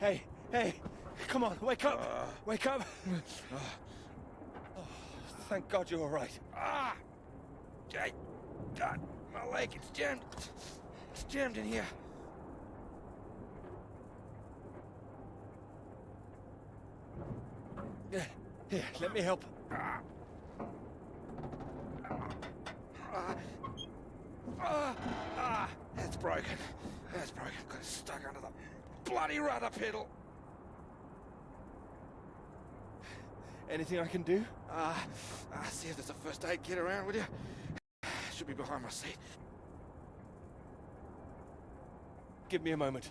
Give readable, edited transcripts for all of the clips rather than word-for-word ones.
Hey, hey, come on, wake up, wake up. Oh, thank God you're all right. God, my leg, it's jammed. It's jammed in here. Here, let me help. That's broken. That's broken. Got it stuck under the bloody rudder pedal. Anything I can do? See if there's a first aid kit around, will you? Should be behind my seat. Give me a moment.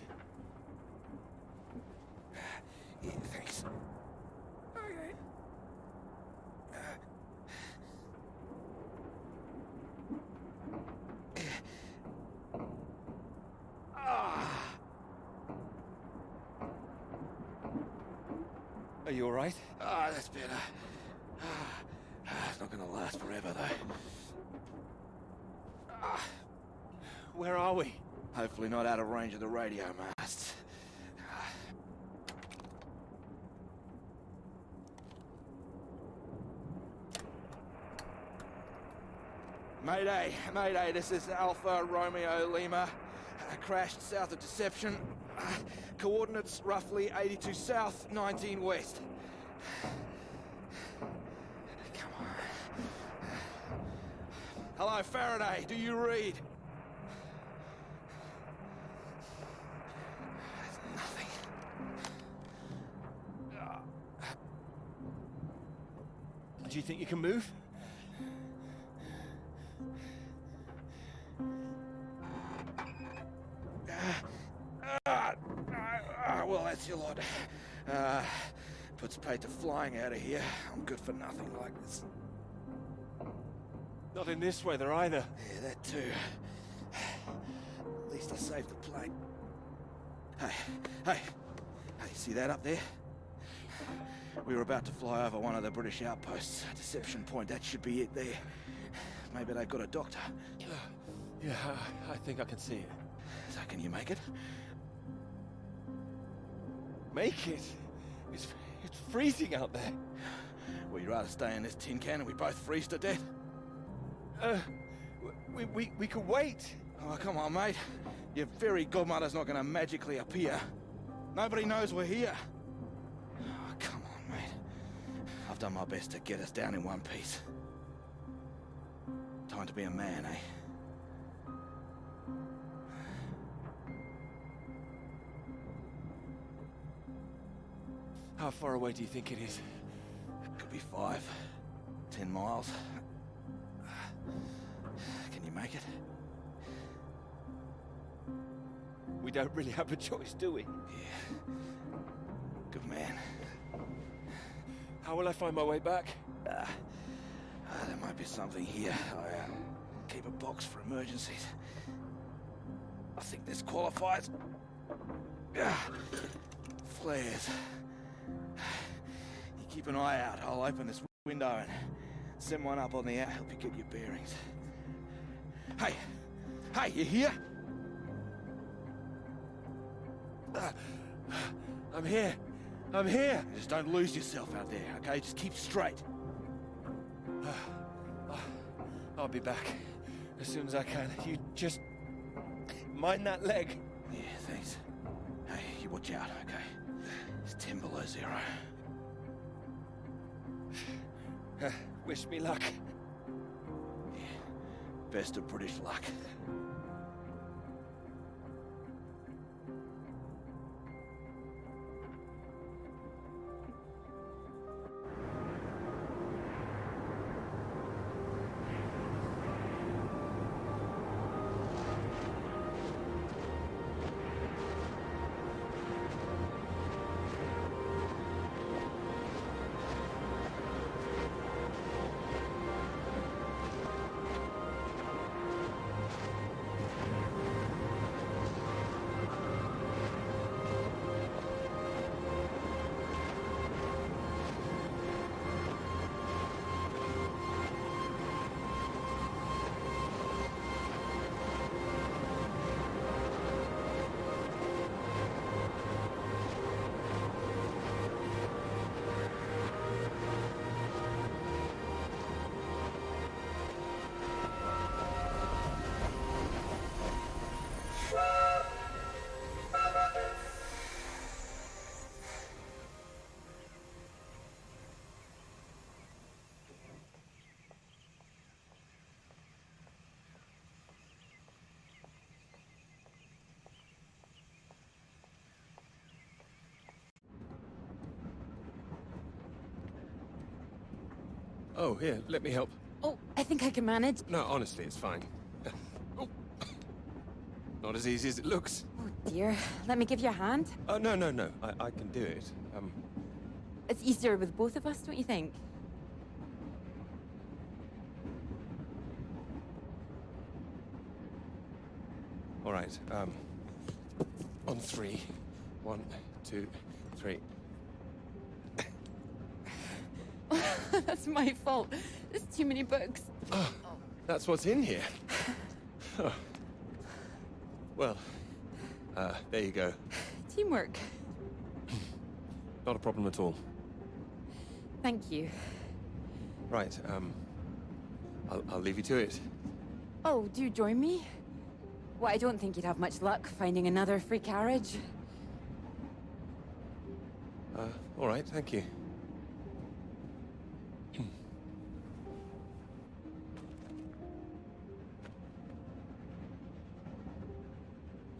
Yeah, thanks. Okay. Are you all right? That's better. It's not gonna last forever, though. Where are we? Hopefully not out of range of the radio masts. Mayday, Mayday, this is Alpha Romeo Lima. Crashed south of Deception. Coordinates roughly 82 south, 19 west. Come on. Hello, Faraday, do you read? Nothing. Do you think you can move? Well, that's your lot. Puts paid to flying out of here. I'm good for nothing like this. Not in this weather either. Yeah, that too. At least I saved the plane. Hey, see that up there? We were about to fly over one of the British outposts. Deception Point, that should be it there. Maybe they've got a doctor. Yeah, I think I can see it. So can you make it? Make it? It's freezing out there. Well, you'd rather stay in this tin can and we both freeze to death? We could wait. Oh, come on, mate. Your fairy godmother's not gonna magically appear. Nobody knows we're here. Oh, come on, mate. I've done my best to get us down in one piece. Time to be a man, eh? How far away do you think it is? Could be 5, 10 miles. Can you make it? We don't really have a choice, do we? Yeah. Good man. How will I find my way back? There might be something here. I keep a box for emergencies. I think this qualifies. Flares. You keep an eye out. I'll open this window and send one up on the air. Help you get your bearings. Hey, you here? I'm here. I'm here. Just don't lose yourself out there, okay? Just keep straight. I'll be back as soon as I can. You just mind that leg. Yeah, thanks. Hey, you watch out, okay? It's 10 below 0. Wish me luck. Yeah, best of British luck. Oh, here, let me help. Oh, I think I can manage. No, honestly, it's fine. Oh. Not as easy as it looks. Oh dear. Let me give you a hand. Oh, no, no, no. I can do it. It's easier with both of us, don't you think? All right, on three. 1, 2, 3. That's my fault. There's too many books. Oh, that's what's in here. Oh. Well, there you go. Teamwork. Not a problem at all. Thank you. Right, I'll leave you to it. Oh, do join me? Well, I don't think you'd have much luck finding another free carriage. All right, thank you.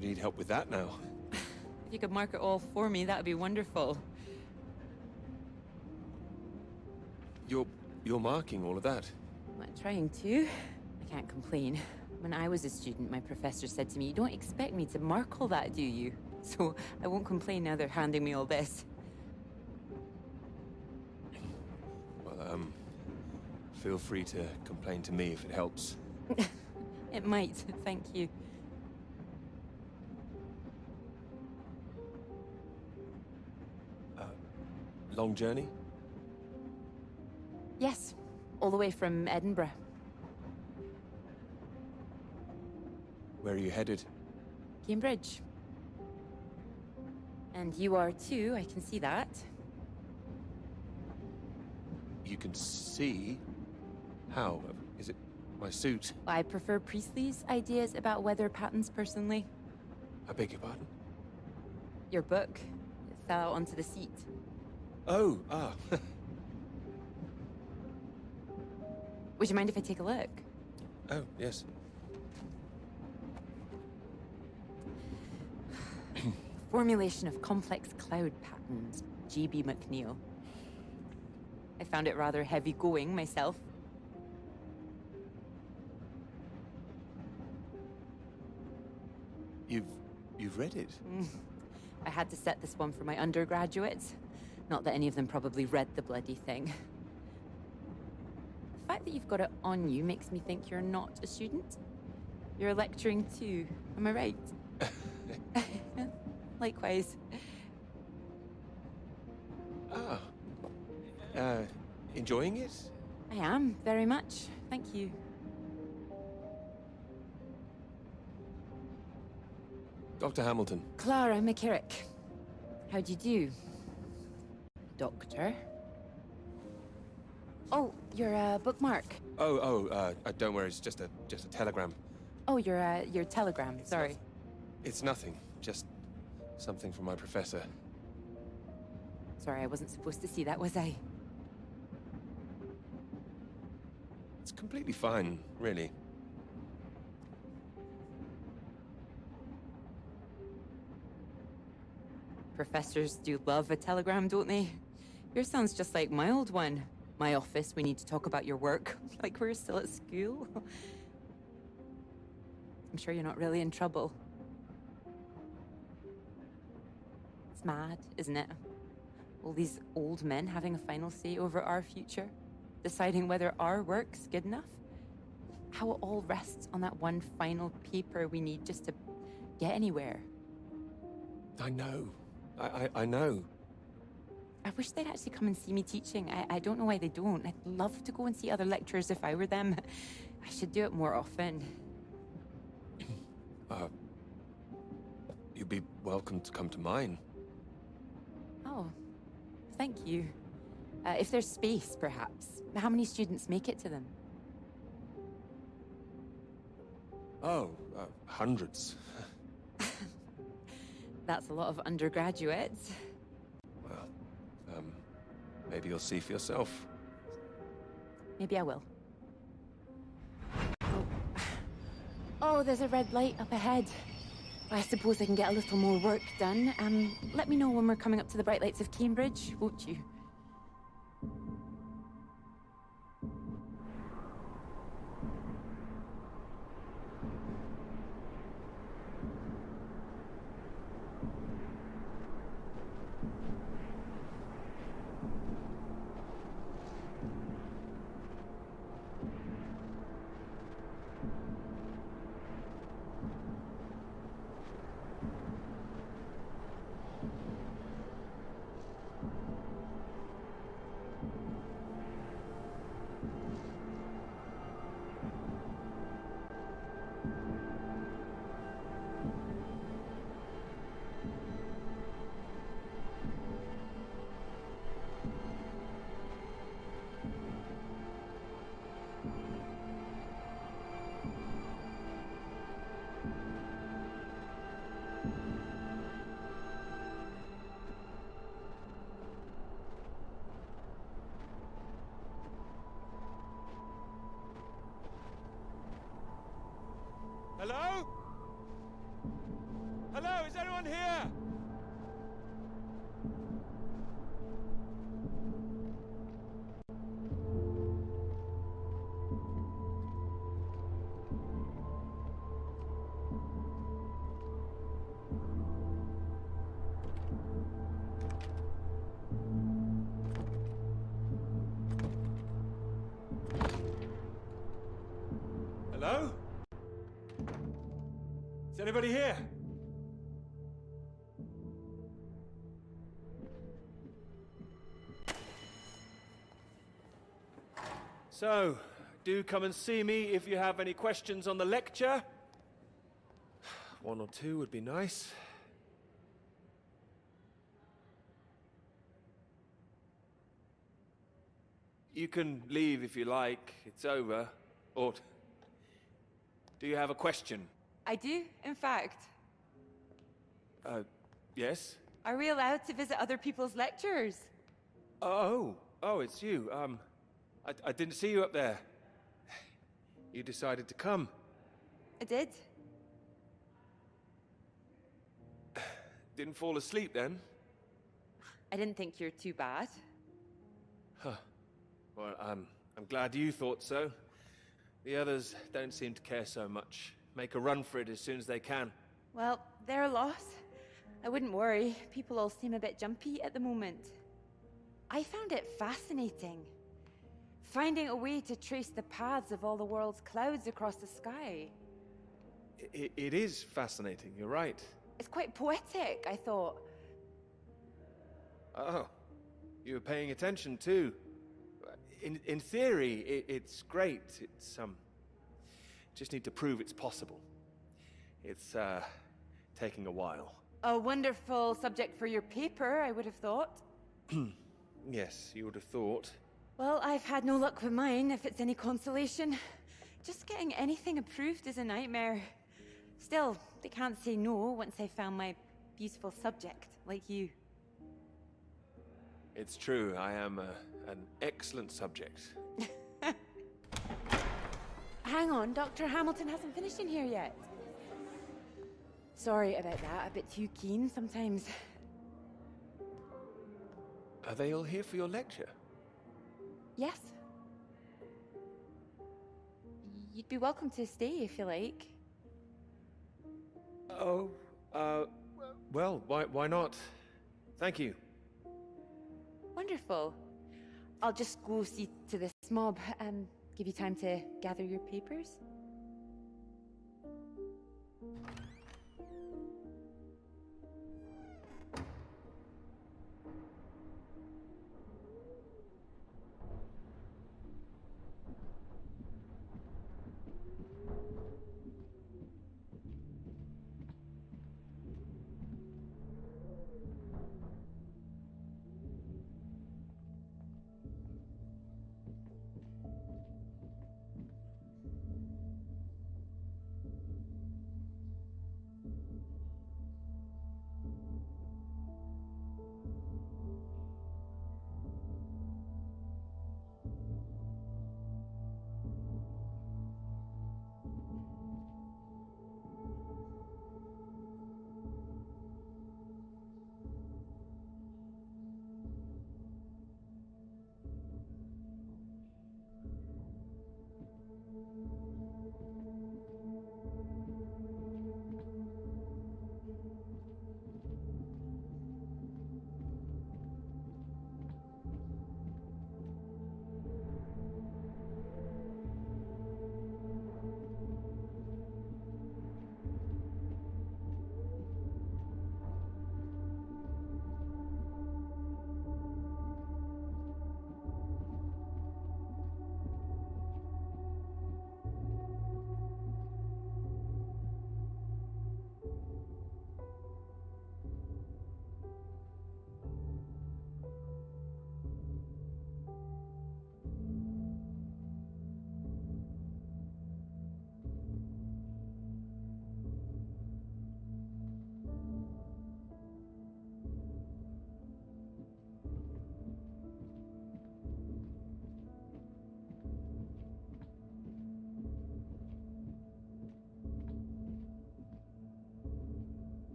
Need help with that now? If you could mark it all for me, that'd be wonderful. You're marking all of that? I'm not trying to. I can't complain. When I was a student, my professor said to me, "You don't expect me to mark all that, do you?" So I won't complain now they're handing me all this. Well, feel free to complain to me if it helps. It might, thank you. Long journey? Yes, all the way from Edinburgh. Where are you headed? Cambridge. And you are too, I can see that. You can see? How? Is it my suit? I prefer Priestley's ideas about weather patterns personally. I beg your pardon? Your book. It fell out onto the seat. Oh, ah. Would you mind if I take a look? Oh, yes. Formulation of complex cloud patterns, G.B. McNeill. I found it rather heavy-going myself. You've read it? I had to set this one for my undergraduates. Not that any of them probably read the bloody thing. The fact that you've got it on you makes me think you're not a student. You're lecturing too, am I right? Likewise. Ah. Enjoying it? I am, very much. Thank you. Dr. Hamilton. Clara McKirrick. How do you do? Doctor? Oh, you're a bookmark. Don't worry, it's just a telegram. Oh, your telegram, sorry. It's nothing, just something from my professor. Sorry, I wasn't supposed to see that, was I? It's completely fine, really. Professors do love a telegram, don't they? Yours sounds just like my old one. My office, we need to talk about your work. Like we're still at school. I'm sure you're not really in trouble. It's mad, isn't it? All these old men having a final say over our future, deciding whether our work's good enough. How it all rests on that one final paper we need just to get anywhere. I know. I know. I wish they'd actually come and see me teaching. I don't know why they don't. I'd love to go and see other lecturers if I were them. I should do it more often. You'd be welcome to come to mine. Oh, thank you. If there's space, perhaps. How many students make it to them? Oh, hundreds. That's a lot of undergraduates. Well, maybe you'll see for yourself. Maybe I will. Oh, there's a red light up ahead. I suppose I can get a little more work done. Let me know when we're coming up to the bright lights of Cambridge, won't you? Hello? Is anybody here? So, do come and see me if you have any questions on the lecture. One or two would be nice. You can leave if you like. It's over. Or do you have a question? I do, in fact. Yes? Are we allowed to visit other people's lectures? Oh, it's you. I didn't see you up there. You decided to come. I did. Didn't fall asleep then? I didn't think you're too bad. Huh. Well, I'm glad you thought so. The others don't seem to care so much. Make a run for it as soon as they can. Well, their loss. I wouldn't worry. People all seem a bit jumpy at the moment. I found it fascinating. Finding a way to trace the paths of all the world's clouds across the sky. It is fascinating, you're right. It's quite poetic, I thought. Oh, you were paying attention too. In theory, it's great. It's, just need to prove it's possible. It's, taking a while. A wonderful subject for your paper, I would have thought. Yes, you would have thought. Well, I've had no luck with mine, if it's any consolation. Just getting anything approved is a nightmare. Still, they can't say no once they've found my beautiful subject, like you. It's true, I am an excellent subject. Hang on, Dr. Hamilton hasn't finished in here yet. Sorry about that, a bit too keen sometimes. Are they all here for your lecture? Yes. You'd be welcome to stay if you like. Oh, well, why not? Thank you. Wonderful. I'll just go see to this mob, give you time to gather your papers.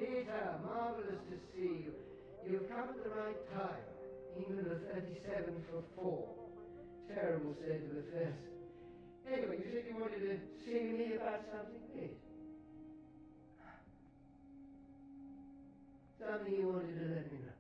Peter, marvelous to see you. You've come at the right time. England are 37 for 4. Terrible state of affairs. Anyway, you said you wanted to see me about something, please. Something you wanted to let me know.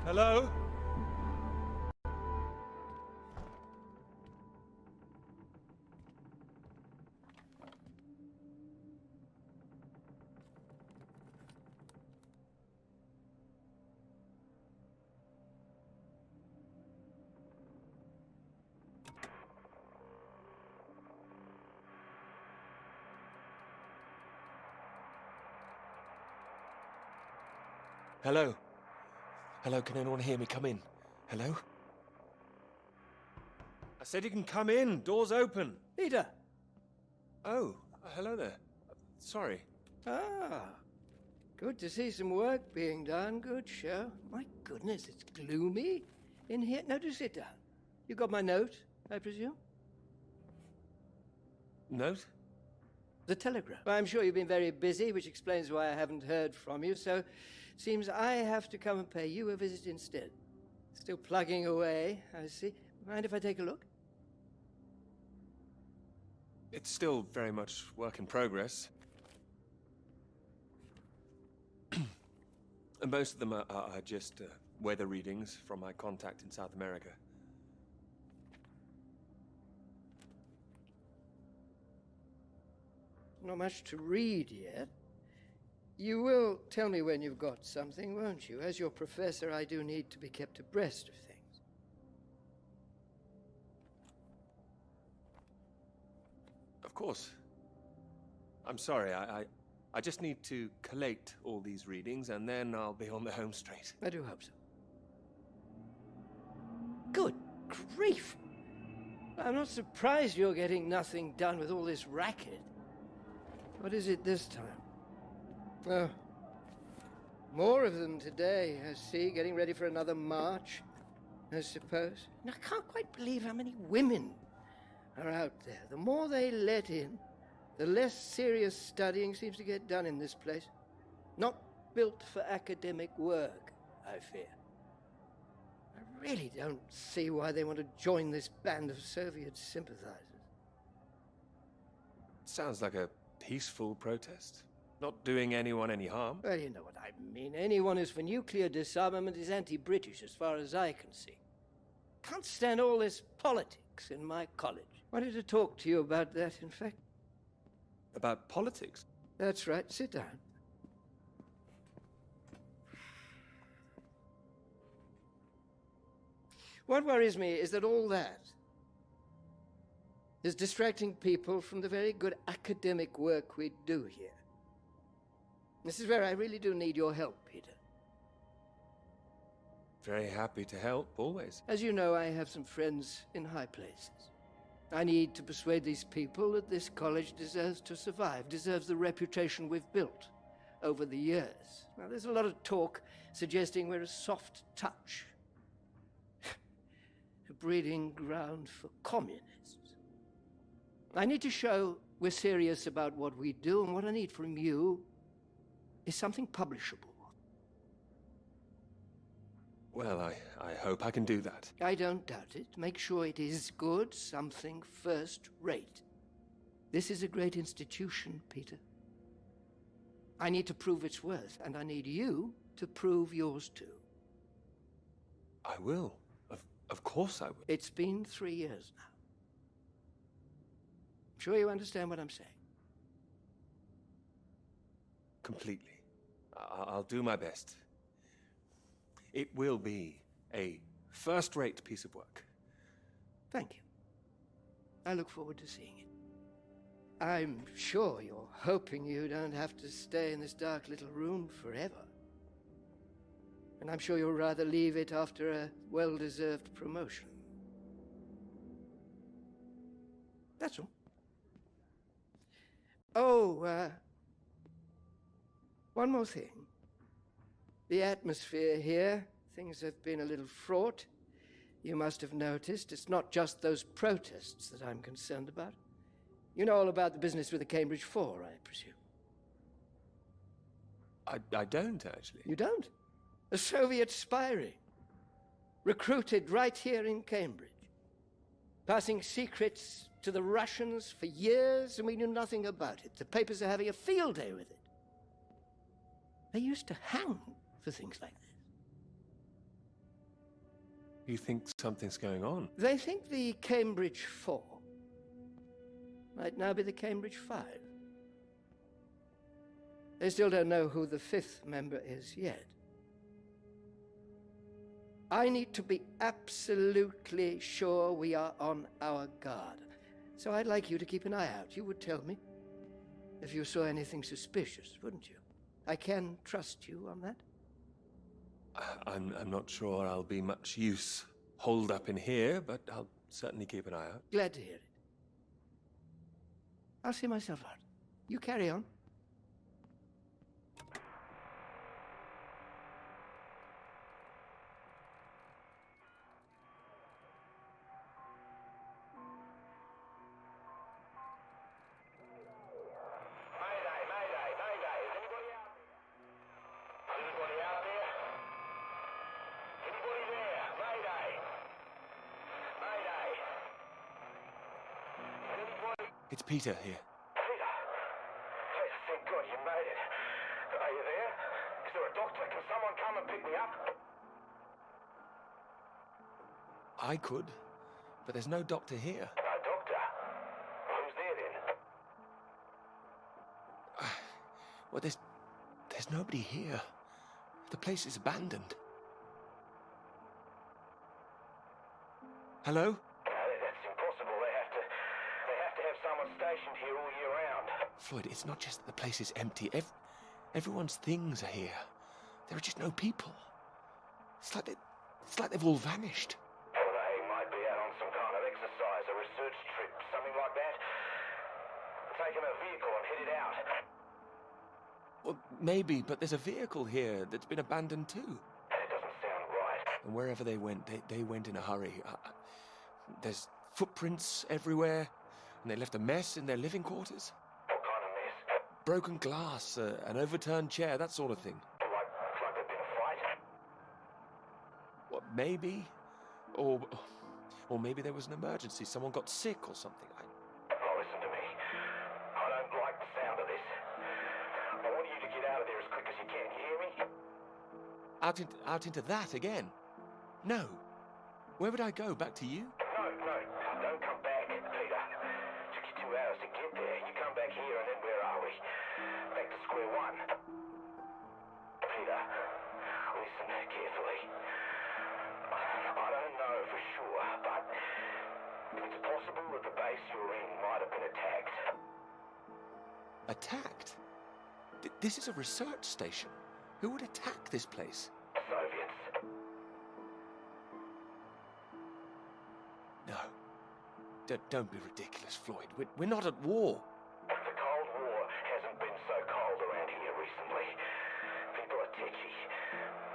Hello? Hello? Hello, can anyone hear me? Come in. Hello? I said you can come in. Door's open. Peter! Oh, hello there. Sorry. Ah, good to see some work being done. Good show. My goodness, it's gloomy in here. Now, do sit down. You got my note, I presume? Note? The telegram. Well, I'm sure you've been very busy, which explains why I haven't heard from you, so seems I have to come and pay you a visit instead. Still plugging away, I see. Mind if I take a look? It's still very much work in progress. And most of them are just weather readings from my contact in South America. Not much to read yet. You will tell me when you've got something, won't you? As your professor, I do need to be kept abreast of things. Of course. I'm sorry, I just need to collate all these readings and then I'll be on the home straight. I do hope so. Good grief! I'm not surprised you're getting nothing done with all this racket. What is it this time? Oh, more of them today, I see, getting ready for another march, I suppose. And I can't quite believe how many women are out there. The more they let in, the less serious studying seems to get done in this place. Not built for academic work, I fear. I really don't see why they want to join this band of Soviet sympathizers. Sounds like a peaceful protest. Not doing anyone any harm. Well, you know what I mean. Anyone who's for nuclear disarmament is anti-British, as far as I can see. Can't stand all this politics in my college. Wanted to talk to you about that, in fact. About politics? That's right. Sit down. What worries me is that all that is distracting people from the very good academic work we do here. This is where I really do need your help, Peter. Very happy to help, always. As you know, I have some friends in high places. I need to persuade these people that this college deserves to survive, deserves the reputation we've built over the years. Now, there's a lot of talk suggesting we're a soft touch, a breeding ground for communists. I need to show we're serious about what we do, and what I need from you is something publishable. Well, I hope I can do that. I don't doubt it. Make sure it is good, something first rate. This is a great institution, Peter. I need to prove its worth, and I need you to prove yours too. I will. Of course I will. It's been 3 years now. I'm sure you understand what I'm saying. Completely. I'll do my best. It will be a first-rate piece of work. Thank you. I look forward to seeing it. I'm sure you're hoping you don't have to stay in this dark little room forever. And I'm sure you'll rather leave it after a well-deserved promotion. That's all. Oh, one more thing. The atmosphere here, things have been a little fraught. You must have noticed it's not just those protests that I'm concerned about. You know all about the business with the Cambridge Four, I presume. I don't, actually. You don't? A Soviet spy ring, recruited right here in Cambridge, passing secrets to the Russians for years, and we knew nothing about it. The papers are having a field day with it. They used to hang for things like this. You think something's going on? They think the Cambridge Four might now be the Cambridge Five. They still don't know who the fifth member is yet. I need to be absolutely sure we are on our guard. So I'd like you to keep an eye out. You would tell me if you saw anything suspicious, wouldn't you? I can trust you on that? I'm not sure I'll be much use holed up in here, but I'll certainly keep an eye out. Glad to hear it. I'll see myself out. You carry on. It's Peter here. Peter, thank God you made it. Are you there? Is there a doctor? Can someone come and pick me up? I could, but there's no doctor here. No doctor? Who's there then? Well, there's nobody here. The place is abandoned. Hello? That's impossible. They have to have someone stationed here all year round. Floyd, it's not just that the place is empty. Everyone's things are here. There are just no people. It's like they've all vanished. Well, they might be out on some kind of exercise, a research trip, something like that. Taking a vehicle and headed out. Well, maybe, but there's a vehicle here that's been abandoned too. That doesn't sound right. And wherever they went, they went in a hurry. There's footprints everywhere, and they left a mess in their living quarters. What kind of mess? Broken glass, an overturned chair, that sort of thing. Like there'd been a fight? What, maybe? Or maybe there was an emergency. Someone got sick or something. Oh, listen to me. I don't like the sound of this. I want you to get out of there as quick as you can. You hear me? Out into that again? No. Where would I go? Back to you? No, don't come back, Peter. Took you 2 hours to get there. You come back here and then where are we? Back to square one. Peter, listen carefully. I don't know for sure, but it's possible that the base you're in might have been attacked. Attacked? This is a research station. Who would attack this place? Soviets. Don't be ridiculous, Floyd. We're not at war. The Cold War hasn't been so cold around here recently. People are tetchy.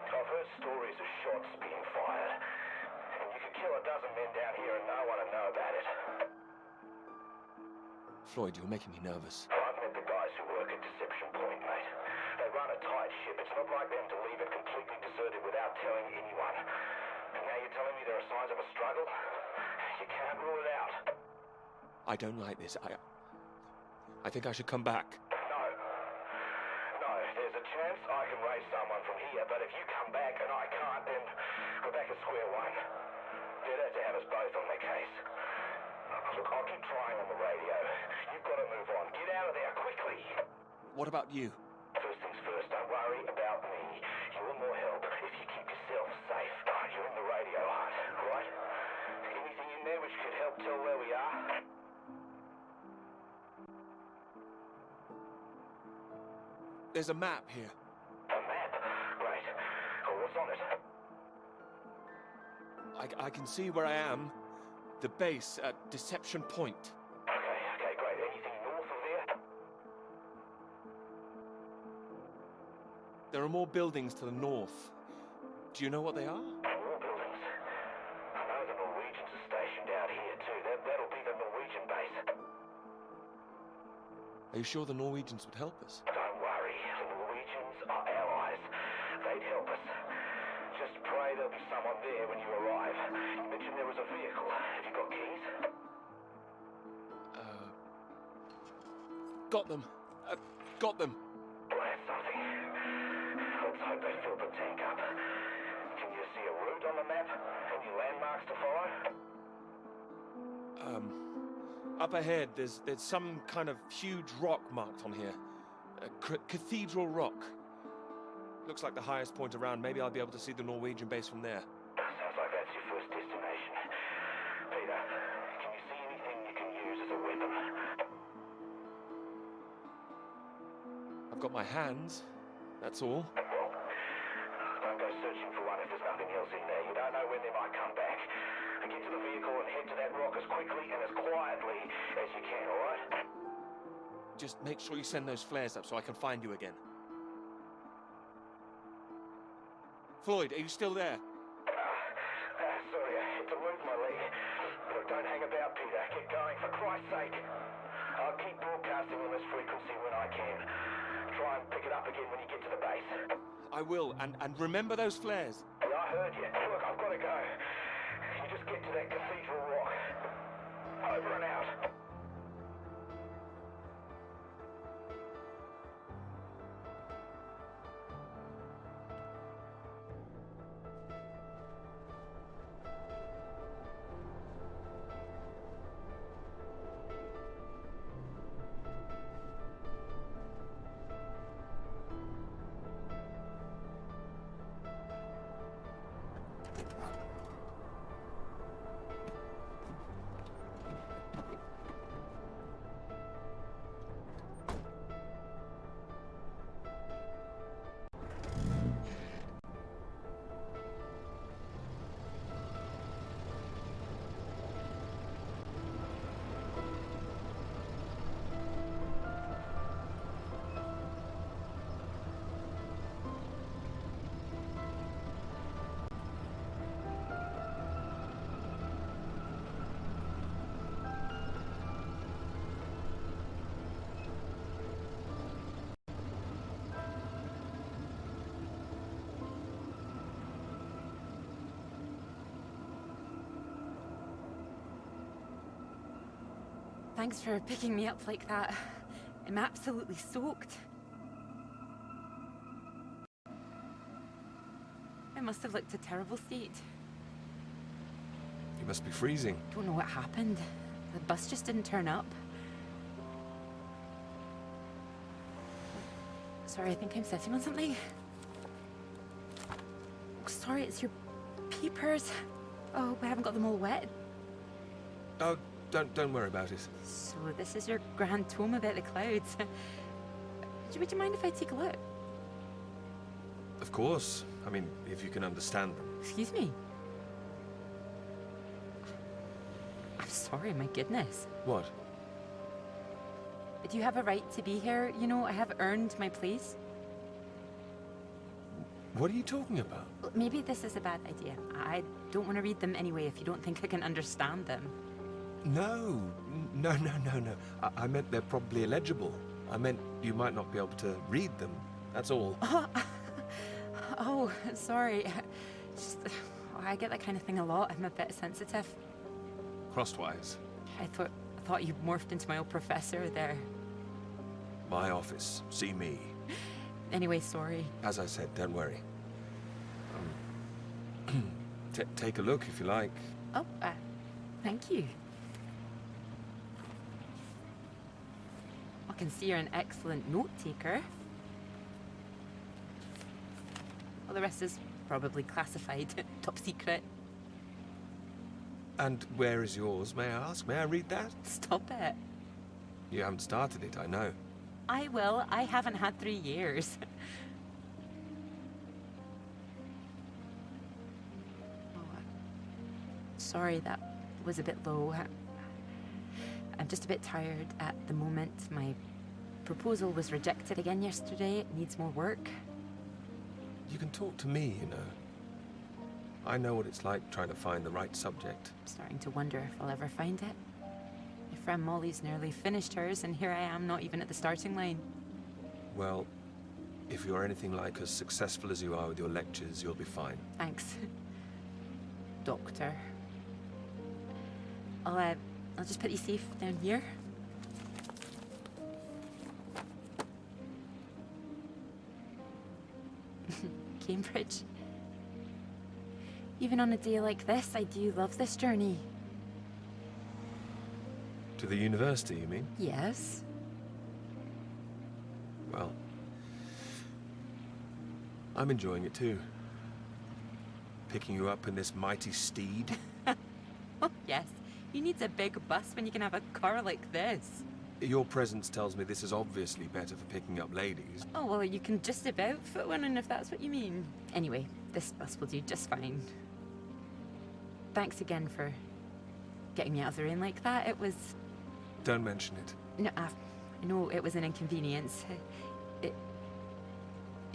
I've heard stories of shots being fired. And you could kill a dozen men down here and no one would know about it. Floyd, you're making me nervous. I've met the guys who work at Deception Point, mate. They run a tight ship. It's not like them to leave it completely deserted without telling anyone. And now you're telling me there are signs of a struggle? You can't rule it out. I don't like this. I think I should come back. No. No, there's a chance I can raise someone from here, but if you come back and I can't, then we're back at square one. They'd have to have us both on their case. Look, I'll keep trying on the radio. You've got to move on. Get out of there, quickly! What about you? First things first, don't worry about me. You're more help if you keep yourself safe. You're in the radio hunt, right? Anything in there which could help tell where we are? There's a map here. A map? Great. Oh, what's on it? I can see where I am. The base at Deception Point. Okay, great. Anything north of there? There are more buildings to the north. Do you know what they are? More buildings. I know the Norwegians are stationed out here too. That'll be the Norwegian base. Are you sure the Norwegians would help us? Don't worry. The Norwegians are allies. They'd help us. Just pray there'll be someone there when you arrive. You mentioned there was a vehicle. Have you got keys? Got them. Got them. Well, that's something. Let's hope they fill the tank up. Can you see a route on the map? Any landmarks to follow? Up ahead, there's some kind of huge rock marked on here. Cathedral Rock. Looks like the highest point around. Maybe I'll be able to see the Norwegian base from there. Sounds like that's your first destination. Peter, can you see anything you can use as a weapon? I've got my hands. That's all. Well, don't go searching for one if there's nothing else in there. You don't know when they might come back. Get to the vehicle and head to that rock as quickly and as quietly as you can, all right? Just make sure you send those flares up so I can find you again. Floyd, are you still there? Sorry, I had to move my leg. Look, don't hang about, Peter. Get going, for Christ's sake. I'll keep broadcasting on this frequency when I can. Try and pick it up again when you get to the base. I will, and remember those flares. Yeah, I heard you. Look, I've got to go. You just get to that cathedral rock. Over and out. Thanks for picking me up like that. I'm absolutely soaked. I must have looked a terrible state. You must be freezing. Don't know what happened. The bus just didn't turn up. Sorry, I think I'm sitting on something. Oh, sorry, it's your peepers. Oh, I haven't got them all wet. Oh, don't worry about it. So this is your grand tome about the clouds. Would you mind if I take a look? Of course. I mean, if you can understand them. Excuse me? I've Sorry, my goodness. What? Do you have a right to be here? You know, I have earned my place. What are you talking about? Well, maybe this is a bad idea. I don't want to read them anyway if you don't think I can understand them. No. I meant they're probably illegible. I meant you might not be able to read them. That's all. Oh, sorry. Just, I get that kind of thing a lot. I'm a bit sensitive. Crosswise. I thought you morphed into my old professor there. My office. See me. Anyway, sorry. As I said, don't worry. Take a look if you like. Oh, thank you. I can see you're an excellent note taker. Well, the rest is probably classified, top secret. And where is yours, may I ask? May I read that? Stop it. You haven't started it, I know. I will. I haven't had 3 years. Sorry, that was a bit low. I'm just a bit tired at the moment. My proposal was rejected again yesterday. It needs more work. You can talk to me, you know. I know what it's like trying to find the right subject. I'm starting to wonder if I'll ever find it. My friend Molly's nearly finished hers, and here I am, not even at the starting line. Well, if you're anything like as successful as you are with your lectures, you'll be fine. Thanks, Doctor. I'll just put you safe down here. Cambridge. Even on a day like this, I do love this journey. To the university, you mean? Yes. Well, I'm enjoying it too. Picking you up in this mighty steed. Oh, yes. Who needs a big bus when you can have a car like this? Your presence tells me this is obviously better for picking up ladies. Oh, well, you can just about fit one in if that's what you mean. Anyway, this bus will do just fine. Thanks again for getting me out of the rain like that. It was... Don't mention it. No, I know it was an inconvenience. It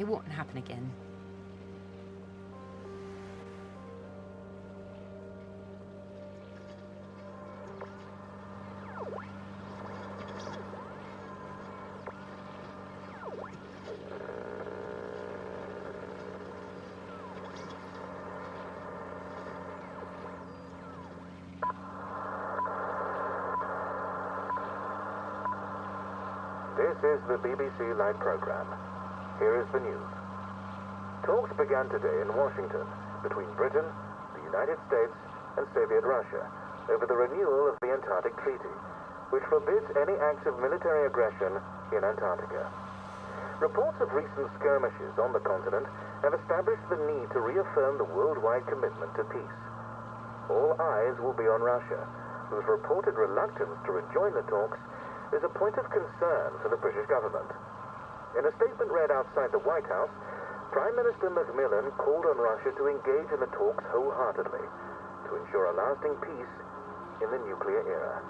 won't happen again. This is the BBC Live Programme. Here is the news. Talks began today in Washington between Britain, the United States, and Soviet Russia over the renewal of the Antarctic Treaty, which forbids any acts of military aggression in Antarctica. Reports of recent skirmishes on the continent have established the need to reaffirm the worldwide commitment to peace. All eyes will be on Russia, whose reported reluctance to rejoin the talks is a point of concern for the British government. In a statement read outside the White House, Prime Minister Macmillan called on Russia to engage in the talks wholeheartedly to ensure a lasting peace in the nuclear era.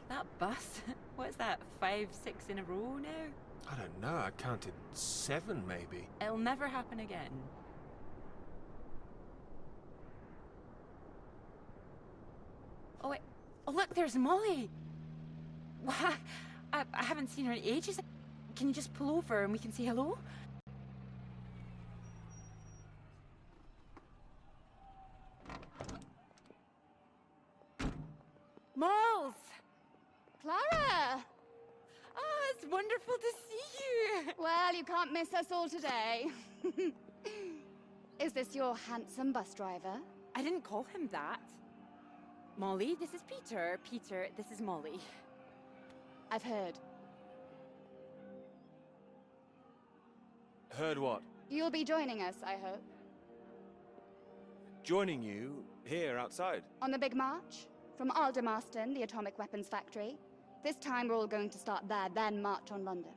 That bus? What's that, 5, 6 in a row now? I don't know, I counted 7 maybe. It'll never happen again. Oh, wait. Oh, look, there's Molly. I haven't seen her in ages. Can you just pull over and we can say hello? Malls! Clara! Oh, it's wonderful to see you. Well, you can't miss us all today. Is this your handsome bus driver? I didn't call him that. Molly, this is Peter. Peter, this is Molly. I've heard. Heard what? You'll be joining us, I hope. Joining you here outside. On the big march? From Aldermaston, the atomic weapons factory. This time we're all going to start there, then march on London.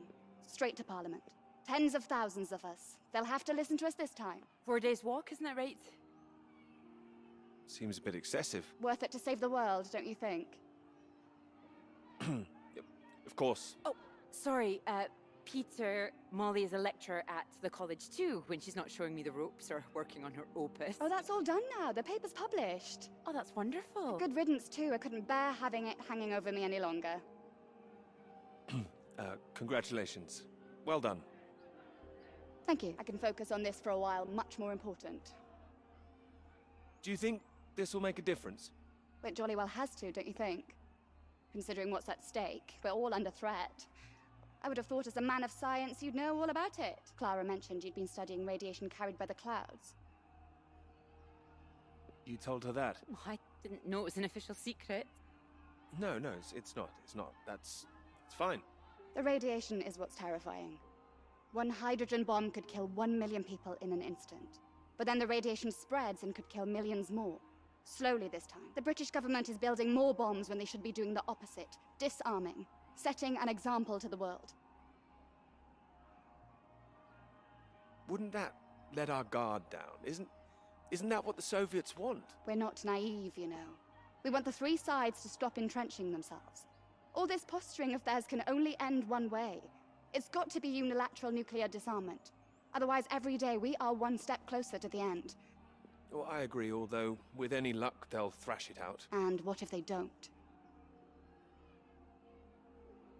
Straight to Parliament. Tens of thousands of us. They'll have to listen to us this time. 4 days walk, isn't that right? Seems a bit excessive. Worth it to save the world, don't you think? Of course. Oh, sorry, Peter, Molly is a lecturer at the college too, when she's not showing me the ropes or working on her opus. Oh, that's all done now. The paper's published. Oh, that's wonderful. Good riddance, too. I couldn't bear having it hanging over me any longer. Congratulations. Well done. Thank you. I can focus on this for a while. Much more important. Do you think this will make a difference? It jolly well has to, don't you think? Considering what's at stake, we're all under threat. I would have thought as a man of science you'd know all about it. Clara mentioned you'd been studying radiation carried by the clouds. You told her that? Oh, I didn't know it was an official secret. No, it's not. It's not. It's fine. The radiation is what's terrifying. One hydrogen bomb could kill 1 million people in an instant. But then the radiation spreads and could kill millions more. Slowly this time. The British government is building more bombs when they should be doing the opposite. Disarming. Setting an example to the world. Wouldn't that let our guard down? Isn't that what the Soviets want? We're not naive, you know. We want the three sides to stop entrenching themselves. All this posturing of theirs can only end one way. It's got to be unilateral nuclear disarmament. Otherwise, every day we are one step closer to the end. Oh, I agree, although with any luck they'll thrash it out. And what if they don't?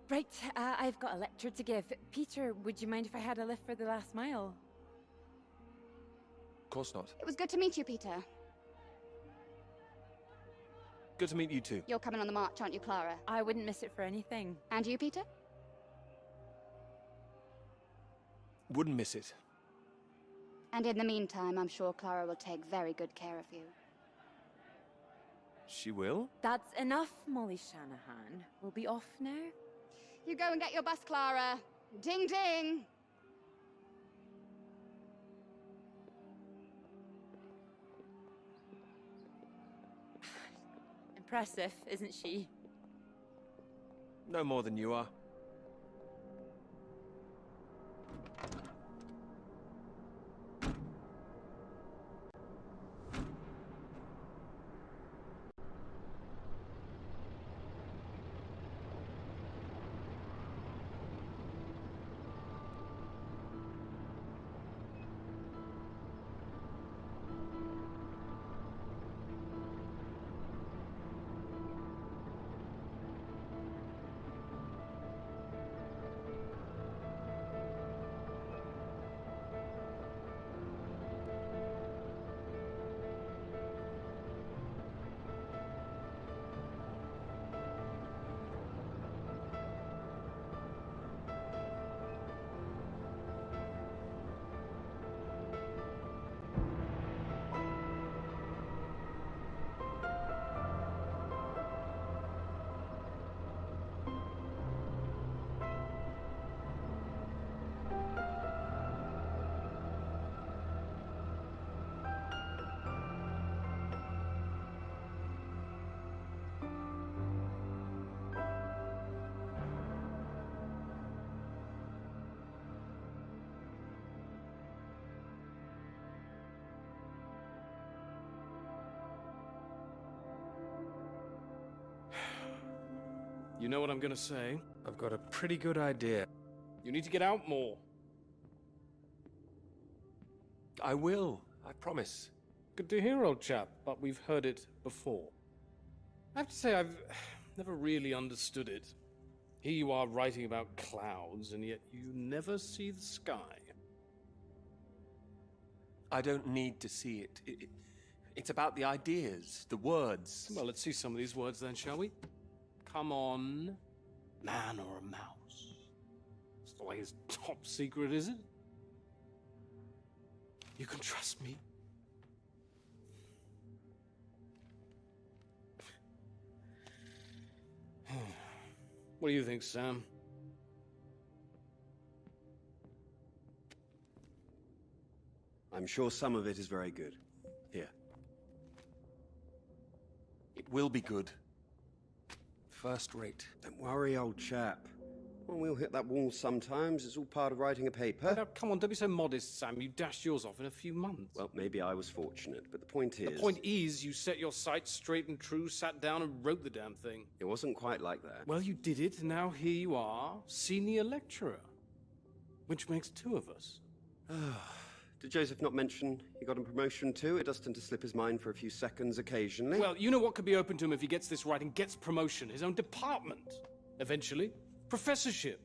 Right, I've got a lecture to give. Peter, would you mind if I had a lift for the last mile? Of course not. It was good to meet you, Peter. Good to meet you too. You're coming on the march, aren't you, Clara? I wouldn't miss it for anything. And you, Peter? Wouldn't miss it. And in the meantime, I'm sure Clara will take very good care of you. She will? That's enough, Molly Shanahan. We'll be off now. You go and get your bus, Clara. Ding, ding! Impressive, isn't she? No more than you are. You know what I'm gonna say? I've got a pretty good idea. You need to get out more. I will, I promise. Good to hear, old chap, but we've heard it before. I have to say, I've never really understood it. Here you are writing about clouds, and yet you never see the sky. I don't need to see it. It's about the ideas, the words. Well, let's see some of these words then, shall we? Come on. Man or a mouse? It's not like it's top secret, is it? You can trust me. What do you think, Sam? I'm sure some of it is very good. Here. It will be good. First rate. Don't worry, old chap. Well, we'll hit that wall sometimes. It's all part of writing a paper. Now, come on, don't be so modest, Sam. You dashed yours off in a few months. Well, maybe I was fortunate, but the point is... The point is, you set your sights straight and true, sat down and wrote the damn thing. It wasn't quite like that. Well, you did it, and now here you are, senior lecturer. Which makes two of us. Did Joseph not mention he got a promotion too? It does tend to slip his mind for a few seconds occasionally. Well, you know what could be open to him if he gets this right and gets promotion? His own department. Eventually. Professorship.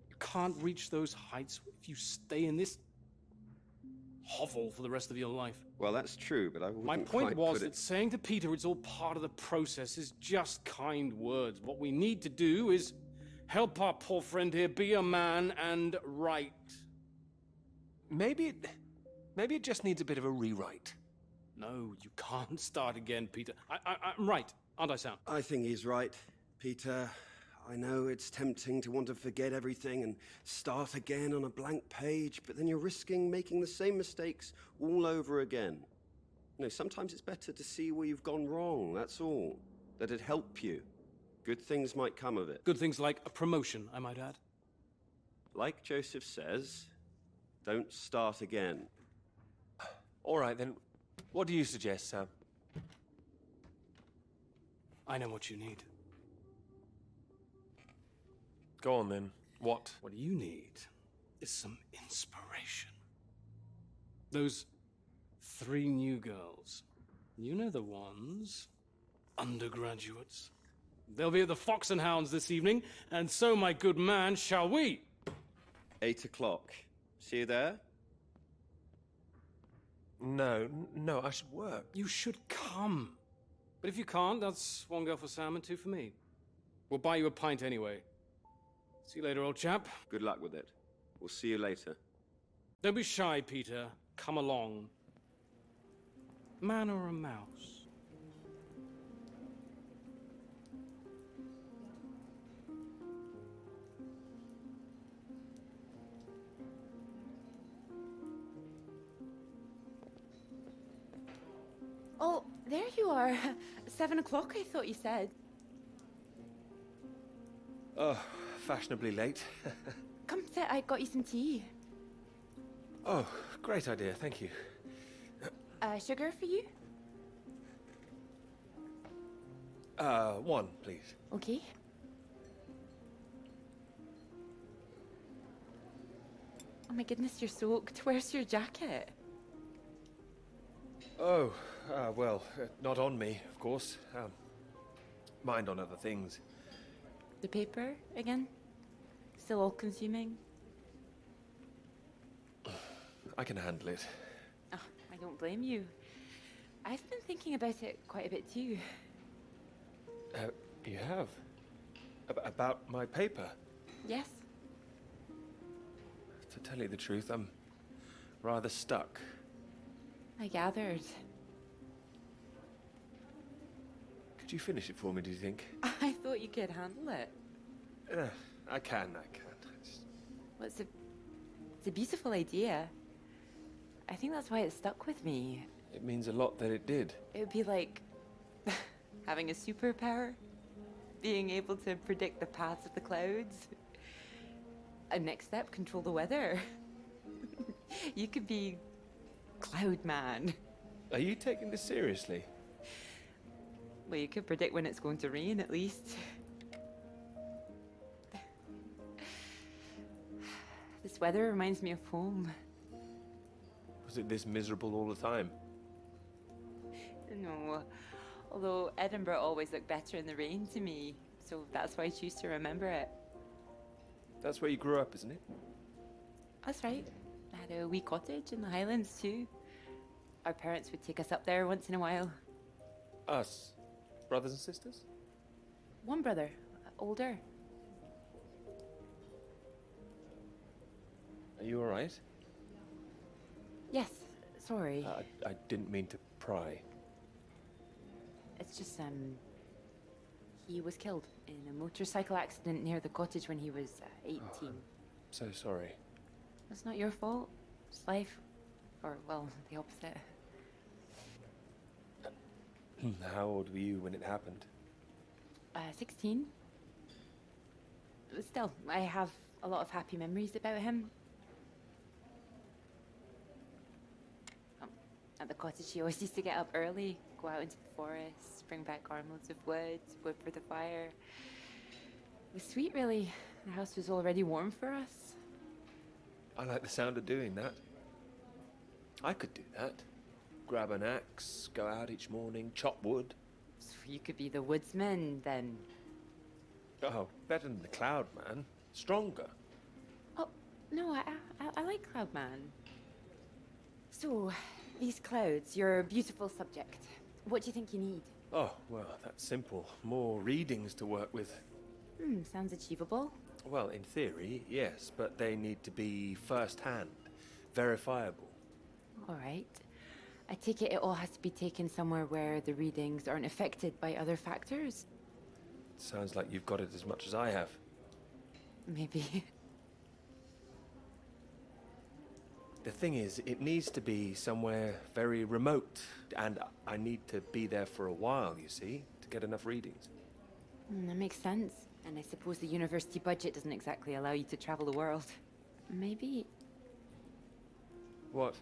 You can't reach those heights if you stay in this hovel for the rest of your life. Well, that's true, but I wouldn't My point quite was put that it... saying to Peter it's all part of the process is just kind words. What we need to do is help our poor friend here be a man and write. Maybe it just needs a bit of a rewrite. No, you can't start again, Peter. I'm right, aren't I, Sam? I think he's right, Peter. I know it's tempting to want to forget everything and start again on a blank page, but then you're risking making the same mistakes all over again. You know, sometimes it's better to see where you've gone wrong, that's all. Let it help you. Good things might come of it. Good things like a promotion, I might add. Like Joseph says, don't start again. All right, then. What do you suggest, Sam? I know what you need. Go on, then. What? What you need is some inspiration. Those 3 new girls. You know the ones. Undergraduates. They'll be at the Fox and Hounds this evening, and so, my good man, shall we? 8 o'clock. See you there? No, I should work. You should come. But if you can't, that's 1 girl for Sam and 2 for me. We'll buy you a pint anyway. See you later, old chap. Good luck with it. We'll see you later. Don't be shy, Peter. Come along. Man or a mouse? Oh, there you are. 7 o'clock, I thought you said. Oh, fashionably late. Come sit, I got you some tea. Oh, great idea, thank you. Sugar for you? 1, please. Okay. Oh my goodness, you're soaked. Where's your jacket? Oh, well, not on me, of course. Mind on other things. The paper again? Still all consuming? I can handle it. Oh, I don't blame you. I've been thinking about it quite a bit too. You have? About my paper? Yes? To tell you the truth, I'm rather stuck. I gathered. Could you finish it for me, do you think? I thought you could handle it. I can. Well, it's a beautiful idea. I think that's why it stuck with me. It means a lot that it did. It would be like having a superpower. Being able to predict the paths of the clouds. And next step, control the weather. You could be Cloud Man. Are you taking this seriously? Well, you could predict when it's going to rain, at least. This weather reminds me of home. Was it this miserable all the time? No, although Edinburgh always looked better in the rain to me. so that's why I choose to remember it. That's where you grew up, isn't it? That's right. I had a wee cottage in the Highlands too. Our parents would take us up there once in a while. Us, brothers and sisters? One brother, older. Are you all right? Yes, sorry. I didn't mean to pry. It's just, he was killed in a motorcycle accident near the cottage when he was 18. I'm so sorry. It's not your fault. It's life. Or, well, the opposite. How old were you when it happened? 16. But still, I have a lot of happy memories about him. At the cottage, he always used to get up early, go out into the forest, bring back armloads of wood for the fire. It was sweet, really. The house was already warm for us. I like the sound of doing that. I could do that. Grab an axe, go out each morning, chop wood. So you could be the woodsman, then. Oh, better than the Cloud Man. Stronger. Oh, no, I like Cloudman. So, these clouds, your beautiful subject. What do you think you need? Oh, well, that's simple. More readings to work with. Sounds achievable. Well, in theory, yes, but they need to be first-hand, verifiable. All right. I take it all has to be taken somewhere where the readings aren't affected by other factors. Sounds like you've got it as much as I have. Maybe. The thing is, it needs to be somewhere very remote, and I need to be there for a while, you see, to get enough readings. That makes sense. And I suppose the university budget doesn't exactly allow you to travel the world. Maybe... What?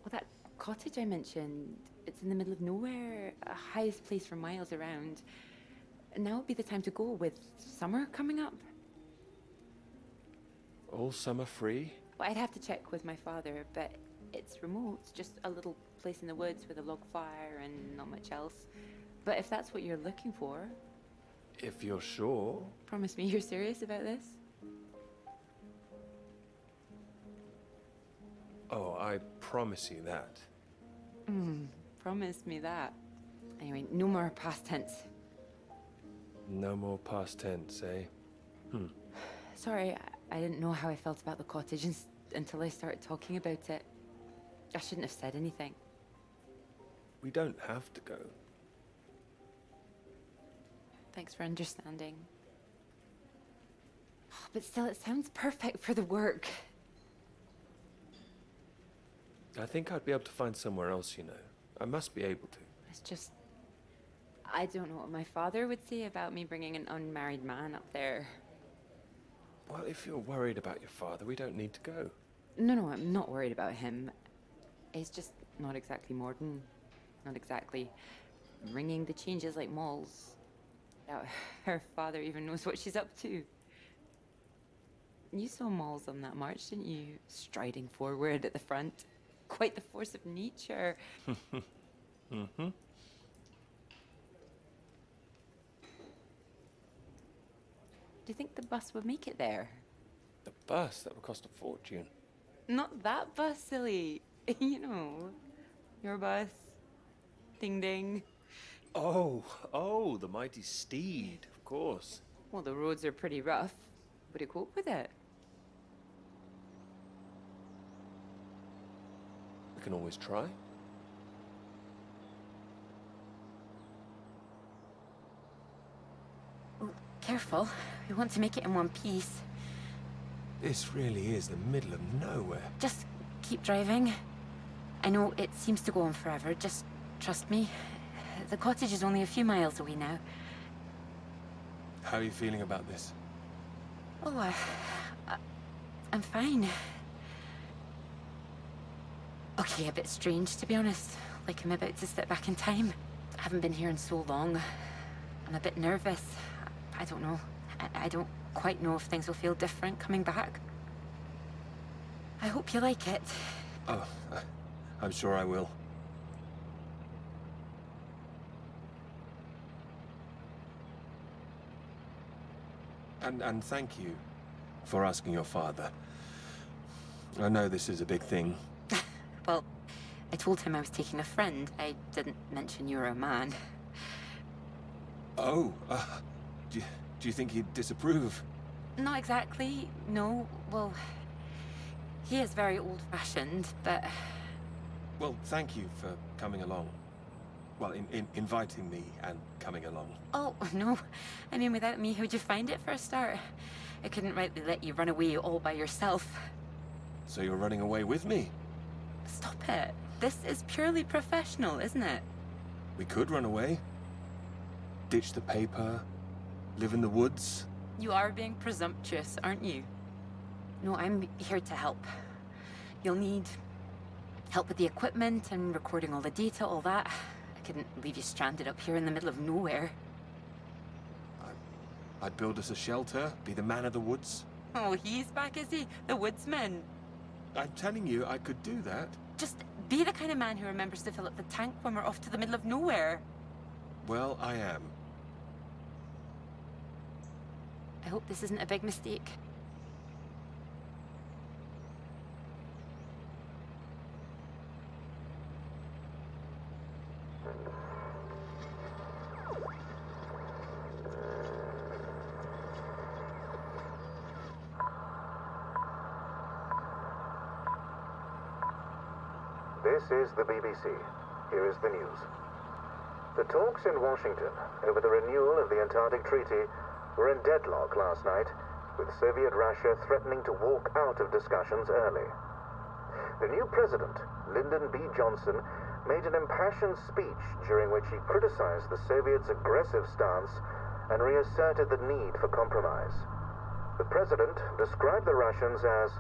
Well, that cottage I mentioned, it's in the middle of nowhere, a highest place for miles around. And now would be the time to go with summer coming up. All summer free? Well, I'd have to check with my father, but it's remote, just a little place in the woods with a log fire and not much else. But if that's what you're looking for... If you're sure. Promise me you're serious about this? Oh, I promise you that. Promise me that. Anyway, no more past tense. No more past tense, eh? Sorry, I didn't know how I felt about the cottage until I started talking about it. I shouldn't have said anything. We don't have to go. Thanks for understanding. But still, it sounds perfect for the work. I think I'd be able to find somewhere else, you know. I must be able to. It's just... I don't know what my father would say about me bringing an unmarried man up there. Well, if you're worried about your father, we don't need to go. No, I'm not worried about him. He's just not exactly modern. Not exactly ringing the changes like Moll's. Now, her father even knows what she's up to. You saw Moll's on that march, didn't you? Striding forward at the front. Quite the force of nature. Mm-hmm. Do you think the bus would make it there? The bus? That would cost a fortune. Not that bus, silly. You know, your bus. Ding ding. Oh, the mighty steed, of course. Well, the roads are pretty rough. Would it cope with it? We can always try. Oh, careful. We want to make it in one piece. This really is the middle of nowhere. Just keep driving. I know it seems to go on forever. Just trust me. The cottage is only a few miles away now. How are you feeling about this? Oh, I'm fine. Okay, a bit strange, to be honest. Like I'm about to step back in time. I haven't been here in so long. I'm a bit nervous. I don't know. I don't quite know if things will feel different coming back. I hope you like it. Oh, I'm sure I will. And thank you for asking your father. I know this is a big thing. Well, I told him I was taking a friend. I didn't mention you were a man. Oh, do you think he'd disapprove? Not exactly, no. Well, he is very old-fashioned, but... Well, thank you for coming along. Well, inviting me and coming along. Oh, no. I mean, without me, how'd you find it for a start? I couldn't rightly let you run away all by yourself. So you're running away with me? Stop it. This is purely professional, isn't it? We could run away. Ditch the paper. Live in the woods. You are being presumptuous, aren't you? No, I'm here to help. You'll need help with the equipment and recording all the data, all that. I couldn't leave you stranded up here in the middle of nowhere. I'd build us a shelter, be the man of the woods. Oh, he's back, is he? The woodsman. I'm telling you, I could do that. Just be the kind of man who remembers to fill up the tank when we're off to the middle of nowhere. Well, I am. I hope this isn't a big mistake. This is the BBC. Here is the news. The talks in Washington over the renewal of the Antarctic Treaty were in deadlock last night, with Soviet Russia threatening to walk out of discussions early. The new president, Lyndon B. Johnson, made an impassioned speech during which he criticized the Soviets' aggressive stance and reasserted the need for compromise. The president described the Russians as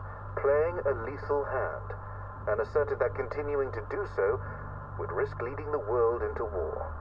playing a lethal hand and asserted that continuing to do so would risk leading the world into war.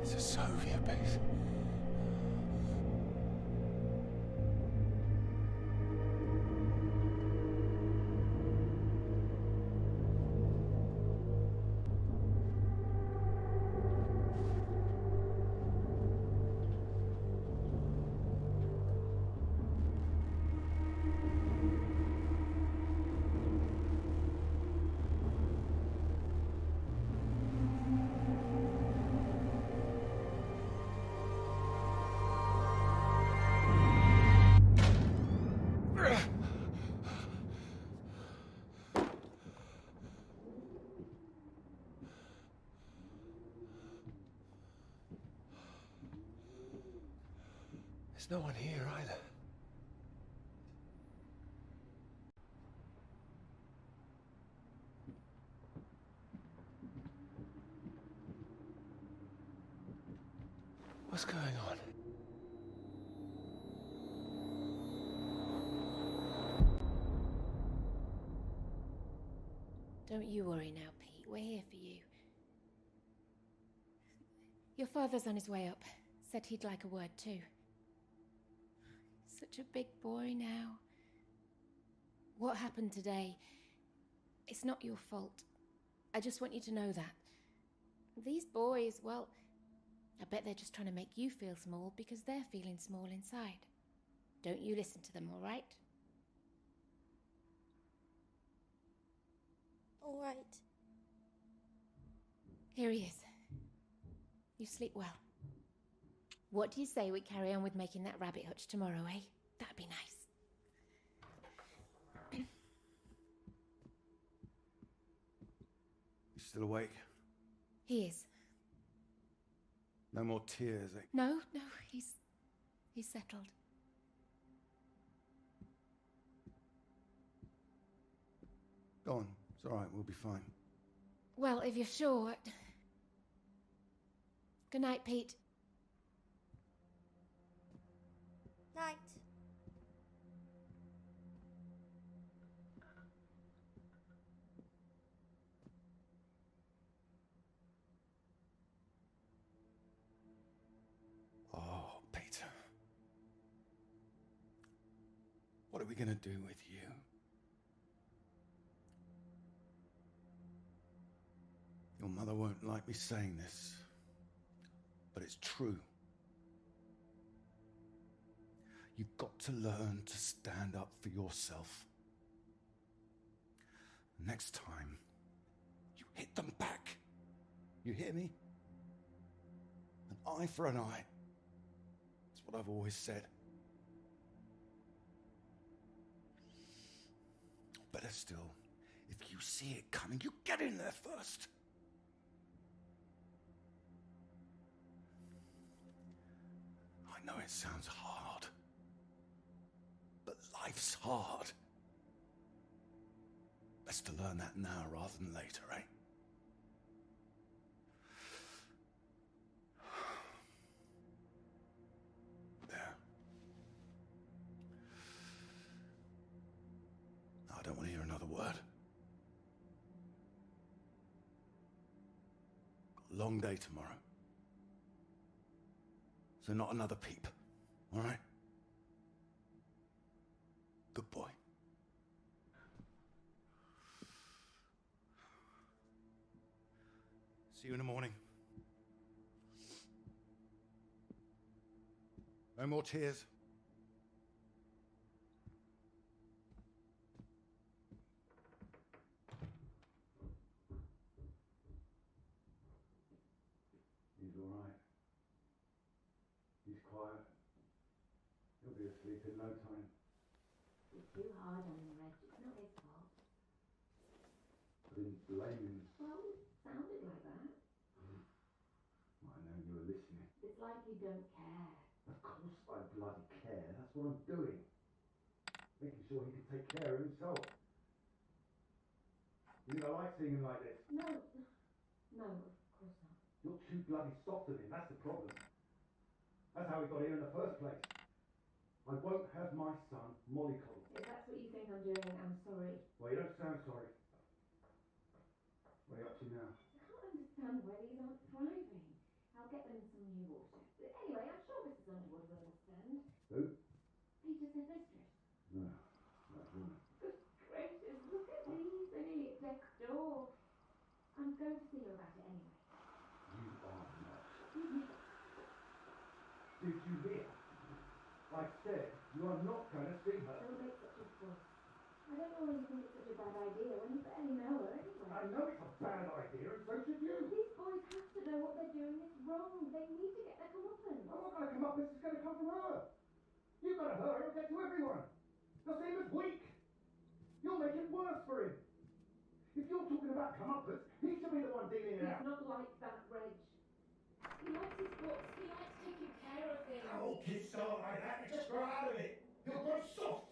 It's a Soviet base. There's no one here either. What's going on? Don't you worry now, Pete. We're here for you. Your father's on his way up. Said he'd like a word too. Such a big boy now. What happened today, it's not your fault. I just want you to know that. These boys, well, I bet they're just trying to make you feel small because they're feeling small inside. Don't you listen to them, all right? All right. Here he is. You sleep well. What do you say we carry on with making that rabbit hutch tomorrow, eh? That'd be nice. You still awake? He is. No more tears, eh? No, he's settled. Go on. It's all right. We'll be fine. Well, if you're sure. Good night, Pete. Night. Oh, Peter. What are we gonna do with you? Your mother won't like me saying this, but it's true. You've got to learn to stand up for yourself. Next time, you hit them back. You hear me? An eye for an eye. That's what I've always said. Better still, if you see it coming, you get in there first. I know it sounds hard, but life's hard. Best to learn that now rather than later, eh? There. I don't want to hear another word. Got a long day tomorrow. So not another peep, all right? Good boy. See you in the morning. No more tears. He's all right. He's quiet. He'll be asleep in no time. You're too hard on him, Reg. It's not his fault. I didn't blame him. Well, it sounded like that. I know you were listening. It's like you don't care. Of course I bloody care. That's what I'm doing. Making sure he can take care of himself. You think I like seeing him like this? No, of course not. You're too bloody soft on him. That's the problem. That's how we got here in the first place. I won't have my son mollycoddled. If that's what you think I'm doing, I'm sorry. Well, you don't sound sorry. What are you up to now? I can't understand why these aren't thriving. I'll get them some new water. But anyway, I'm sure Mrs. Underwood will understand. Who? Peter's her mistress. No, that woman. Good gracious, look at these. They're nearly next door. I'm going to see her about it anyway. You are not. Mhm. Did you hear? I said you are not going to see her. Don't make such a fuss. I don't know why you think it's such a bad idea when you barely know her anyway. I know it's a bad idea, and so should you. These boys have to know what they're doing is wrong. They need to get their comeuppance. I'm not going to come up. This is going to come from her. You've got to hurt her and get to everyone. They'll see him as weak. You'll make it worse for him. If you're talking about comeuppance, he should be the one dealing it out. He's not like that, Reg. He likes his books. He likes taking care of things. All kids start like that. grow out of it. He'll grow soft.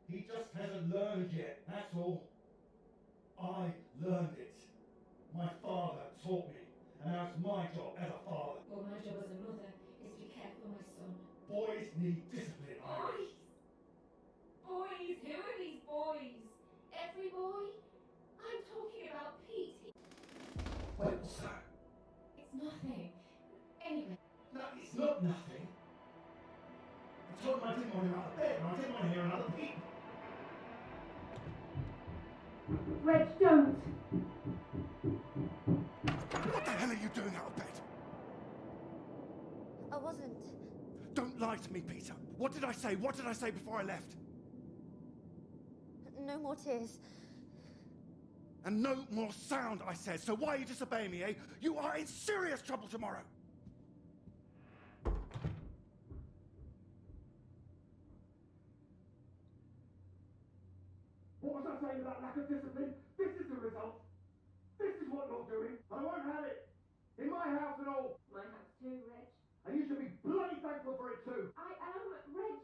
He just hasn't learned yet, that's all. I learned it. My father taught me, and now it's my job as a father. Well, my job as a mother is to care for my son. Boys need discipline, Iris. Boys? Who are these boys? Every boy? I'm talking about Pete. Wait, what's that? It's nothing. Anyway. No, it's not nothing. I told him I didn't want him out of bed, and I didn't want to hear another peep. Reg, don't! What the hell are you doing out of bed? I wasn't. Don't lie to me, Peter. What did I say? What did I say before I left? No more tears. And no more sound, I said. So why are you disobeying me, eh? You are in serious trouble tomorrow. What was I saying about lack of discipline? This is the result. This is what you're doing. I won't have it. In my house and all. My house too, Reg. And you should be bloody thankful for it too. I am, Reg.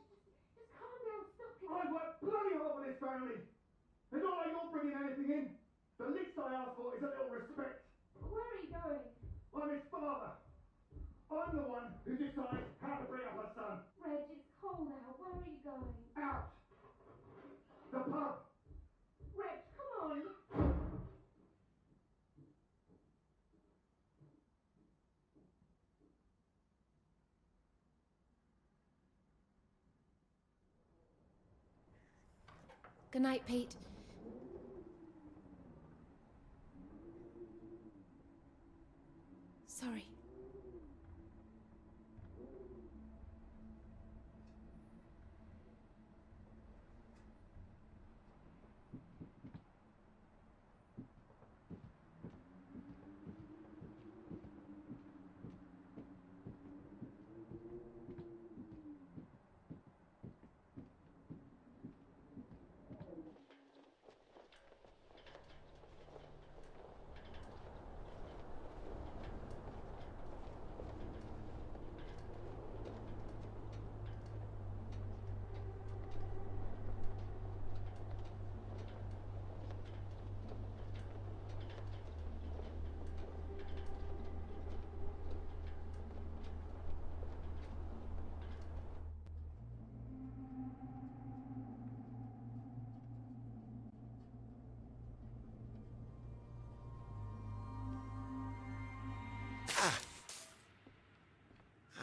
Just calm down, stop it. I worked bloody hard for this family. It's not like you're bringing anything in. The least I ask for is a little respect. Where are you going? I'm his father. I'm the one who decides how to bring up a son. Reg, it's cold out. Where are you going? Out. The pub. Reg, come on. Good night, Pete. Sorry.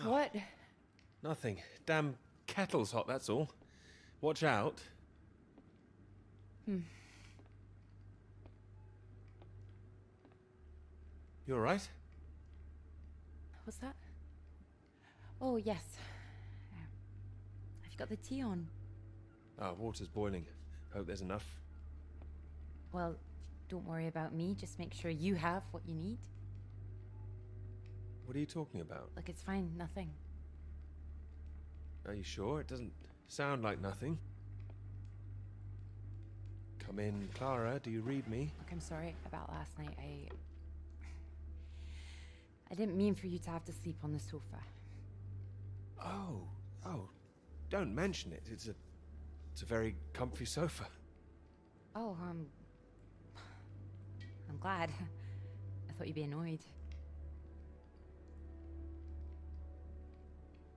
What? Nothing. Damn kettle's hot, that's all. Watch out. Hmm. You alright? What's that? Oh, yes. Have you got the tea on? Ah, water's boiling. Hope there's enough. Well, don't worry about me. Just make sure you have what you need. What are you talking about? Look, it's fine. Nothing. Are you sure? It doesn't sound like nothing. Come in, Clara. Do you read me? Look, I'm sorry about last night. I didn't mean for you to have to sleep on the sofa. Oh, don't mention it. It's a very comfy sofa. Oh, I'm glad. I thought you'd be annoyed.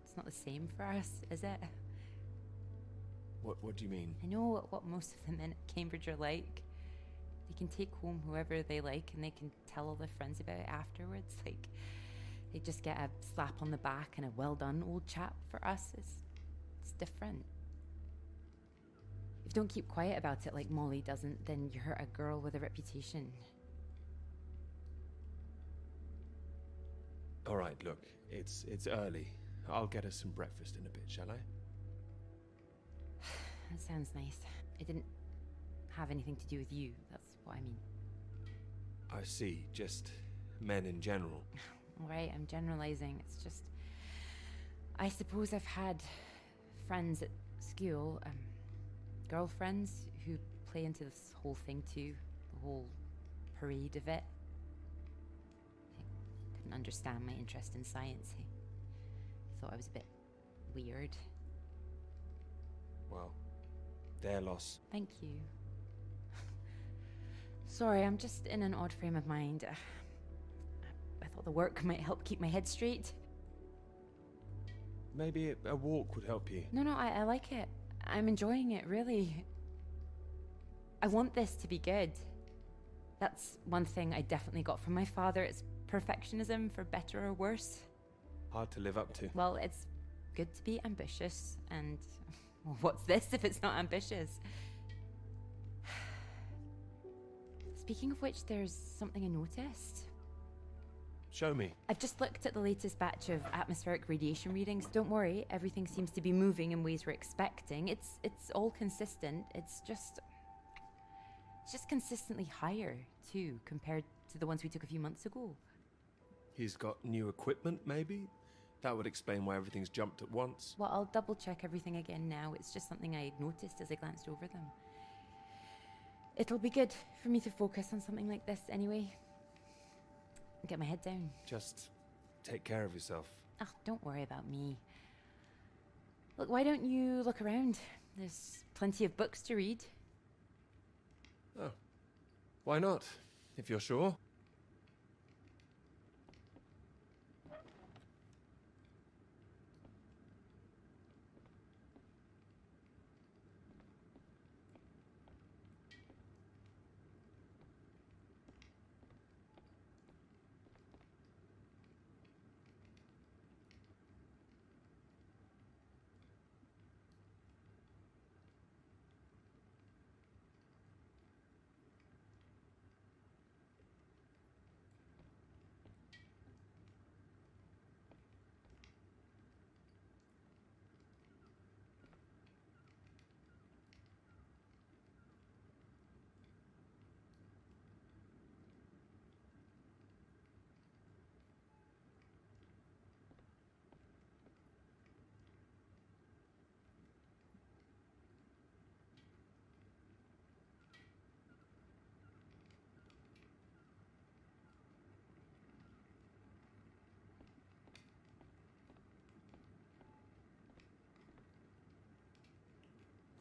It's not the same for us, is it? What do you mean? I know what most of the men at Cambridge are like. They can take home whoever they like and they can tell all their friends about it afterwards. Like, they just get a slap on the back and a well done, old chap. For us, it's different. If you don't keep quiet about it like Molly doesn't, then you hurt a girl with a reputation. All right, look, it's early. I'll get us some breakfast in a bit, shall I? That sounds nice. It didn't have anything to do with you, that's what I mean. I see, just men in general. All right, I'm generalizing. It's just, I suppose I've had friends at school, girlfriends who play into this whole thing too, the whole parade of it. I couldn't understand my interest in science. I thought I was a bit weird. well, their loss. Thank you. Sorry, I'm just in an odd frame of mind. I thought the work might help keep my head straight. Maybe a walk would help you. No, I like it. I'm enjoying it, really. I want this to be good. That's one thing I definitely got from my father. It's perfectionism, for better or worse. Hard to live up to. Well, it's good to be ambitious, and well, what's this if it's not ambitious? Speaking of which, there's something I noticed. Show me. I've just looked at the latest batch of atmospheric radiation readings. Don't worry, everything seems to be moving in ways we're expecting. It's all consistent. It's just consistently higher too, compared to the ones we took a few months ago. He's got new equipment, maybe? That would explain why everything's jumped at once. Well, I'll double check everything again now. It's just something I noticed as I glanced over them. It'll be good for me to focus on something like this anyway. Get my head down. Just take care of yourself. Oh, don't worry about me. Look, why don't you look around? There's plenty of books to read. Oh, why not, if you're sure?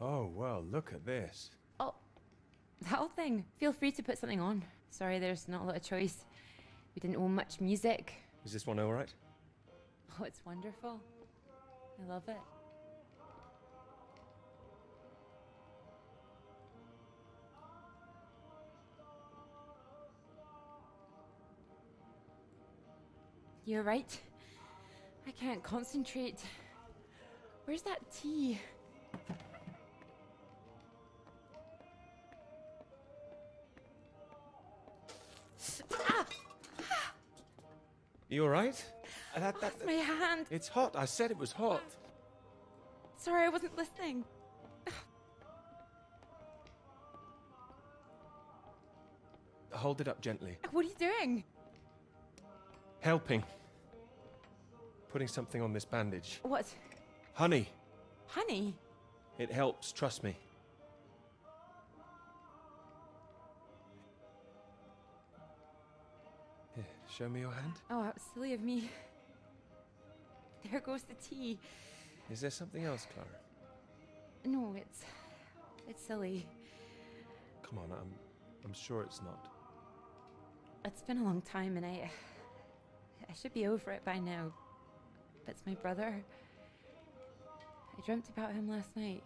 Oh, well, look at this. Oh, that whole thing. Feel free to put something on. Sorry, there's not a lot of choice. We didn't own much music. Is this one all right? Oh, it's wonderful. I love it. You're right. I can't concentrate. Where's that tea? You all right? That's my hand. It's hot. I said it was hot. Sorry, I wasn't listening. Hold it up gently. What are you doing? Helping. Putting something on this bandage. What? Honey. Honey? It helps, trust me. Here, show me your hand. Oh, how silly of me. There goes the tea. Is there something else, Clara? No, it's silly. Come on, I'm sure it's not. It's been a long time, and I should be over it by now. But it's my brother. I dreamt about him last night.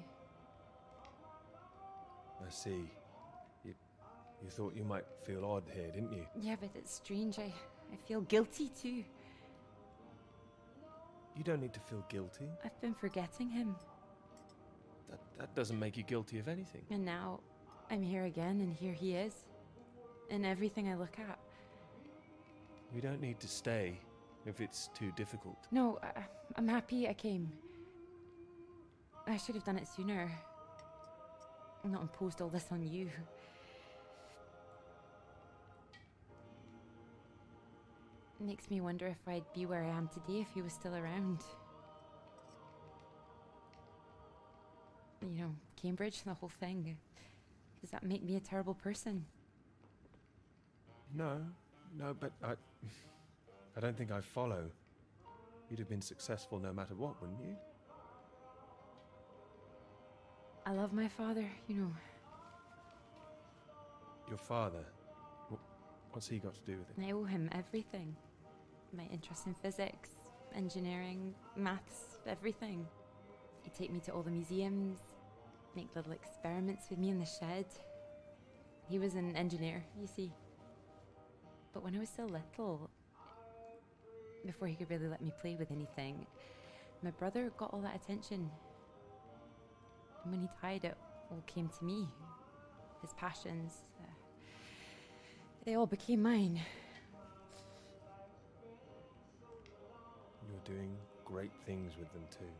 I see. You thought you might feel odd here, didn't you? Yeah, but it's strange. I feel guilty too. You don't need to feel guilty. I've been forgetting him. That doesn't make you guilty of anything. And now I'm here again, and here he is. In everything I look at. You don't need to stay if it's too difficult. No, I'm happy I came. I should have done it sooner. Not imposed all this on you. It makes me wonder if I'd be where I am today if he was still around. You know, Cambridge, the whole thing. Does that make me a terrible person? No, but I don't think I follow. You'd have been successful no matter what, wouldn't you? I love my father, you know. Your father? What's he got to do with it? I owe him everything. My interest in physics, engineering, maths, everything. He'd take me to all the museums, make little experiments with me in the shed. He was an engineer, you see. But when I was still little, before he could really let me play with anything, my brother got all that attention. And when he died, it all came to me. His passions, they all became mine. You're doing great things with them too.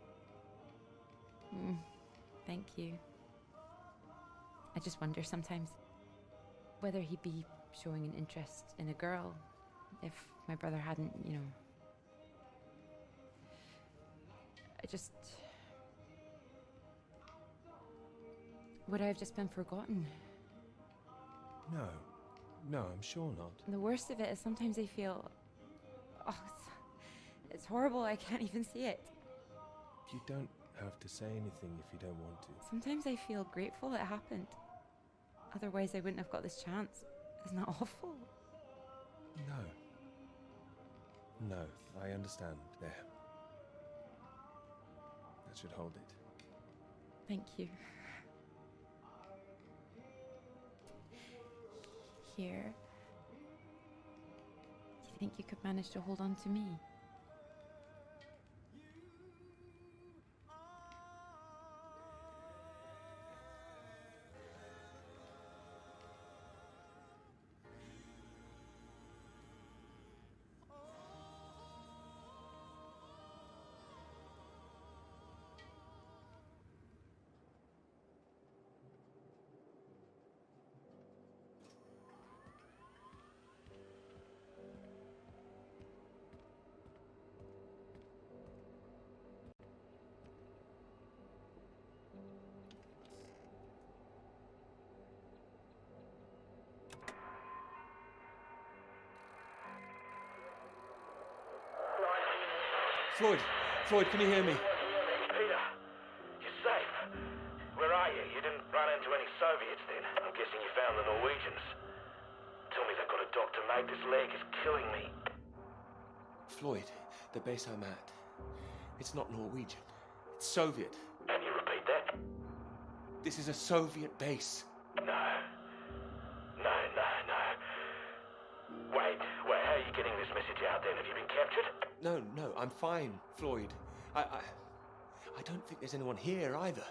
Thank you. I just wonder sometimes whether he'd be showing an interest in a girl if my brother hadn't, you know. Would I have just been forgotten? No, I'm sure not. And the worst of it is sometimes I feel, oh, it's horrible, I can't even see it. You don't have to say anything if you don't want to. Sometimes I feel grateful it happened. Otherwise I wouldn't have got this chance. Isn't that awful? No, I understand. There. That should hold it. Thank you. Here. Do you think you could manage to hold on to me? Floyd, can you hear me? Peter, you're safe. Where are you? You didn't run into any Soviets then? I'm guessing you found the Norwegians. Tell me they've got a doctor, mate. This leg is killing me. Floyd, the base I'm at, it's not Norwegian. It's Soviet. Can you repeat that? This is a Soviet base. No. Wait, how are you getting this message out then? Have you been captured? No, I'm fine, Floyd. I don't think there's anyone here either.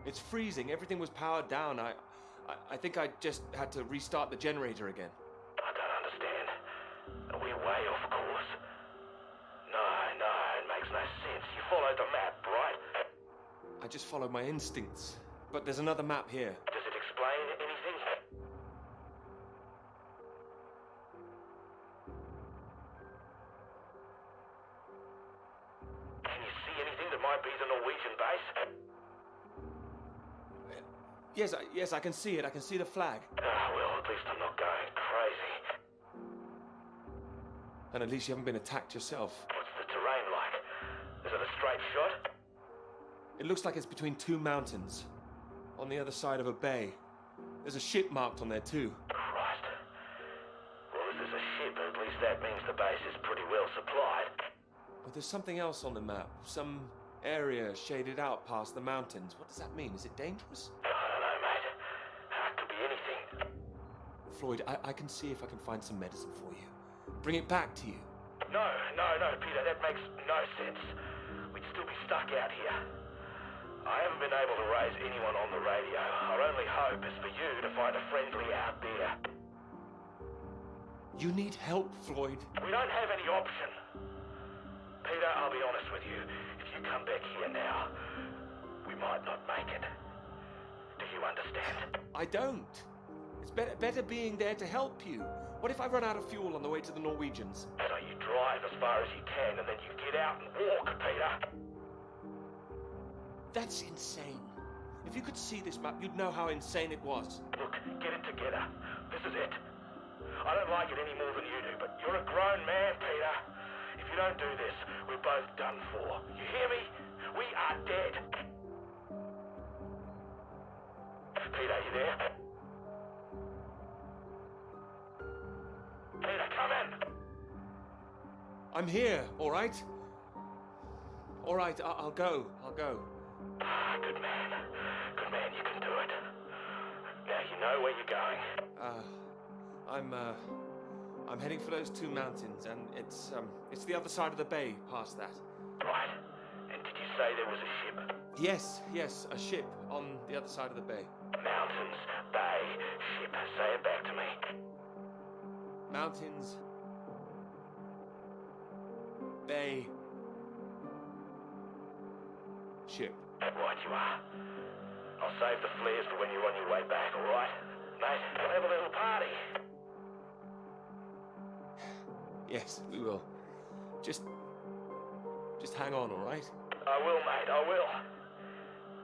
It's freezing. Everything was powered down. I think I just had to restart the generator again. I don't understand. We're way off course. No, it makes no sense. You followed the map, right? I just followed my instincts. But there's another map here. Does it explain anything? Can you see anything that might be the Norwegian base? Yes, I can see it. I can see the flag. Well, at least I'm not going crazy. And at least you haven't been attacked yourself. What's the terrain like? Is it a straight shot? It looks like it's between two mountains. On the other side of a bay. There's a ship marked on there too. Christ. Well, if there's a ship, at least that means the base is pretty well supplied. But there's something else on the map. Some area shaded out past the mountains. What does that mean? Is it dangerous? I don't know, mate. It could be anything. Floyd, I can see if I can find some medicine for you. Bring it back to you. No, Peter, that makes no sense. We'd still be stuck out here. I haven't been able to raise anyone on the radio. Our only hope is for you to find a friendly out there. You need help, Floyd. We don't have any option. Peter, I'll be honest with you. If you come back here now, we might not make it. Do you understand? I don't. It's better being there to help you. What if I run out of fuel on the way to the Norwegians? So you drive as far as you can and then you get out and walk, Peter. That's insane. If you could see this map, you'd know how insane it was. Look, get it together. This is it. I don't like it any more than you do, but you're a grown man, Peter. If you don't do this, we're both done for. You hear me? We are dead. Peter, you there? Peter, come in! I'm here, all right? All right, I'll go. Good man. Good man, you can do it. Now you know where you're going. I'm heading for those 2 mountains, and it's the other side of the bay, past that. Right. And did you say there was a ship? Yes, a ship on the other side of the bay. Mountains, bay, ship. Say it back to me. Mountains, bay, ship. Right you are. I'll save the flares for when you're on your way back, all right? Mate, we'll have a little party. Yes, we will. Just hang on, all right? I will, mate, I will.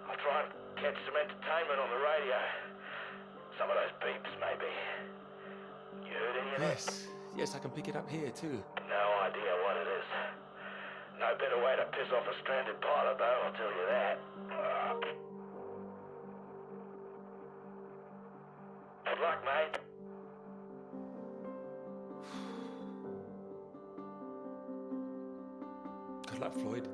I'll try and catch some entertainment on the radio. Some of those beeps, maybe. You heard any of that? Yes, I can pick it up here, too. No idea what it is. No better way to piss off a stranded pilot, though, I'll tell you that. Good luck, mate. Good luck, Floyd.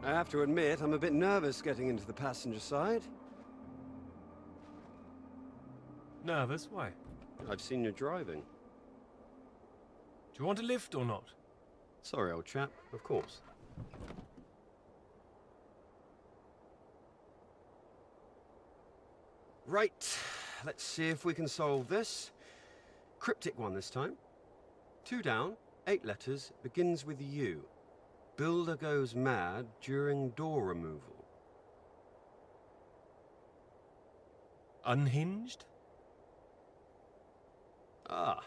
I have to admit, I'm a bit nervous getting into the passenger side. Nervous? Why? I've seen you driving. Do you want a lift or not? Sorry, old chap, of course. Right, let's see if we can solve this. Cryptic one this time. 2 down, 8 letters, begins with U. Builder goes mad during door removal. Unhinged? Ah,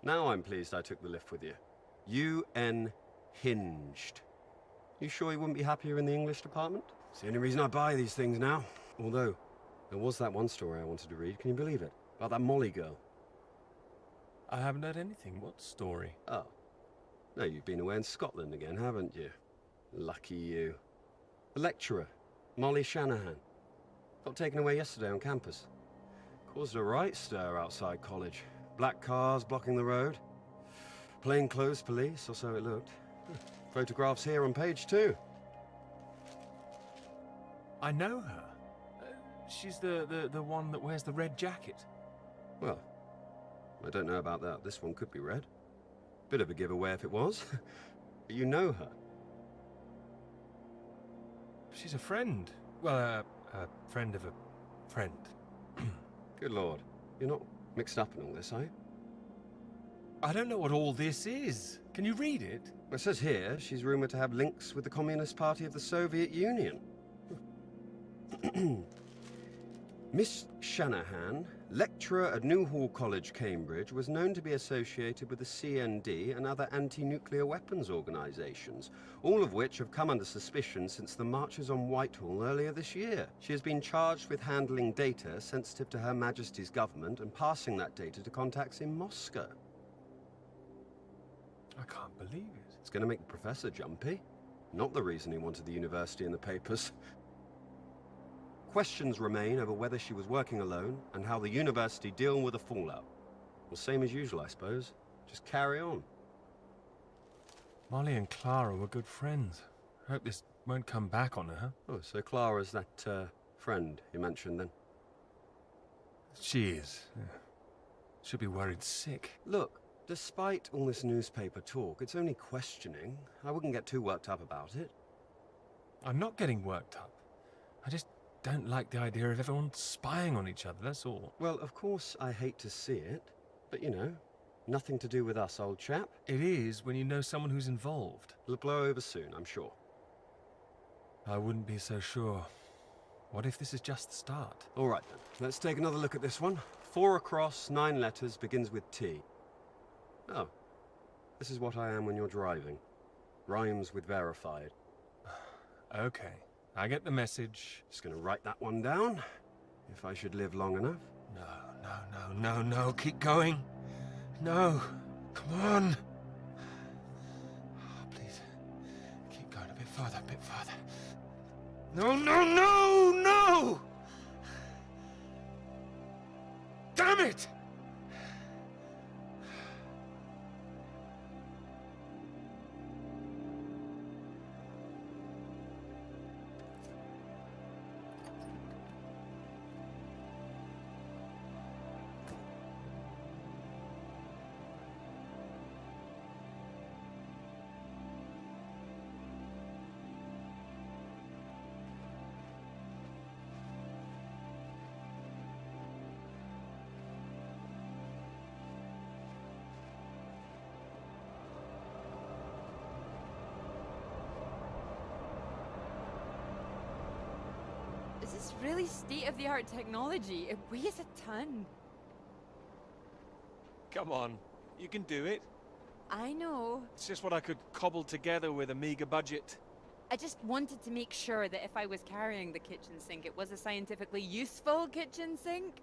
now I'm pleased I took the lift with you. Unhinged. You sure you wouldn't be happier in the English department? It's the only reason I buy these things now. Although, there was that one story I wanted to read, can you believe it? About that Molly girl. I haven't heard anything. What story? Oh. No, you've been away in Scotland again, haven't you? Lucky you. The lecturer, Molly Shanahan. Got taken away yesterday on campus. Caused a right stir outside college. Black cars blocking the road. Plainclothes police, or so it looked. Photographs here on page 2. I know her. She's the one that wears the red jacket. Well, I don't know about that. This one could be red. Bit of a giveaway if it was. But you know her. She's a friend. Well, a friend of a friend. Good Lord. You're not mixed up in all this, are you? I don't know what all this is. Can you read it? Well, it says here she's rumoured to have links with the Communist Party of the Soviet Union. Miss Shanahan, lecturer at Newhall College, Cambridge, was known to be associated with the CND and other anti-nuclear weapons organisations, all of which have come under suspicion since the marches on Whitehall earlier this year. She has been charged with handling data sensitive to Her Majesty's government and passing that data to contacts in Moscow. I can't believe it. It's going to make the professor jumpy. Not the reason he wanted the university in the papers. Questions remain over whether she was working alone and how the university deal with the fallout. Well, same as usual, I suppose. Just carry on. Molly and Clara were good friends. I hope this won't come back on her. Oh, so Clara's that, friend you mentioned then? She is. Yeah. She'll be worried sick. Look, despite all this newspaper talk, it's only questioning. I wouldn't get too worked up about it. I'm not getting worked up. I just don't like the idea of everyone spying on each other, that's all. Well, of course I hate to see it, but you know, nothing to do with us, old chap. It is when you know someone who's involved. It'll blow over soon, I'm sure. I wouldn't be so sure. What if this is just the start? All right then, let's take another look at this one. 4 across, 9 letters, begins with T. Oh, this is what I am when you're driving. Rhymes with verified. Okay, I get the message. Just gonna write that one down, if I should live long enough. No, keep going. No, come on. Oh, please, keep going a bit further, No! Damn it! This is really state-of-the-art technology. It weighs a ton. Come on, you can do it. I know. It's just what I could cobble together with a meager budget. I just wanted to make sure that if I was carrying the kitchen sink, it was a scientifically useful kitchen sink.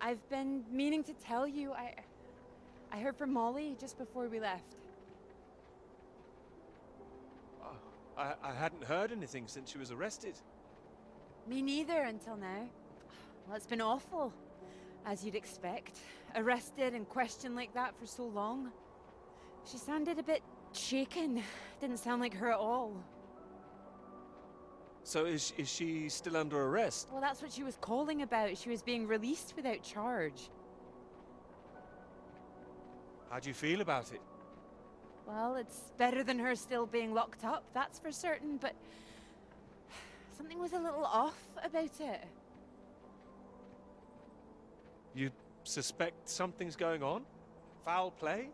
I've been meaning to tell you, I heard from Molly just before we left. I hadn't heard anything since she was arrested. Me neither until now. Well, it's been awful, as you'd expect. Arrested and questioned like that for so long. She sounded a bit shaken. Didn't sound like her at all. So is she still under arrest? Well, that's what she was calling about. She was being released without charge. How do you feel about it? Well, it's better than her still being locked up, that's for certain, but something was a little off about it. You suspect something's going on? Foul play?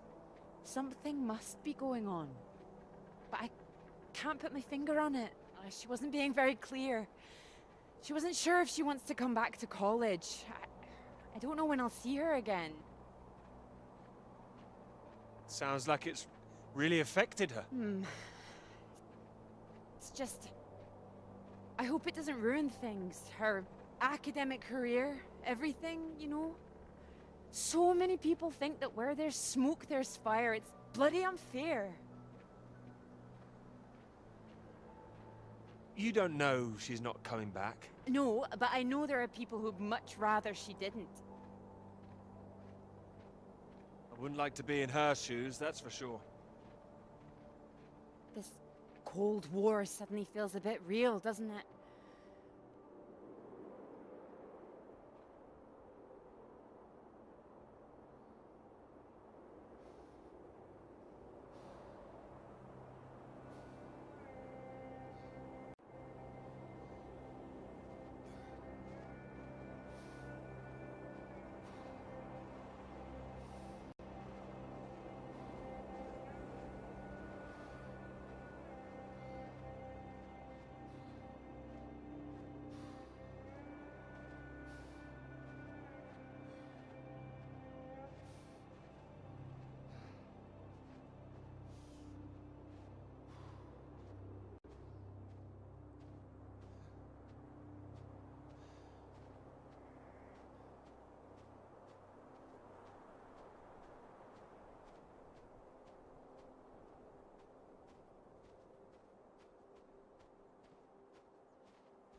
Something must be going on. But I can't put my finger on it. She wasn't being very clear. She wasn't sure if she wants to come back to college. I don't know when I'll see her again. Sounds like it's really affected her. It's just... I hope it doesn't ruin things. Her academic career, everything, you know? So many people think that where there's smoke, there's fire. It's bloody unfair. You don't know she's not coming back. No, but I know there are people who'd much rather she didn't. I wouldn't like to be in her shoes, that's for sure. This Cold War suddenly feels a bit real, doesn't it?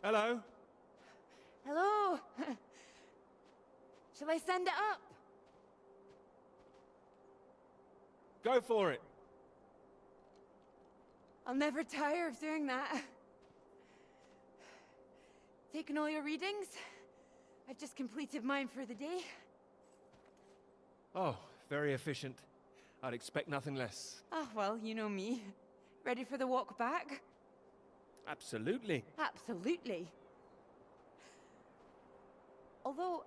Hello? Hello? Shall I send it up? Go for it. I'll never tire of doing that. Taken all your readings? I've just completed mine for the day. Oh, very efficient. I'd expect nothing less. Ah, well, you know me. Ready for the walk back? Absolutely. Absolutely. Although,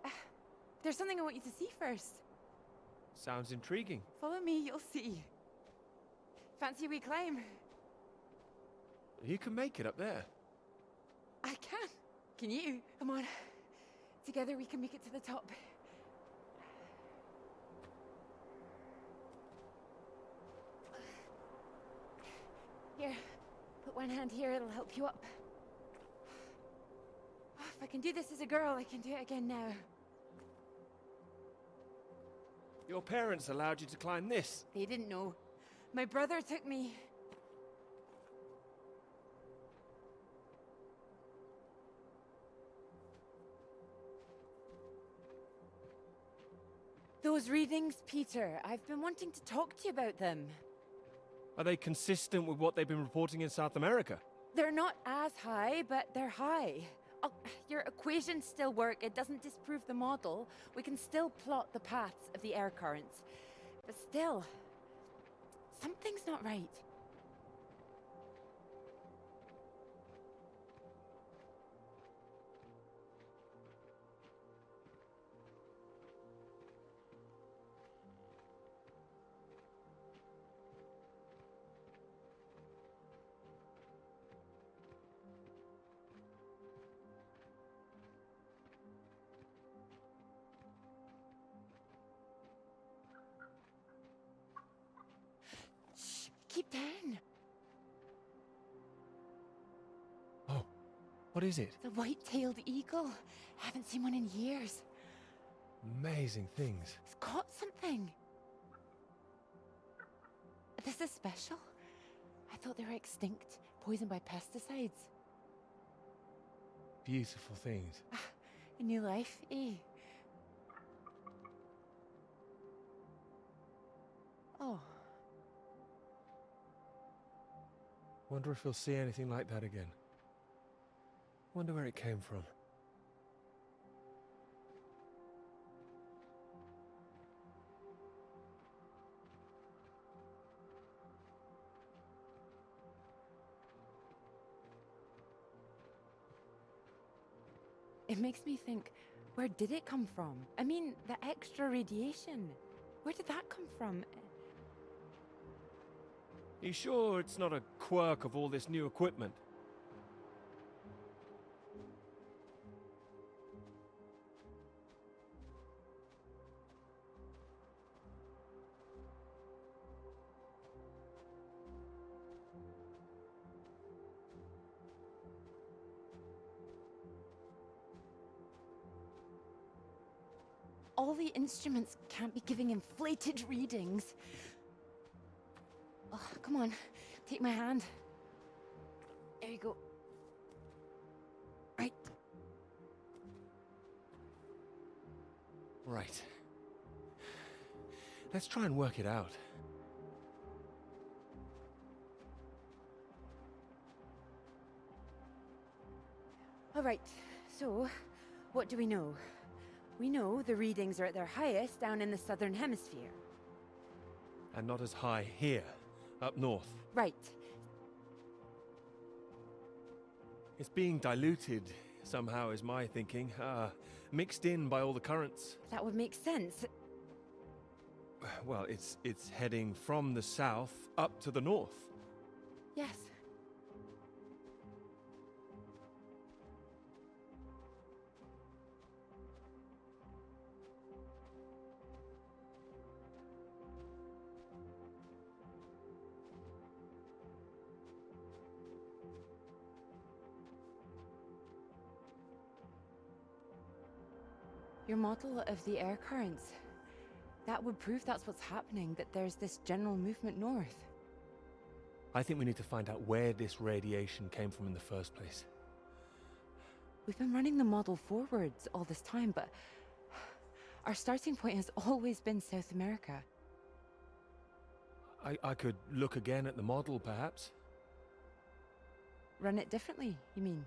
there's something I want you to see first. Sounds intriguing. Follow me, you'll see. Fancy we climb? You can make it up there. I can. Can you? Come on. Together we can make it to the top. Here, put one hand here, it'll help you up. If I can do this as a girl, I can do it again now. Your parents allowed you to climb this. They didn't know. My brother took me. Those readings, Peter, I've been wanting to talk to you about them. Are they consistent with what they've been reporting in South America? They're not as high, but they're high. Oh, your equations still work. It doesn't disprove the model. We can still plot the paths of the air currents. But still, something's not right. Keep down. Oh, what is it? The white-tailed eagle. Haven't seen one in years. Amazing things. It's caught something. This is special. I thought they were extinct, poisoned by pesticides. Beautiful things. A new life, eh? Oh. Wonder if we'll see anything like that again. Wonder where it came from. It makes me think, where did it come from? I mean, the extra radiation. Where did that come from? You sure it's not a quirk of all this new equipment? All the instruments can't be giving inflated readings. Oh, come on, take my hand. There you go. Right. Right. Let's try and work it out. All right, so what do we know? We know the readings are at their highest down in the southern hemisphere. And not as high here, up north. Right. It's being diluted somehow, is my thinking. Mixed in by all the currents. That would make sense. Well, it's heading from the south up to the north. Yes. Your model of the air currents, that would prove that's what's happening, that there's this general movement north. I think we need to find out where this radiation came from in the first place. We've been running the model forwards all this time, but our starting point has always been South America. I could look again at the model, perhaps. Run it differently, you mean?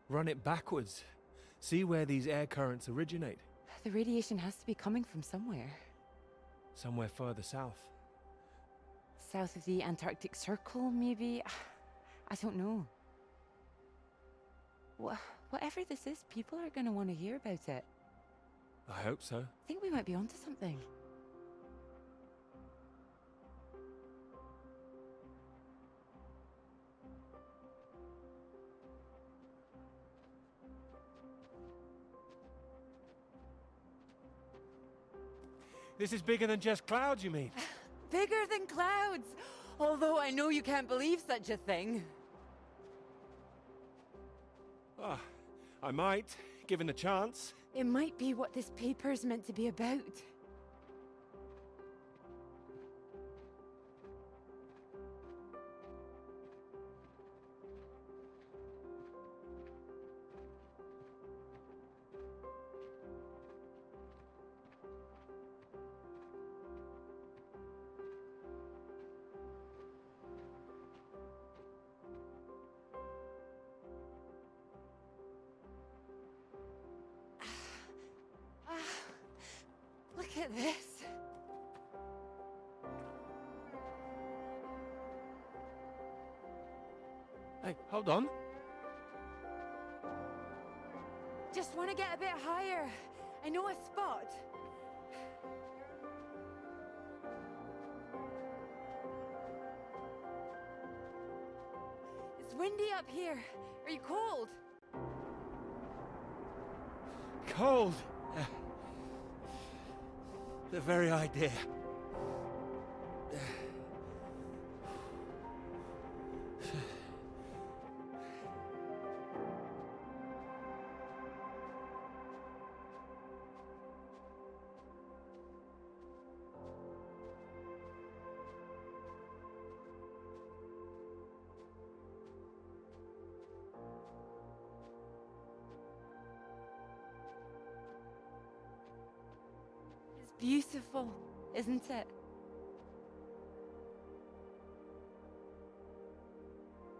Run it backwards. See where these air currents originate. The radiation has to be coming from somewhere. Somewhere further south. South of the Antarctic Circle, maybe? I don't know. Whatever this is, people are going to want to hear about it. I hope so. I think we might be onto something. This is bigger than just clouds, you mean? Bigger than clouds! Although I know you can't believe such a thing. Ah, I might, given the chance. It might be what this paper's meant to be about. Look at this. Hey, hold on. Just want to get a bit higher. I know a spot. It's windy up here. Are you cold? Cold. The very idea. It's beautiful, isn't it?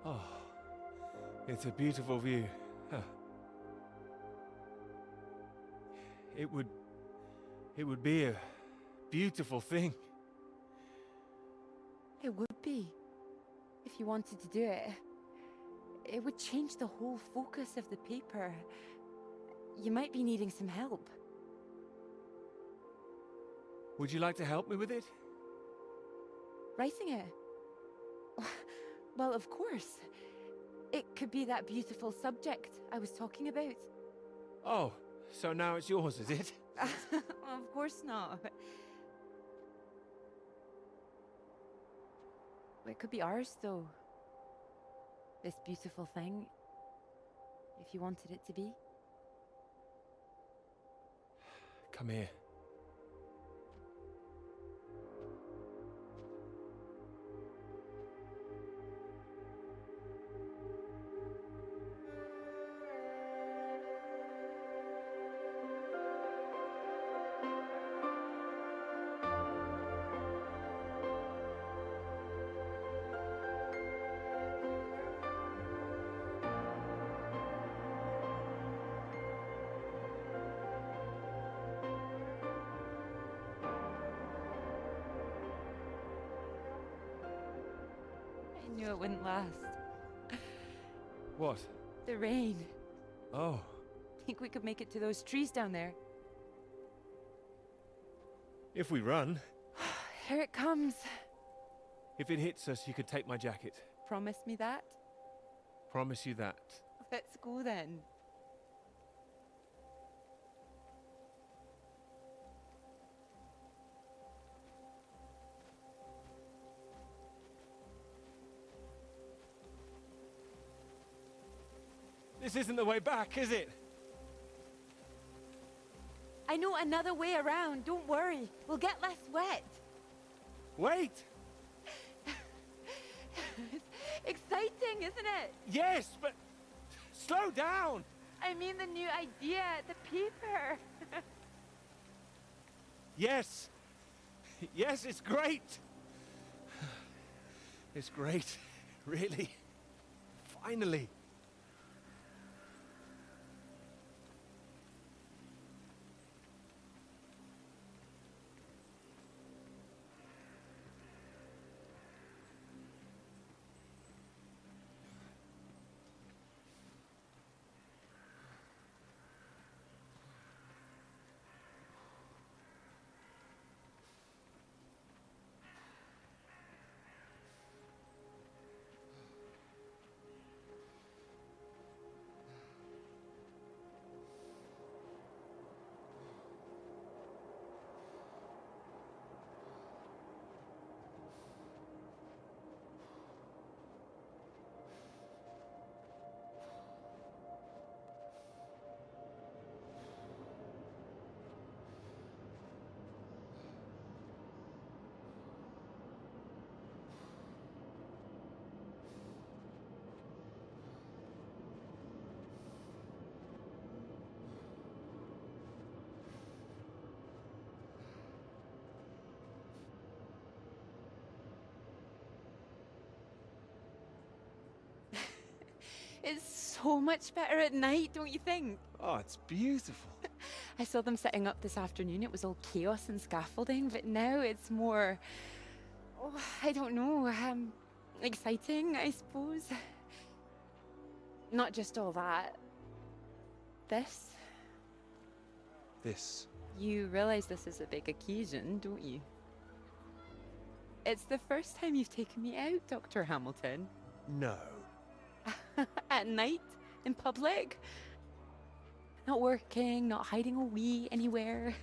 Oh, it's a beautiful view. Huh. It would be a beautiful thing. It would be. If you wanted to do it. It would change the whole focus of the paper. You might be needing some help. Would you like to help me with it? Writing it? Well, of course. It could be that beautiful subject I was talking about. Oh, so now it's yours, is it? Of course not. It could be ours, though. This beautiful thing. If you wanted it to be. Come here. I knew it wouldn't last. What? The rain. Oh, Think we could make it to those trees down there? if we run. Here it comes. If it hits us, you could take my jacket. Promise me that? Promise you that. Let's go then. This isn't the way back, is it? I know another way around. Don't worry. We'll get less wet. Wait! Exciting, isn't it? Yes, but slow down! I mean the new idea, the paper. Yes, Yes, it's great. It's great. Really. Finally. It's so much better at night, don't you think? Oh, it's beautiful. I saw them setting up this afternoon. It was all chaos and scaffolding, but now it's more, oh, I don't know, exciting, I suppose. Not just all that. This. This. You realize this is a big occasion, don't you? It's the first time you've taken me out, Dr. Hamilton. No. At night, in public. Not working, not hiding a wee anywhere.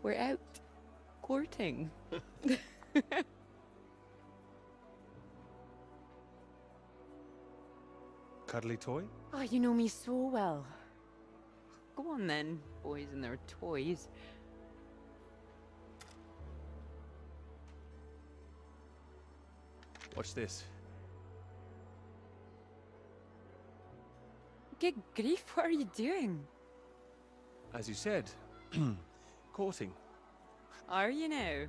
We're out courting. Cuddly toy? Oh, you know me so well. Go on then, boys and their toys. Watch this. Good grief, what are you doing? As you said, courting. Are you now?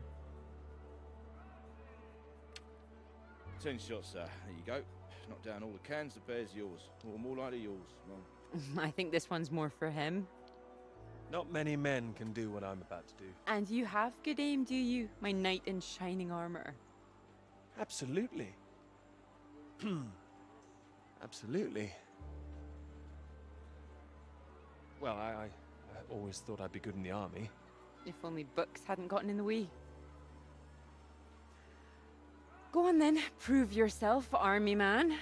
10 shots, sir. There you go. Knock down all the cans, the bear's yours. Or more likely yours. Well, I think this one's more for him. Not many men can do what I'm about to do. And you have good aim, do you? My knight in shining armor. Absolutely. Absolutely. Well, I always thought I'd be good in the army. If only books hadn't gotten in the way. Go on then, prove yourself, army man.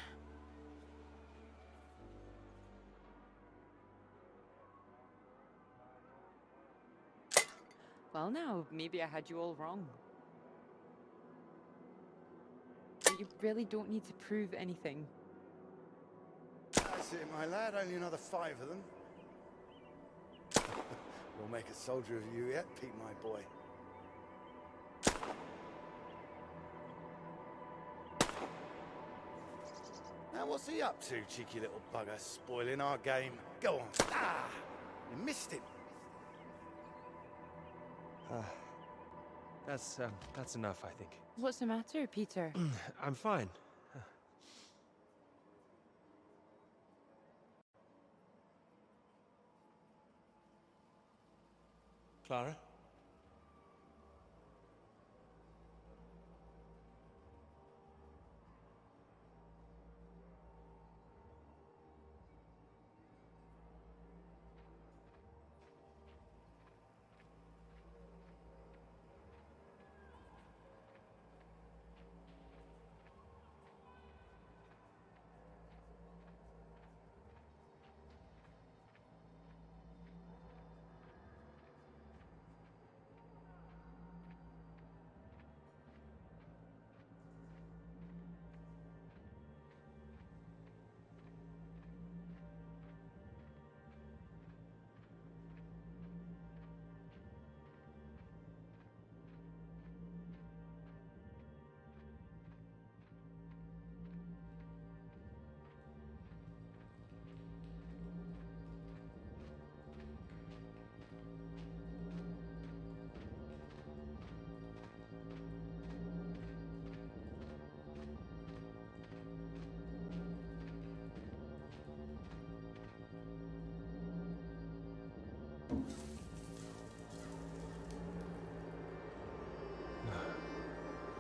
Well now, maybe I had you all wrong. But you really don't need to prove anything. That's it, my lad. Only another 5 of them. We'll make a soldier of you yet, Pete, my boy. Now, what's he up to, cheeky little bugger, spoiling our game? Go on. Ah! You missed him. That's enough, I think. What's the matter, Peter? I'm fine. Clara?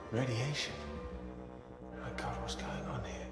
Radiation. My God, what's going on here?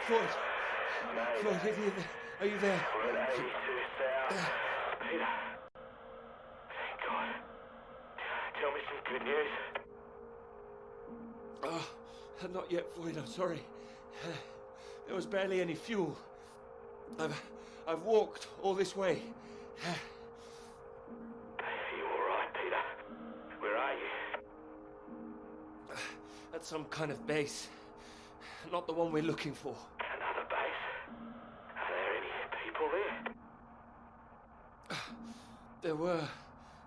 Floyd! Floyd, are you there? Peter. Thank God. Tell me some good news. Oh, not yet, Floyd, I'm sorry. There was barely any fuel. I've walked all this way. Are you all right, Peter? Where are you? At some kind of base. Not the one we're looking for. Another base? Are there any people there? There were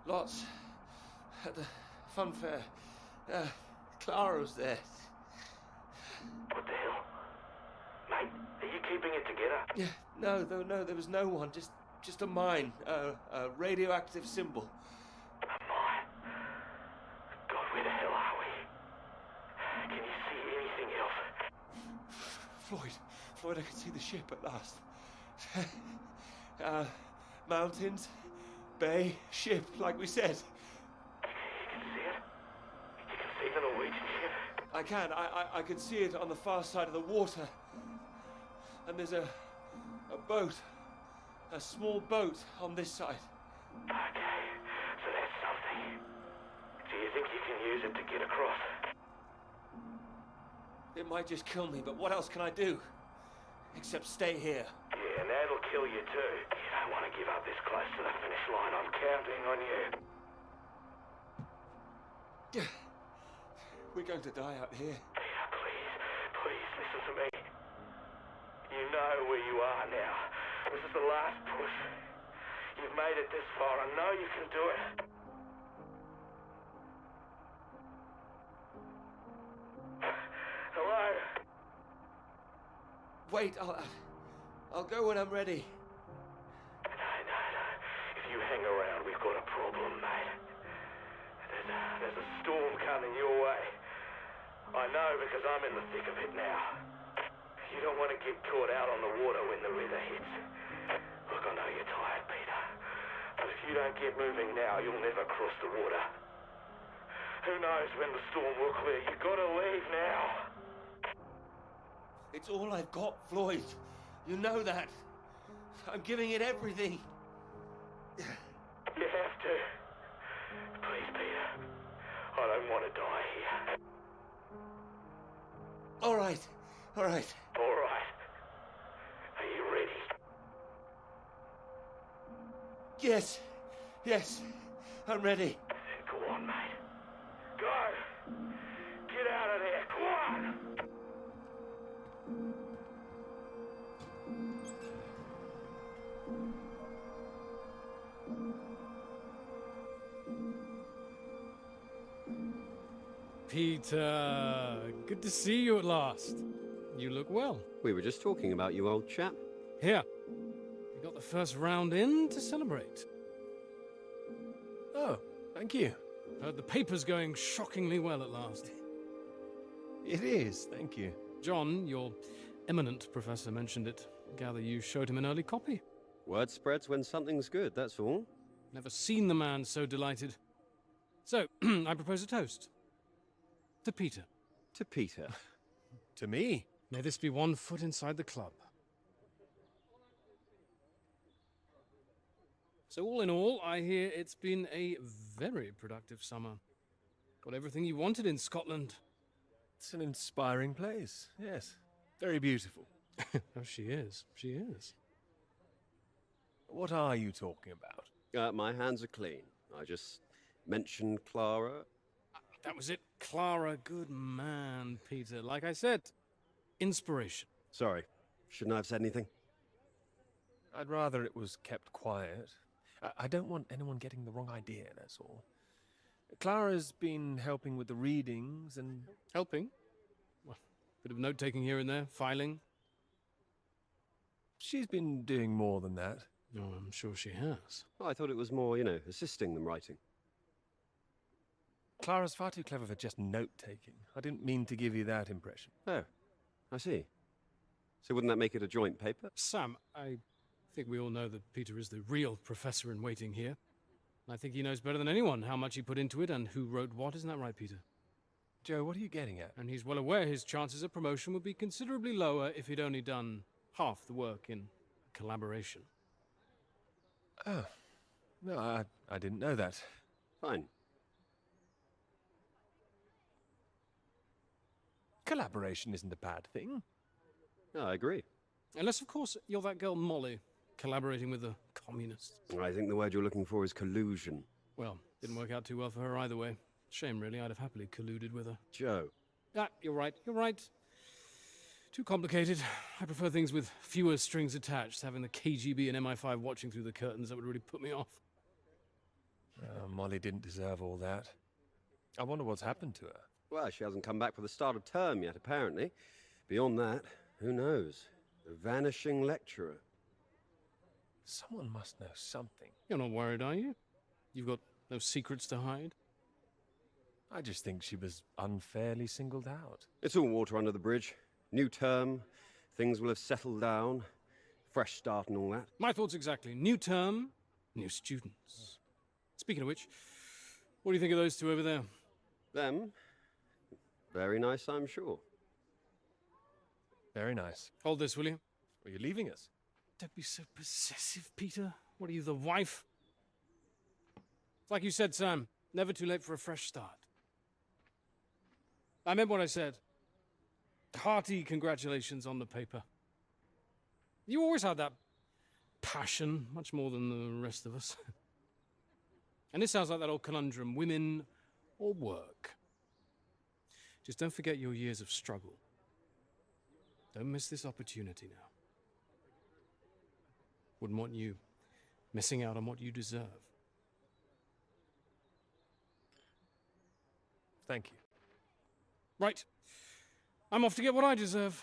lots at the fun fair. Clara was there. What the hell? Mate, are you keeping it together? Yeah, no, there was no one. Just a mine. A radioactive symbol. A mine? God, where the hell are we? Can you see anything else? Floyd, I can see the ship at last. Mountains, bay, ship, like we said. You can see it? You can see the Norwegian ship? I can. I can see it on the far side of the water. And there's a boat. A small boat on this side. Okay, so that's something. Do you think you can use it to get across? It might just kill me, but what else can I do? Except stay here. Yeah, and that'll kill you too. You don't want to give up this close to the finish line. I'm counting on you. We're going to die out here. Peter, please listen to me. You know where you are now. This is the last push. You've made it this far. I know you can do it. Hello? Wait, I'll go when I'm ready. No. If you hang around, we've got a problem, mate. There's a storm coming your way. I know because I'm in the thick of it now. You don't want to get caught out on the water when the river hits. Look, I know you're tired, Peter. But if you don't get moving now, you'll never cross the water. Who knows when the storm will clear? You gotta leave now. It's all I've got, Floyd. You know that. I'm giving it everything. You have to. Please, Peter. I don't want to die here. All right. All right. Are you ready? Yes. I'm ready. Go on, mate. Go! Get out of there, go on! Peter, good to see you at last. You look well. We were just talking about you, old chap. Here. You got the first round in to celebrate. Oh, thank you. Heard the paper's going shockingly well at last. It is, thank you. John, your eminent professor, mentioned it. Gather you showed him an early copy. Word spreads when something's good, that's all. Never seen the man so delighted. So, I propose a toast. To Peter. To Peter. To me? May this be one foot inside the club. So all in all, I hear it's been a very productive summer. Got everything you wanted in Scotland. It's an inspiring place, yes. Very beautiful. Oh, she is. She is. What are you talking about? My hands are clean. I just mentioned Clara. That was it. Clara, good man, Peter. Like I said, inspiration. Sorry, shouldn't I have said anything? I'd rather it was kept quiet. I don't want anyone getting the wrong idea, that's all. Clara's been helping with the readings and... Helping? Well, bit of note-taking here and there, filing. She's been doing more than that. Oh, I'm sure she has. Oh, I thought it was more, assisting them writing. Clara's far too clever for just note-taking. I didn't mean to give you that impression. Oh, I see. So wouldn't that make it a joint paper? Sam, I think we all know that Peter is the real professor in waiting here. I think he knows better than anyone how much he put into it and who wrote what. Isn't that right, Peter? Joe, what are you getting at? And he's well aware his chances of promotion would be considerably lower if he'd only done half the work in collaboration. Oh, no, I didn't know that. Fine. Collaboration isn't a bad thing. No, I agree. Unless, of course, you're that girl Molly, collaborating with the communists. I think the word you're looking for is collusion. Well, didn't work out too well for her either way. Shame, really. I'd have happily colluded with her. Joe. Ah, you're right. You're right. Too complicated. I prefer things with fewer strings attached. Having the KGB and MI5 watching through the curtains, that would really put me off. Molly didn't deserve all that. I wonder what's happened to her. Well, she hasn't come back for the start of term yet, apparently. Beyond that, who knows? A vanishing lecturer. Someone must know something. You're not worried, are you? You've got no secrets to hide? I just think she was unfairly singled out. It's all water under the bridge. New term, things will have settled down. Fresh start and all that. My thoughts exactly. New term, new students. Speaking of which, what do you think of those two over there? Them? Very nice, I'm sure. Very nice. Hold this, will you? Are you leaving us? Don't be so possessive, Peter. What are you, the wife? It's like you said, Sam. Never too late for a fresh start. I meant what I said. Hearty congratulations on the paper. You always had that passion, much more than the rest of us. And this sounds like that old conundrum, women or work. Just don't forget your years of struggle. Don't miss this opportunity now. Wouldn't want you missing out on what you deserve. Thank you. Right. I'm off to get what I deserve.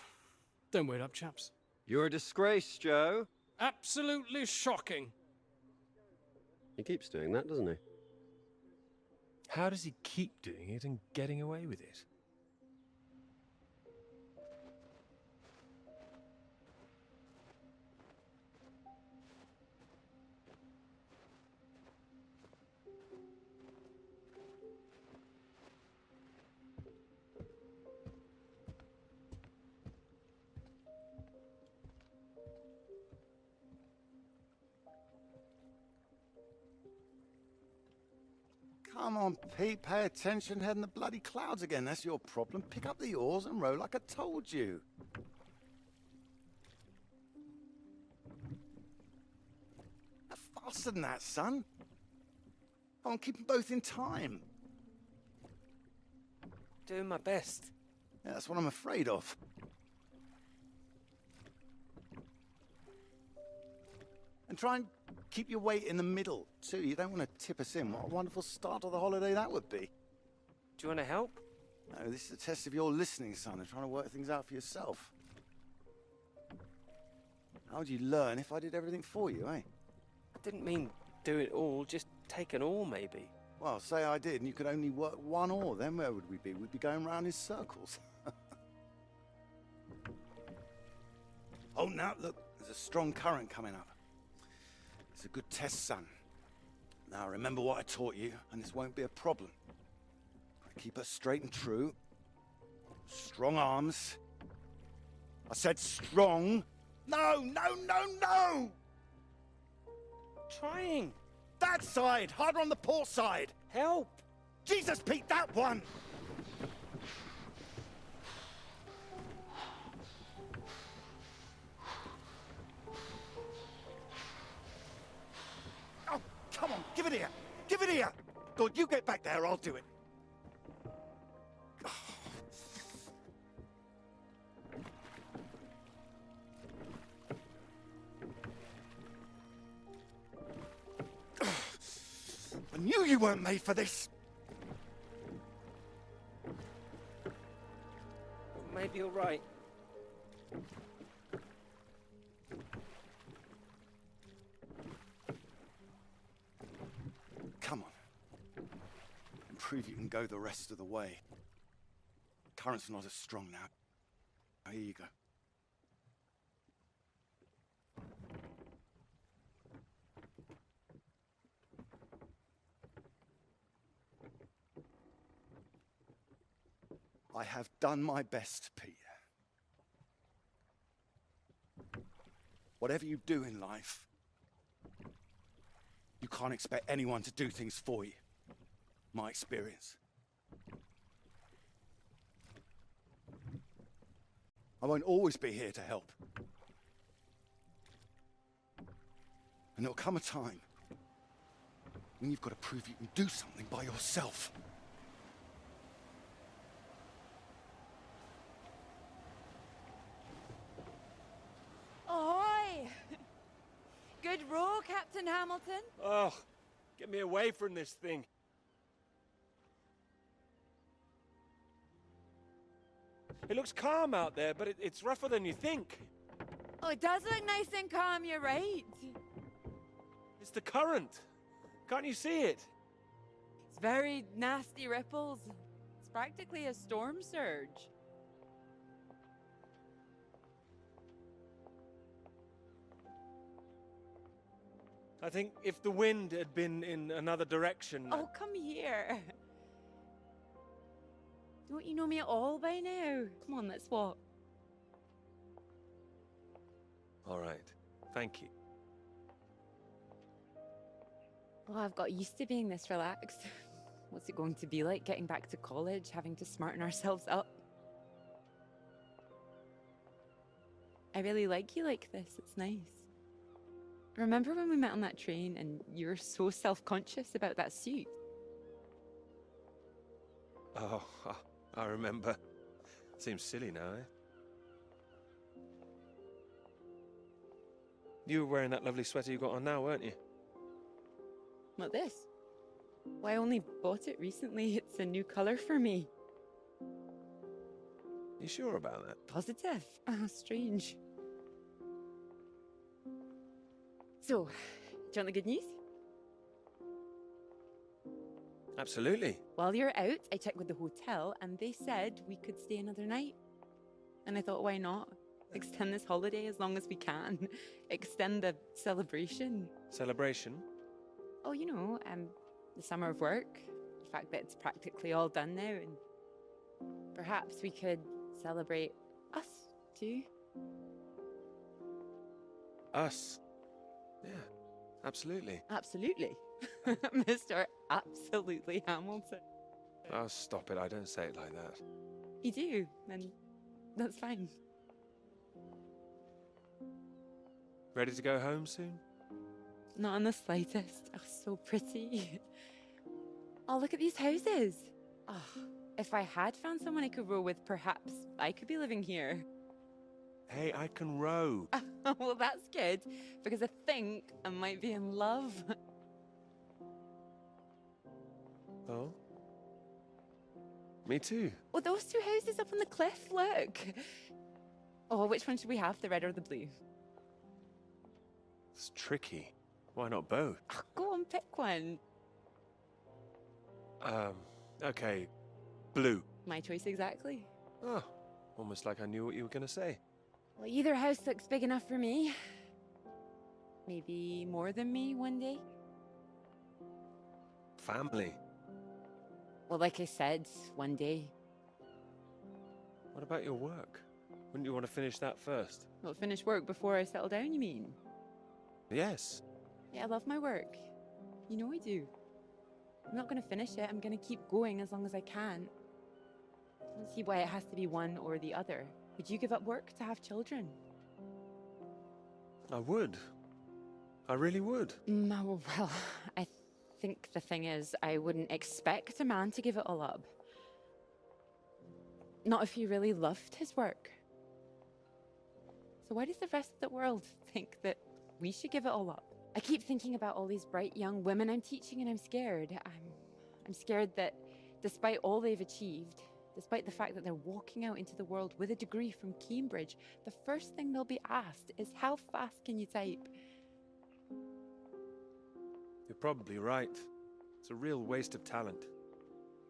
Don't wait up, chaps. You're a disgrace, Joe. Absolutely shocking. He keeps doing that, doesn't he? How does he keep doing it and getting away with it? Come on, Pete, pay attention, head in the bloody clouds again. That's your problem. Pick up the oars and row like I told you. Faster than that, son. Come on, keep them both in time. Doing my best. Yeah, that's what I'm afraid of. And try and keep your weight in the middle, too. You don't want to tip us in. What a wonderful start to the holiday that would be. Do you want to help? No, this is a test of your listening, son, and trying to work things out for yourself. How'd you learn if I did everything for you, eh? I didn't mean do it all, just take an oar, maybe. Well, say I did and you could only work one oar, then where would we be? We'd be going round in circles. Oh, now, look, there's a strong current coming up. It's a good test, son. Now, remember what I taught you, and this won't be a problem. Keep her straight and true. Strong arms. I said strong. No, no, no, no! Trying. That side! Harder on the port side! Help! Jesus, Pete, that one! Oh, come on, give it here! Give it here! Good, you get back there, I'll do it. I knew you weren't made for this. Maybe you're right. Come on. And prove you can go the rest of the way. Current's not as strong now. Now, here you go. I have done my best, Peter. Whatever you do in life, you can't expect anyone to do things for you. My experience. I won't always be here to help. And there'll come a time when you've got to prove you can do something by yourself. Ahoy! Good row, Captain Hamilton. Oh, get me away from this thing. It looks calm out there, but it's rougher than you think. Oh, it does look nice and calm, you're right. It's the current. Can't you see it? It's very nasty ripples. It's practically a storm surge. I think if the wind had been in another direction... Oh, come here. Don't you know me at all by now? Come on, let's walk. All right. Thank you. Oh, I've got used to being this relaxed. What's it going to be like getting back to college, having to smarten ourselves up? I really like you like this. It's nice. Remember when we met on that train and you were so self-conscious about that suit? Oh, I remember. Seems silly now, eh? You were wearing that lovely sweater you got on now, weren't you? What, this? Well, I only bought it recently. It's a new colour for me. You sure about that? Positive. Ah, strange. So, do you want the good news? Absolutely. While you're out, I checked with the hotel and they said we could stay another night. And I thought, why not? Extend this holiday as long as we can. Extend the celebration. Celebration? Oh, you know, the summer of work. The fact that it's practically all done now, and perhaps we could celebrate us too. Us? Yeah, absolutely. Absolutely. Mr. Absolutely Hamilton. Oh, stop it. I don't say it like that. You do, and that's fine. Ready to go home soon? Not in the slightest. Oh, so pretty. Oh, look at these houses. Oh, if I had found someone I could row with, perhaps I could be living here. Hey, I can row. Well, that's good, because I think I might be in love. Oh? Me too. Oh, those two houses up on the cliff, look. Oh, which one should we have, the red or the blue? It's tricky. Why not both? Oh, go on, pick one. Okay. Blue. My choice exactly. Oh, almost like I knew what you were gonna say. Well, either house looks big enough for me. Maybe more than me one day. Family. Well, like I said, one day. What about your work? Wouldn't you want to finish that first? Well, finish work before I settle down, you mean? Yes. Yeah, I love my work. You know I do. I'm not going to finish it. I'm going to keep going as long as I can. I don't see why it has to be one or the other. Would you give up work to have children? I would. I really would. No, well, I think the thing is, I wouldn't expect a man to give it all up. Not if he really loved his work. So why does the rest of the world think that we should give it all up? I keep thinking about all these bright young women I'm teaching, and I'm scared. I'm scared that despite all they've achieved, despite the fact that they're walking out into the world with a degree from Cambridge, the first thing they'll be asked is, how fast can you type? You're probably right. It's a real waste of talent.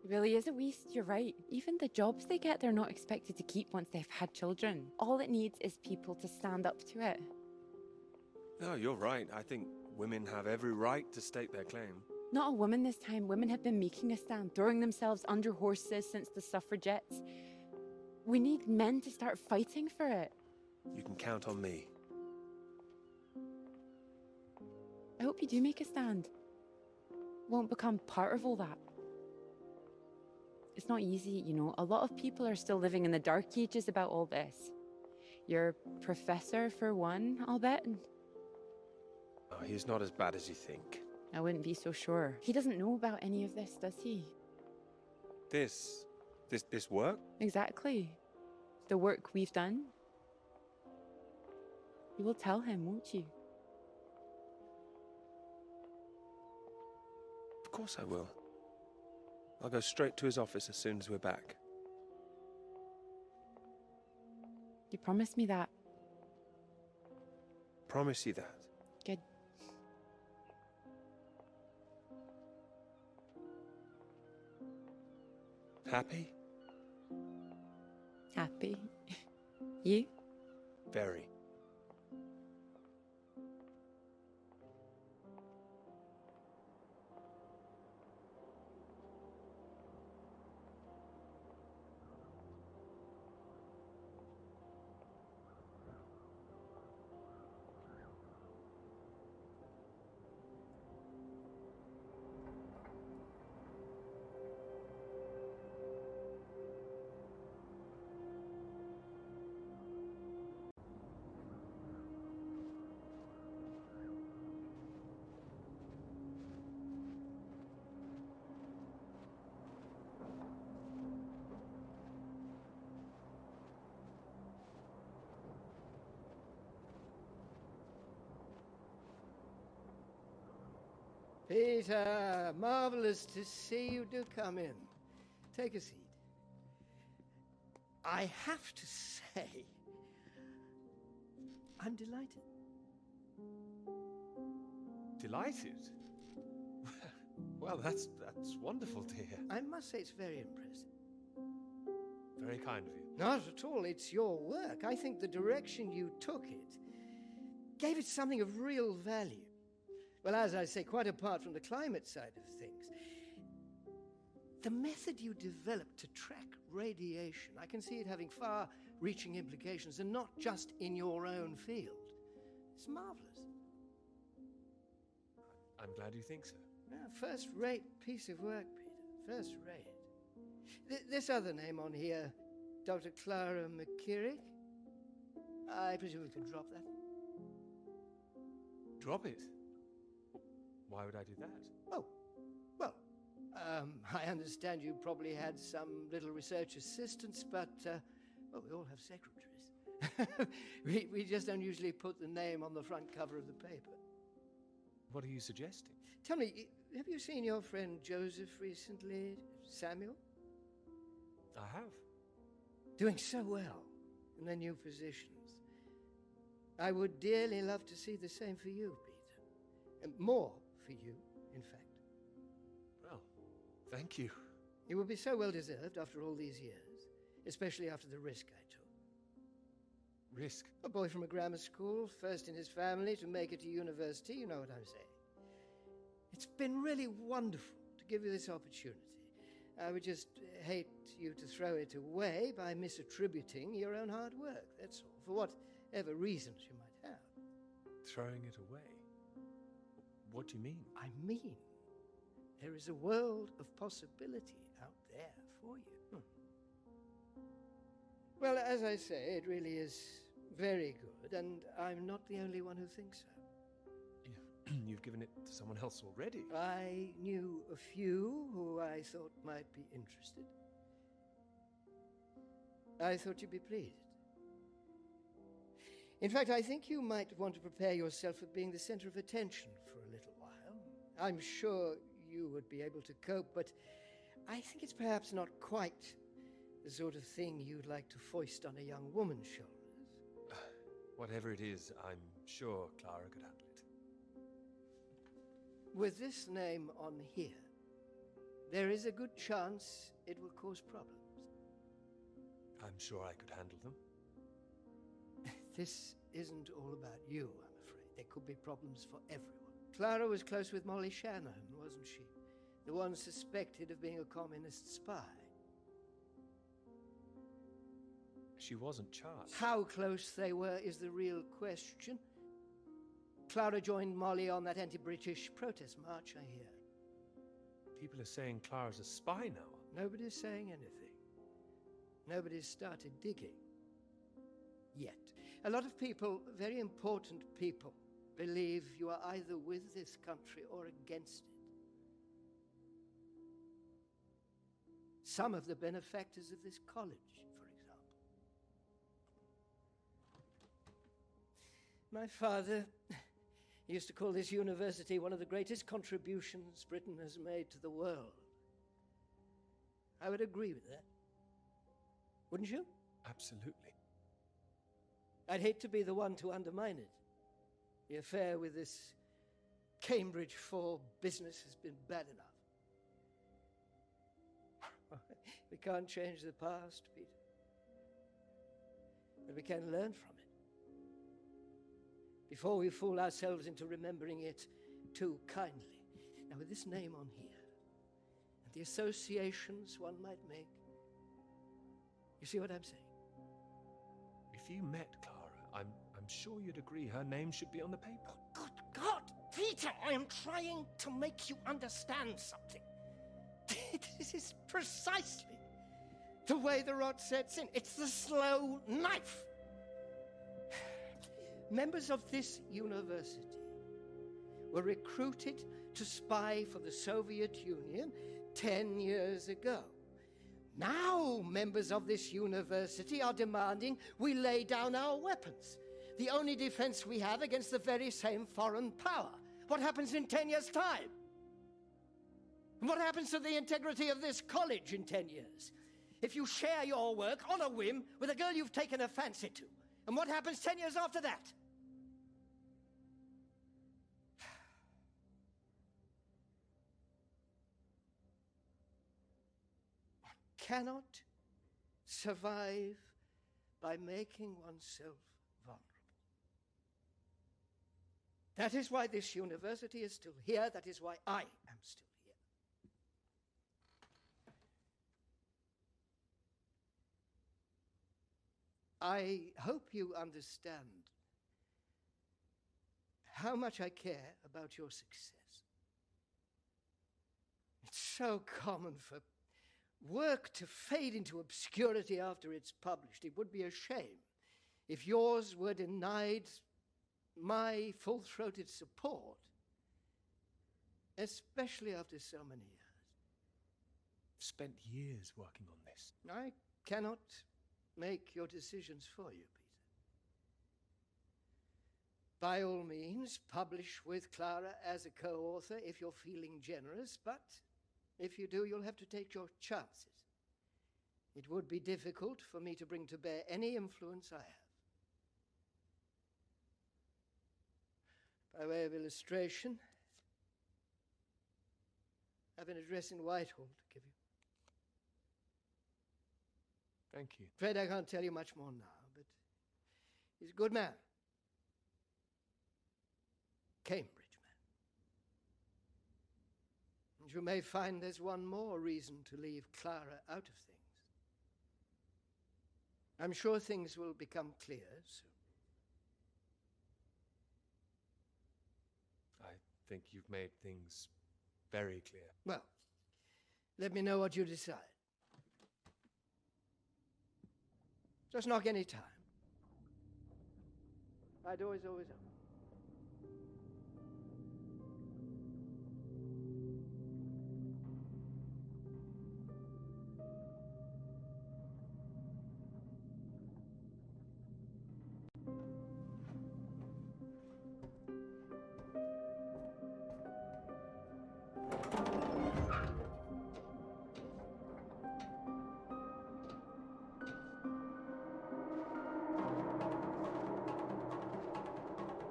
It really is a waste, you're right. Even the jobs they get, they're not expected to keep once they've had children. All it needs is people to stand up to it. No, you're right. I think women have every right to state their claim. Not a woman this time. Women have been making a stand, throwing themselves under horses since the suffragettes. We need men to start fighting for it. You can count on me. I hope you do make a stand. Won't become part of all that. It's not easy, you know. A lot of people are still living in the dark ages about all this. Your professor, for one, I'll bet. Oh, he's not as bad as you think. I wouldn't be so sure. He doesn't know about any of this, does he? This work? Exactly. The work we've done. You will tell him, won't you? Of course I will. I'll go straight to his office as soon as we're back. You promised me that. Promise you that. Good. Happy? Happy. You? Very. Peter, marvelous to see you. Do come in. Take a seat. I have to say, I'm delighted. Delighted? Well, that's wonderful to hear. I must say it's very impressive. Very kind of you. Not at all. It's your work. I think the direction you took it gave it something of real value. Well, as I say, quite apart from the climate side of things, the method you developed to track radiation, I can see it having far-reaching implications, and not just in your own field. It's marvelous. I'm glad you think so. Yeah, first-rate piece of work, Peter. First-rate. This other name on here, Dr. Clara McKirrick, I presume we can drop that. Drop it? Why would I do that? Oh, well, I understand you probably had some little research assistants, but, well, we all have secretaries. we just don't usually put the name on the front cover of the paper. What are you suggesting? Tell me, have you seen your friend Joseph recently, Samuel? I have. Doing so well in their new positions. I would dearly love to see the same for you, Peter. And more for you, in fact. Well, thank you. It would be so well deserved after all these years, especially after the risk I took. Risk? A boy from a grammar school, first in his family to make it to university, you know what I'm saying. It's been really wonderful to give you this opportunity. I would just hate you to throw it away by misattributing your own hard work, that's all, for whatever reasons you might have. Throwing it away? What do you mean? I mean, there is a world of possibility out there for you. Well, as I say, it really is very good, and I'm not the only one who thinks so. You've given it to someone else already. I knew a few who I thought might be interested. I thought you'd be pleased. In fact, I think you might want to prepare yourself for being the center of attention for a little while. I'm sure you would be able to cope, but I think it's perhaps not quite the sort of thing you'd like to foist on a young woman's shoulders. Whatever it is, I'm sure Clara could handle it. With this name on here, there is a good chance it will cause problems. I'm sure I could handle them. This isn't all about you, I'm afraid. There could be problems for everyone. Clara was close with Molly Shanahan, wasn't she? The one suspected of being a communist spy. She wasn't charged. How close they were is the real question. Clara joined Molly on that anti-British protest march, I hear. People are saying Clara's a spy now. Nobody's saying anything. Nobody's started digging. Yet. A lot of people, very important people, believe you are either with this country or against it. Some of the benefactors of this college, for example. My father used to call this university one of the greatest contributions Britain has made to the world. I would agree with that. Wouldn't you? Absolutely. I'd hate to be the one to undermine it. The affair with this Cambridge 4 business has been bad enough. We can't change the past, Peter. But we can learn from it. Before we fool ourselves into remembering it too kindly. Now, with this name on here, and the associations one might make, you see what I'm saying? If you met Clara, I'm sure you'd agree her name should be on the paper. Good God, Peter, I am trying to make you understand something. This is precisely the way the rot sets in. It's the slow knife. Members of this university were recruited to spy for the Soviet Union 10 years ago. Now members of this university are demanding we lay down our weapons. The only defense we have against the very same foreign power. What happens in 10 years' time? And what happens to the integrity of this college in 10 years? If you share your work on a whim with a girl you've taken a fancy to, and what happens 10 years after that? One cannot survive by making oneself vulnerable. That is why this university is still here. That is why I am still here. I hope you understand how much I care about your success. It's so common for work to fade into obscurity after it's published. It would be a shame if yours were denied my full-throated support, especially after so many years. I've spent years working on this. I cannot make your decisions for you, Peter. By all means, publish with Clara as a co-author if you're feeling generous, but if you do, you'll have to take your chances. It would be difficult for me to bring to bear any influence I have. by way of illustration, I have an address in Whitehall to give you. Thank you. Afraid I can't tell you much more now, but he's a good man. Cambridge man. And you may find there's one more reason to leave Clara out of things. I'm sure things will become clear soon. I think you've made things very clear. Well, let me know what you decide. Just knock any time. My door is always open.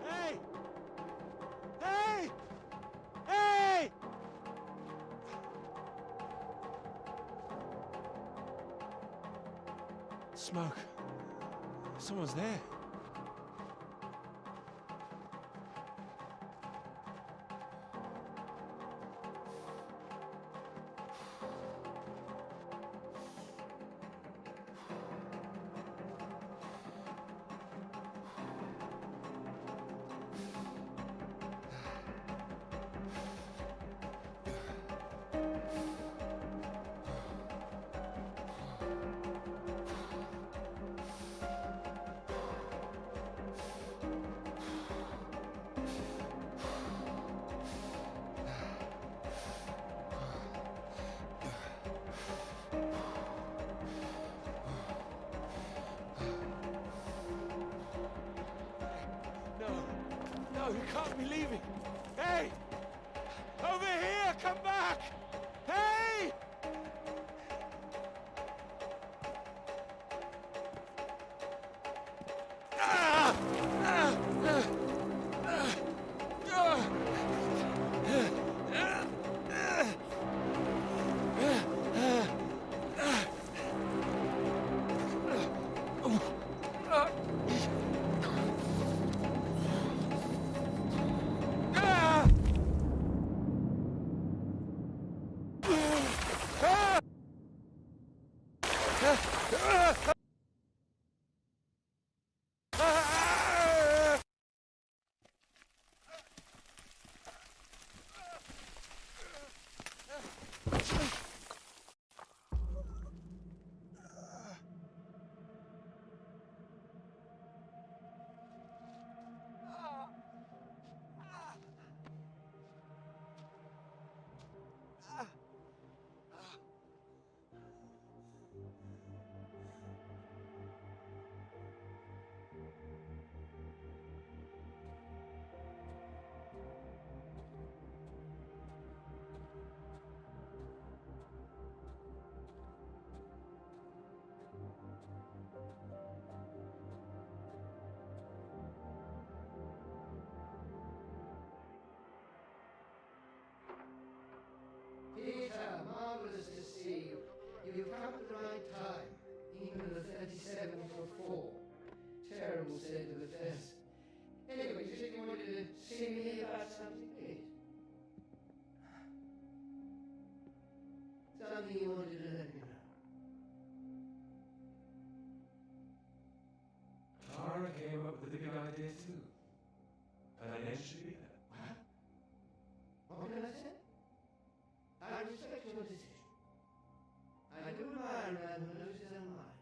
Hey! Hey! Hey! Smoke. Someone's there. No, you can't be leaving. Hey! Over here! Come back! Hey! Ah! Ah! Ah! Ah! Ah! Peter, marvelous to see you. You've come at the right time. Even the 37 for 4. Terrible state of affairs. Anyway, you said you wanted to see me about something, please. Something you wanted to let me know. Clara came up with the big idea too. And I should be there. What can I say? I respect your decision. I do admire a man who knows his own mind.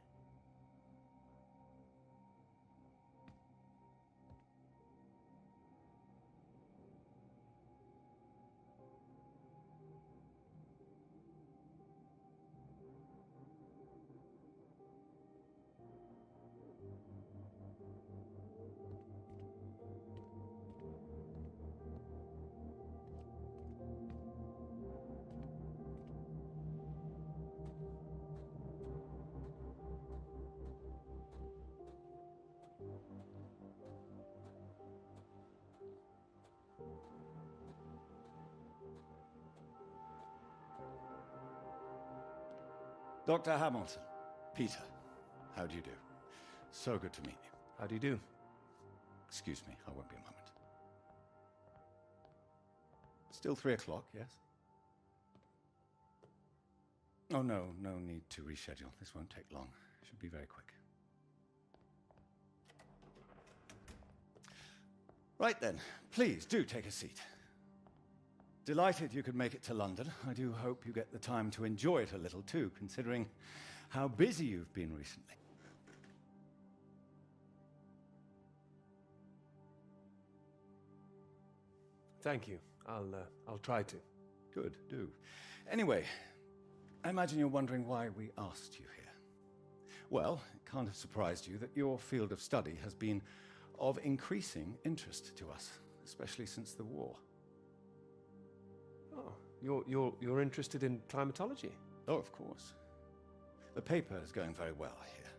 Dr. Hamilton, Peter, how do you do? So good to meet you. How do you do? Excuse me, I won't be a moment. Still 3 o'clock, yes? Oh, no need to reschedule. This won't take long. Should be very quick. Right then, please do take a seat. Delighted you could make it to London. I do hope you get the time to enjoy it a little too, considering how busy you've been recently. Thank you. I'll try to. Good, do. Anyway, I imagine you're wondering why we asked you here. Well, it can't have surprised you that your field of study has been of increasing interest to us, especially since the war. Oh, you're interested in climatology? Oh, of course. The paper is going very well, I hear.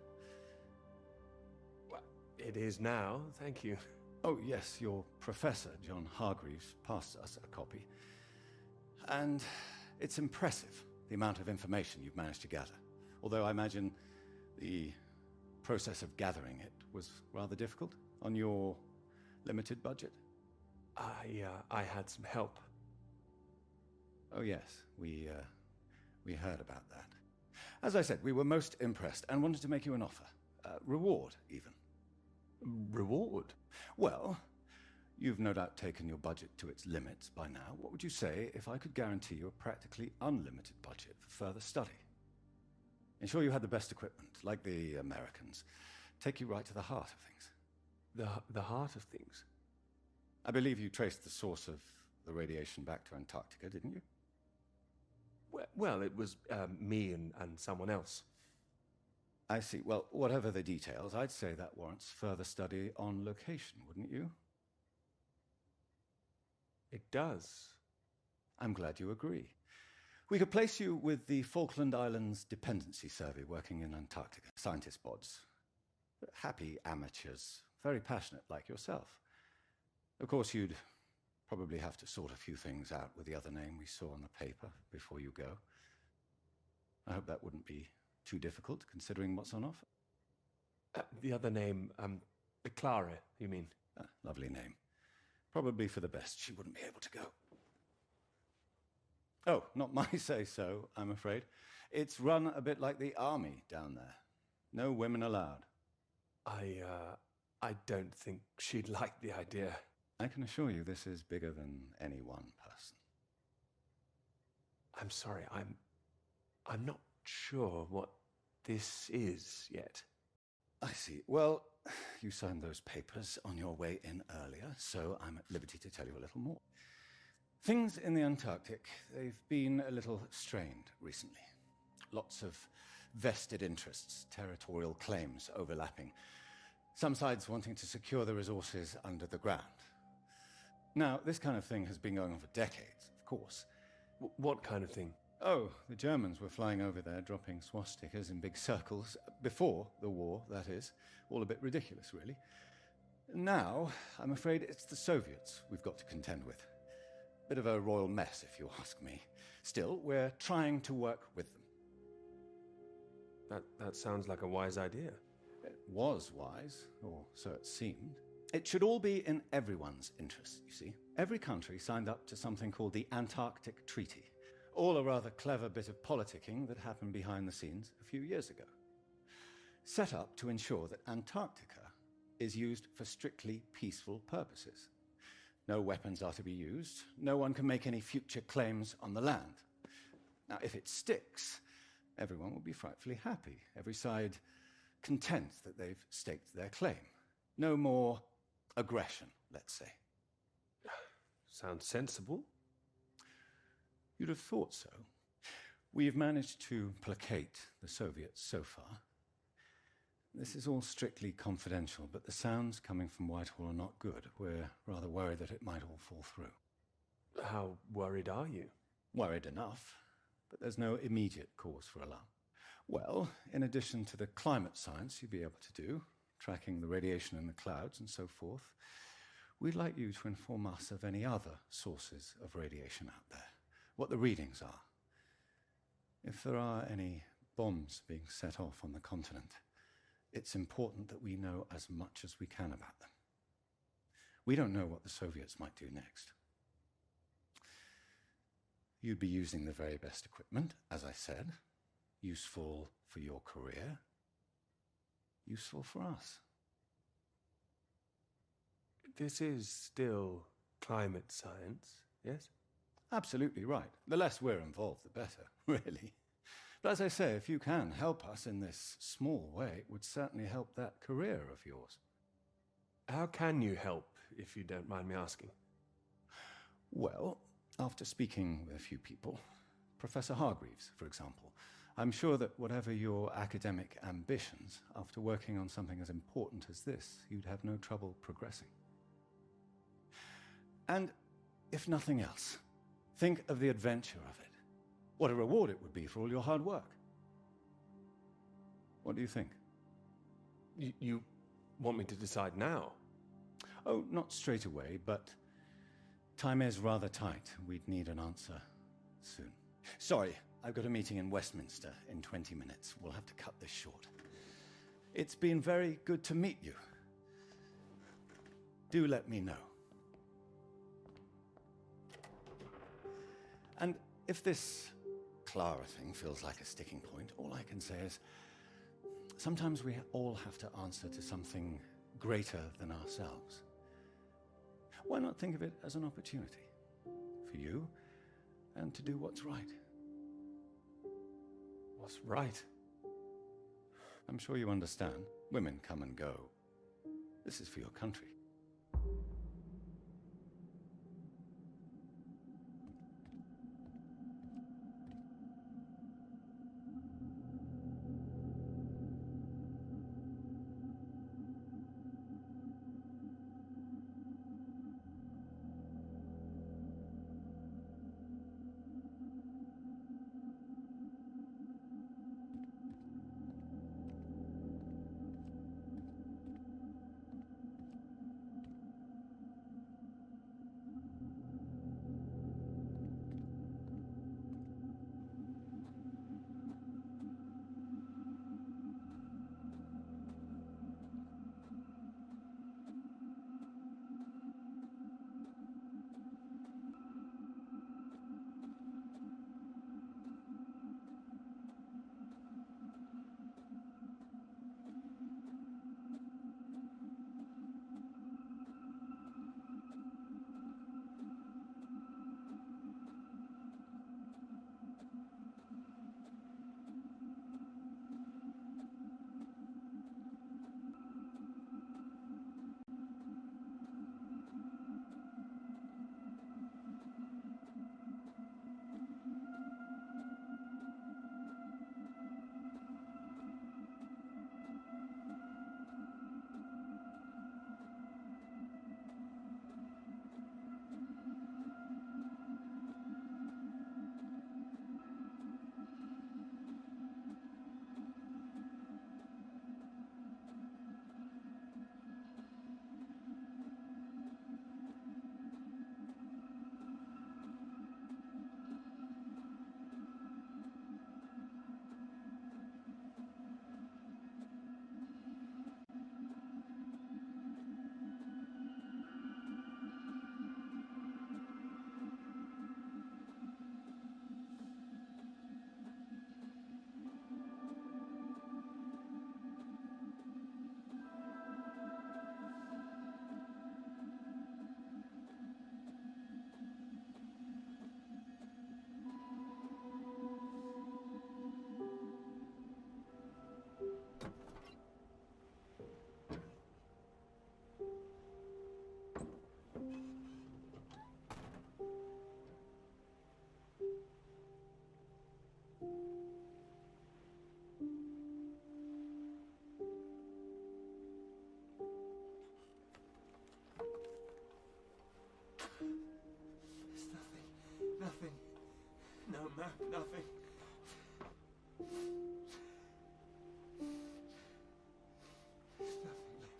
Well, it is now, thank you. Oh, yes, your professor, John Hargreaves, passed us a copy. And it's impressive, the amount of information you've managed to gather. Although I imagine the process of gathering it was rather difficult on your limited budget. I had some help. Oh, yes, we heard about that. As I said, we were most impressed and wanted to make you an offer. Reward, even. Reward? Well, you've no doubt taken your budget to its limits by now. What would you say if I could guarantee you a practically unlimited budget for further study? Ensure you had the best equipment, like the Americans. Take you right to the heart of things. The heart of things? I believe you traced the source of the radiation back to Antarctica, didn't you? Well, it was me and someone else. I see. Well, whatever the details, I'd say that warrants further study on location, wouldn't you? It does. I'm glad you agree. We could place you with the Falkland Islands Dependency Survey working in Antarctica. Scientist bods. Happy amateurs. Very passionate like yourself. Of course, you'd probably have to sort a few things out with the other name we saw on the paper before you go. I hope that wouldn't be too difficult, considering what's on offer. The other name, Clara, you mean? Lovely name. Probably for the best she wouldn't be able to go. Oh, not my say-so, I'm afraid. It's run a bit like the army down there. No women allowed. I don't think she'd like the idea. I can assure you this is bigger than any one person. I'm sorry, I'm not sure what this is yet. I see. Well, you signed those papers on your way in earlier, so I'm at liberty to tell you a little more. Things in the Antarctic, they've been a little strained recently. Lots of vested interests, territorial claims overlapping. Some sides wanting to secure the resources under the ground. Now, this kind of thing has been going on for decades, of course. What kind of thing? Oh, the Germans were flying over there, dropping swastikas in big circles. Before the war, that is. All a bit ridiculous, really. Now, I'm afraid it's the Soviets we've got to contend with. Bit of a royal mess, if you ask me. Still, we're trying to work with them. That sounds like a wise idea. It was wise, or so it seemed. It should all be in everyone's interest, you see. Every country signed up to something called the Antarctic Treaty. All a rather clever bit of politicking that happened behind the scenes a few years ago. Set up to ensure that Antarctica is used for strictly peaceful purposes. No weapons are to be used. No one can make any future claims on the land. Now, if it sticks, everyone will be frightfully happy. Every side content that they've staked their claim. No more aggression, let's say. Sounds sensible. You'd have thought so. We've managed to placate the Soviets so far. This is all strictly confidential, but the sounds coming from Whitehall are not good. We're rather worried that it might all fall through. How worried are you? Worried enough, but there's no immediate cause for alarm. Well, in addition to the climate science you'd be able to do, tracking the radiation in the clouds and so forth, we'd like you to inform us of any other sources of radiation out there, what the readings are. If there are any bombs being set off on the continent, it's important that we know as much as we can about them. We don't know what the Soviets might do next. You'd be using the very best equipment, as I said, useful for your career, useful for us. This is still climate science, yes? Absolutely right. The less we're involved, the better, really. But as I say, if you can help us in this small way, it would certainly help that career of yours. How can you help, if you don't mind me asking? Well, after speaking with a few people, Professor Hargreaves, for example, I'm sure that whatever your academic ambitions, after working on something as important as this, you'd have no trouble progressing. And if nothing else, think of the adventure of it. What a reward it would be for all your hard work. What do you think? You want me to decide now? Oh, not straight away, but time is rather tight. We'd need an answer soon. Sorry, I've got a meeting in Westminster in 20 minutes. We'll have to cut this short. It's been very good to meet you. Do let me know. And if this Clara thing feels like a sticking point, all I can say is sometimes we all have to answer to something greater than ourselves. Why not think of it as an opportunity for you and to do what's right? What's right? I'm sure you understand. Women come and go. This is for your country. Nothing. No map, nothing. There's nothing left.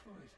Floyd.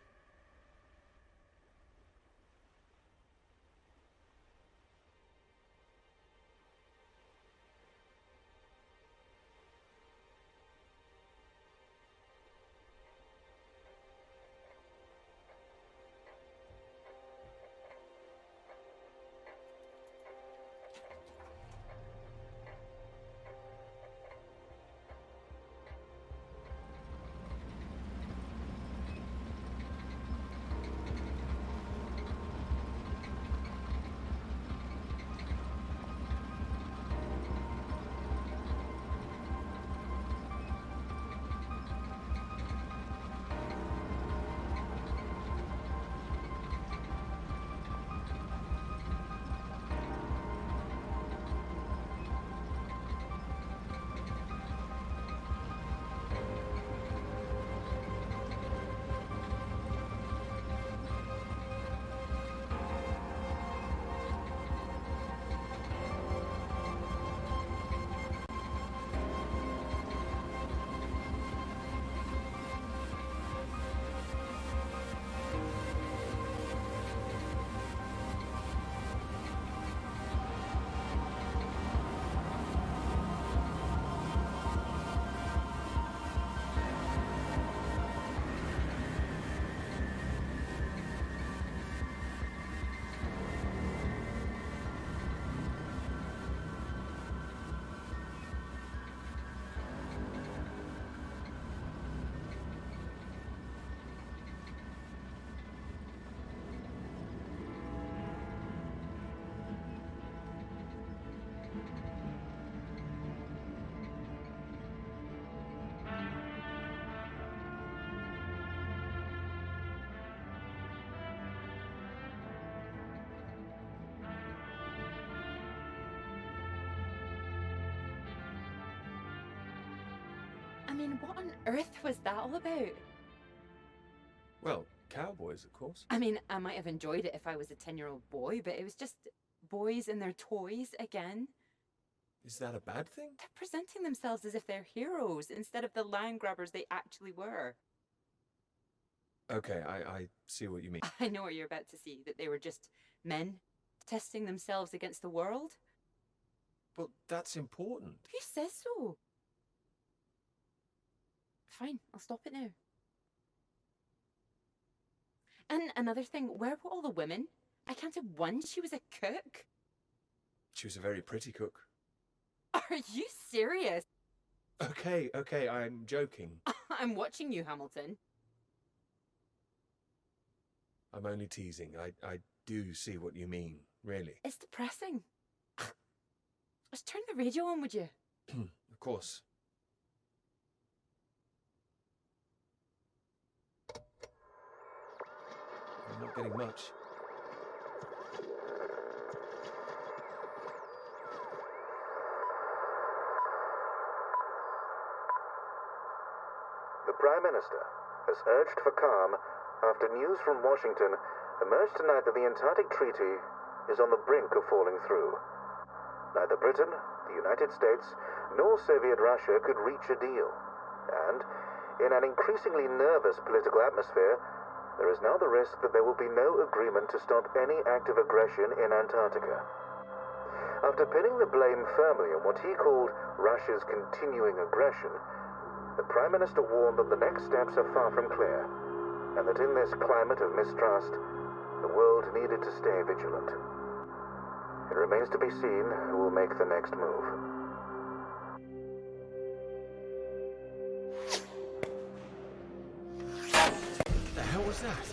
I mean, what on earth was that all about? Well, cowboys, of course. I mean, I might have enjoyed it if I was a 10-year-old boy, but it was just boys and their toys again. Is that a bad thing? They're presenting themselves as if they're heroes instead of the land grabbers they actually were. Okay, I see what you mean. I know what you're about to see, that they were just men testing themselves against the world. But that's important. Who says so? Fine, I'll stop it now. And another thing, where were all the women? I counted one. She was a cook. She was a very pretty cook. Are you serious? Okay, I'm joking. I'm watching you, Hamilton. I'm only teasing. I do see what you mean, really. It's depressing. Just turn the radio on, would you? Of course. I'm not getting much. The Prime Minister has urged for calm after news from Washington emerged tonight that the Antarctic Treaty is on the brink of falling through. Neither Britain, the United States, nor Soviet Russia could reach a deal. And, in an increasingly nervous political atmosphere, there is now the risk that there will be no agreement to stop any act of aggression in Antarctica. After pinning the blame firmly on what he called Russia's continuing aggression, the Prime Minister warned that the next steps are far from clear, and that in this climate of mistrust, the world needed to stay vigilant. It remains to be seen who will make the next move. What the hell was that?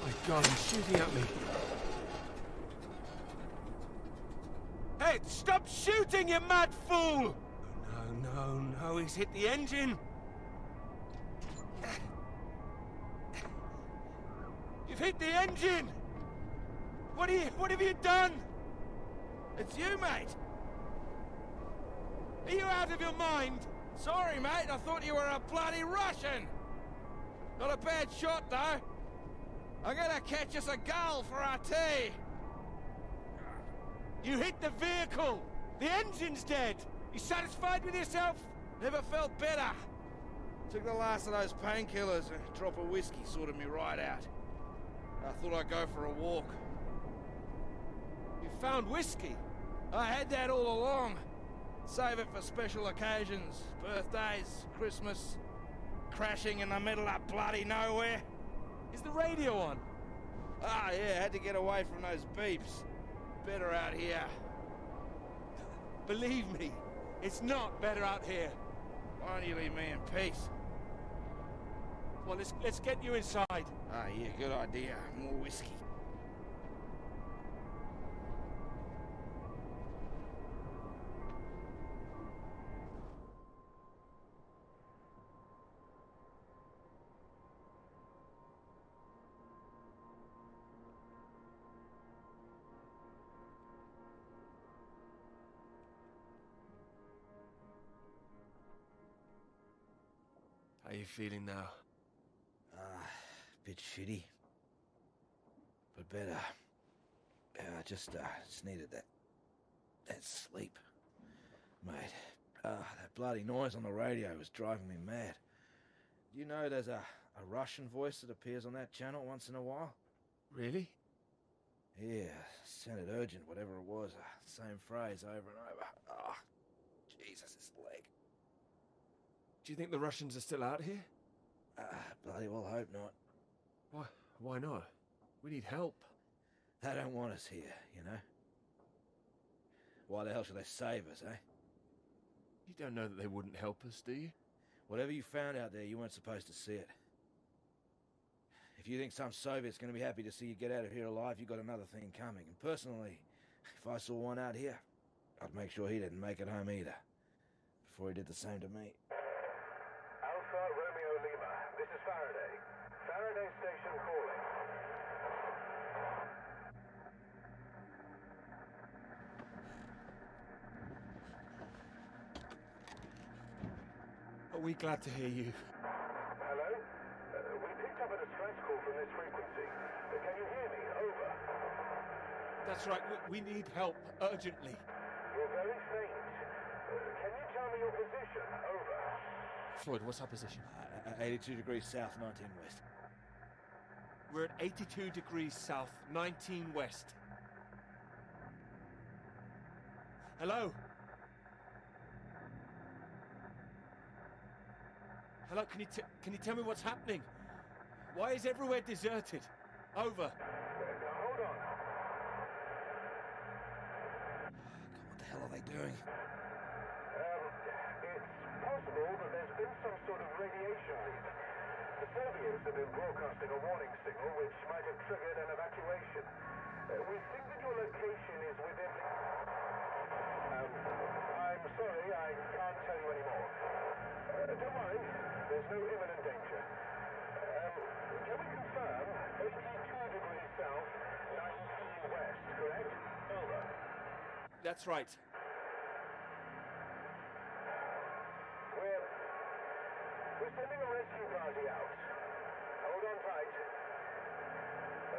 My God, he's shooting at me. Hey, stop shooting, you mad fool! No, he's hit the engine. You've hit the engine! What have you done? It's you, mate! Are you out of your mind? Sorry, mate. I thought you were a bloody Russian. Not a bad shot, though. I'm gonna catch us a gull for our tea. You hit the vehicle! The engine's dead! You satisfied with yourself? Never felt better. Took the last of those painkillers and a drop of whiskey sorted me right out. I thought I'd go for a walk. You found whiskey? I had that all along. Save it for special occasions, birthdays, Christmas, crashing in the middle of bloody nowhere. Is the radio on? Ah, yeah, had to get away from those beeps. Better out here. Believe me, it's not better out here. Why don't you leave me in peace? Well, let's get you inside. Ah, yeah, good idea. More whiskey. How you feeling now? Bit shitty. But better. Yeah, I just needed that sleep. Mate, that bloody noise on the radio was driving me mad. Do you know there's a Russian voice that appears on that channel once in a while? Really? Yeah, sounded urgent, whatever it was. Same phrase over and over. Oh, Jesus, this leg. Do you think the Russians are still out here? Bloody well hope not. Why not? We need help. They don't want us here, you know? Why the hell should they save us, eh? You don't know that they wouldn't help us, do you? Whatever you found out there, you weren't supposed to see it. If you think some Soviet's gonna be happy to see you get out of here alive, you got another thing coming. And personally, if I saw one out here, I'd make sure he didn't make it home either. Before he did the same to me. Alpha Romeo Lima, this is Faraday. Faraday Station calling. Are we glad to hear you? Hello? We picked up a distress call from this frequency. Can you hear me? Over. That's right, we need help, urgently. You're very faint. Can you tell me your position? Over. Floyd, what's our position? 82 degrees south, 19 west. We're at 82 degrees south, 19 west. Hello? Hello, can you tell me what's happening? Why is everywhere deserted? Over. Hold on. What the hell are they doing? It's possible that there's been some sort of radiation leak. The Soviets have been broadcasting a warning signal which might have triggered an evacuation. We think that your location is within... I'm sorry, I can't tell you anymore. Don't worry, there's no imminent danger. Can we confirm 82 degrees south, 19 west, correct? Over. That's right. We're sending a rescue party out. Hold on tight.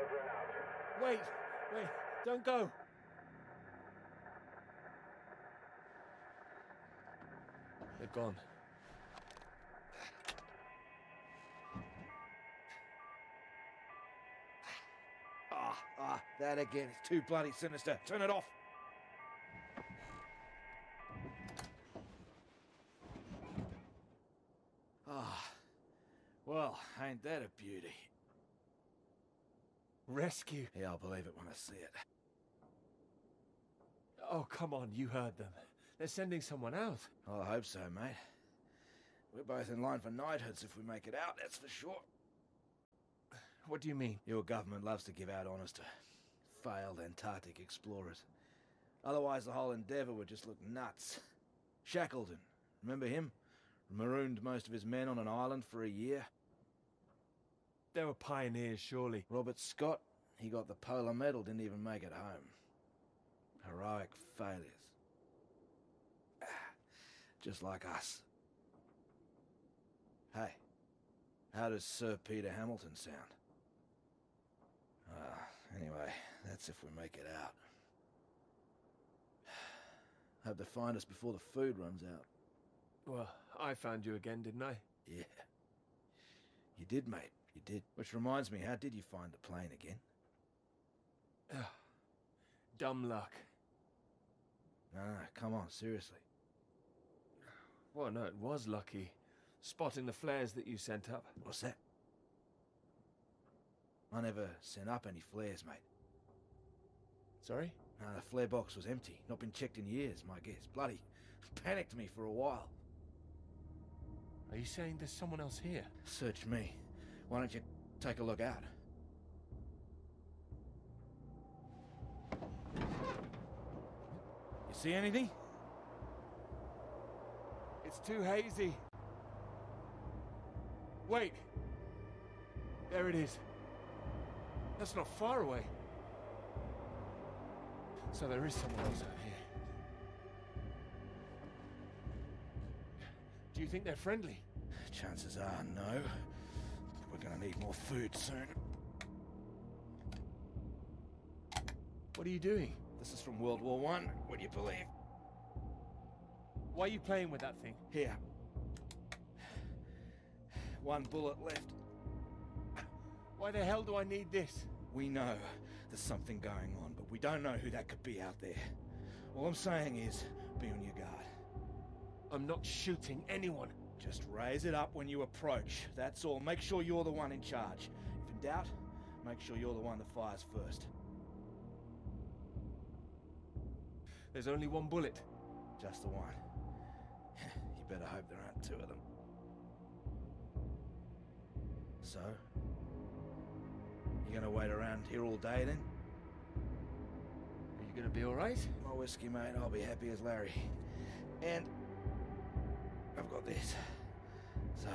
Over and out. Wait, don't go. They're gone. That again. It's too bloody sinister. Turn it off. Well, ain't that a beauty? Rescue? Yeah, I'll believe it when I see it. Oh, come on, you heard them. They're sending someone out. Well, I hope so, mate. We're both in line for knighthoods if we make it out, that's for sure. What do you mean? Your government loves to give out honours to failed Antarctic explorers. Otherwise, the whole endeavour would just look nuts. Shackleton, remember him? Marooned most of his men on an island for a year. They were pioneers, surely. Robert Scott, he got the polar medal, didn't even make it home. Heroic failures. Just like us. Hey, how does Sir Peter Hamilton sound? Anyway, that's if we make it out. Hope they find us before the food runs out. Well, I found you again, didn't I? Yeah. You did, mate. You did. Which reminds me, how did you find the plane again? Dumb luck. No, come on, seriously. Well, no, it was lucky. Spotting the flares that you sent up. What's that? I never sent up any flares, mate. Sorry? No, the flare box was empty. Not been checked in years, my guess. Bloody panicked me for a while. Are you saying there's someone else here? Search me. Why don't you take a look out? You see anything? It's too hazy. Wait. There it is. That's not far away. So there is someone else out here. Do you think they're friendly? Chances are no. We're gonna need more food soon. What are you doing? This is from World War I, would you believe? Why are you playing with that thing? Here. One bullet left. Why the hell do I need this? We know there's something going on, but we don't know who that could be out there. All I'm saying is, be on your guard. I'm not shooting anyone. Just raise it up when you approach. That's all. Make sure you're the one in charge. If in doubt, make sure you're the one that fires first. There's only one bullet. Just the one. You better hope there aren't two of them. So? You gonna wait around here all day then? Are you gonna be alright? My whiskey, mate. I'll be happy as Larry. And I've got this. So,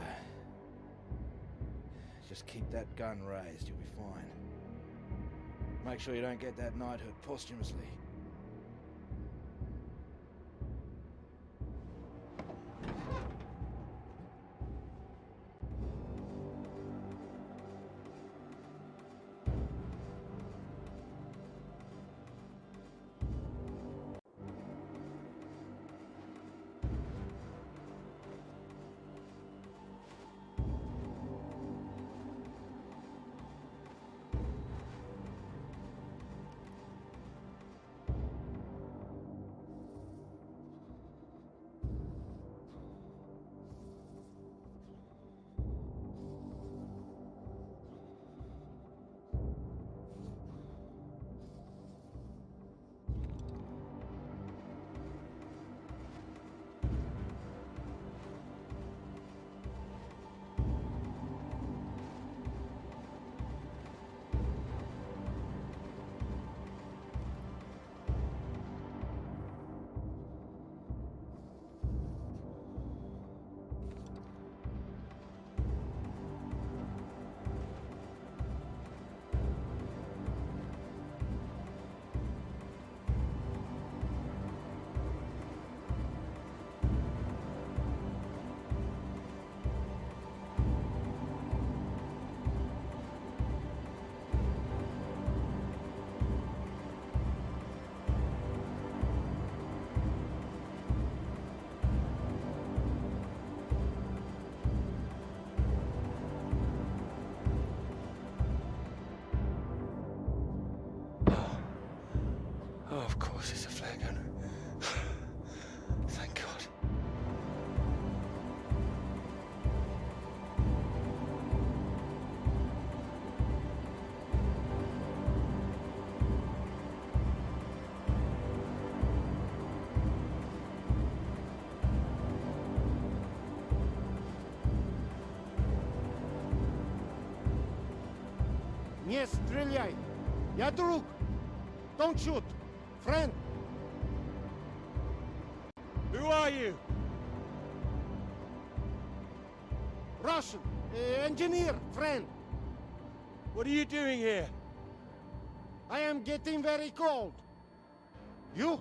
just keep that gun raised, you'll be fine. Make sure you don't get that knighthood posthumously. Oh, of course it's a flare gun. Thank God. Не стреляй! Я друг! Don't shoot! Friend! Who are you? Russian! Engineer! Friend! What are you doing here? I am getting very cold. You?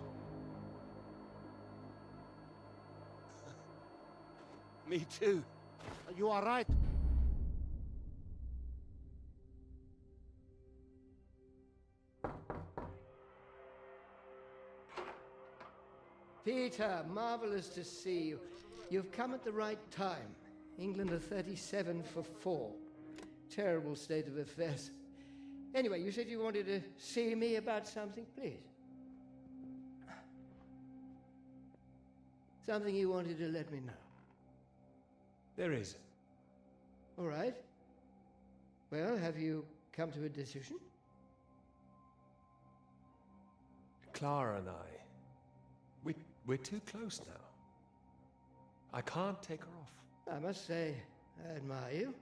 Me too. You are right. Peter, marvelous to see you. You've come at the right time. England are 37 for 4. Terrible state of affairs. Anyway, you said you wanted to see me about something, please. Something you wanted to let me know. There is. All right. Well, have you come to a decision? Clara and we're too close now. I can't take her off. I must say, I admire you.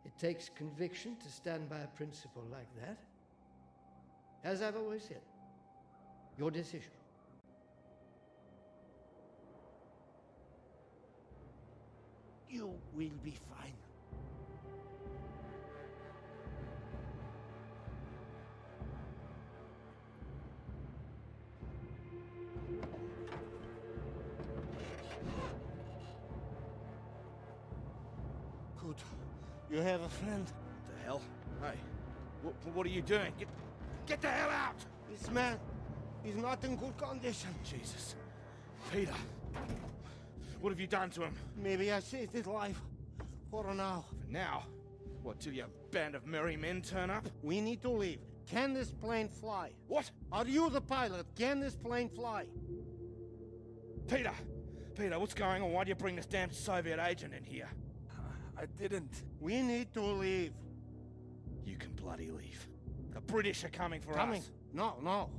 It takes conviction to stand by a principle like that. As I've always said, your decision. You will be fine. Good. You have a friend. The hell? Hey, what are you doing? Get the hell out! This man is not in good condition. Jesus. Peter, what have you done to him? Maybe I saved his life. For now. For now? What, till your band of merry men turn up? We need to leave. Can this plane fly? What? Are you the pilot? Can this plane fly? Peter! Peter, what's going on? Why do you bring this damn Soviet agent in here? I didn't. We need to leave. You can bloody leave. The British are coming for Coming? us. No.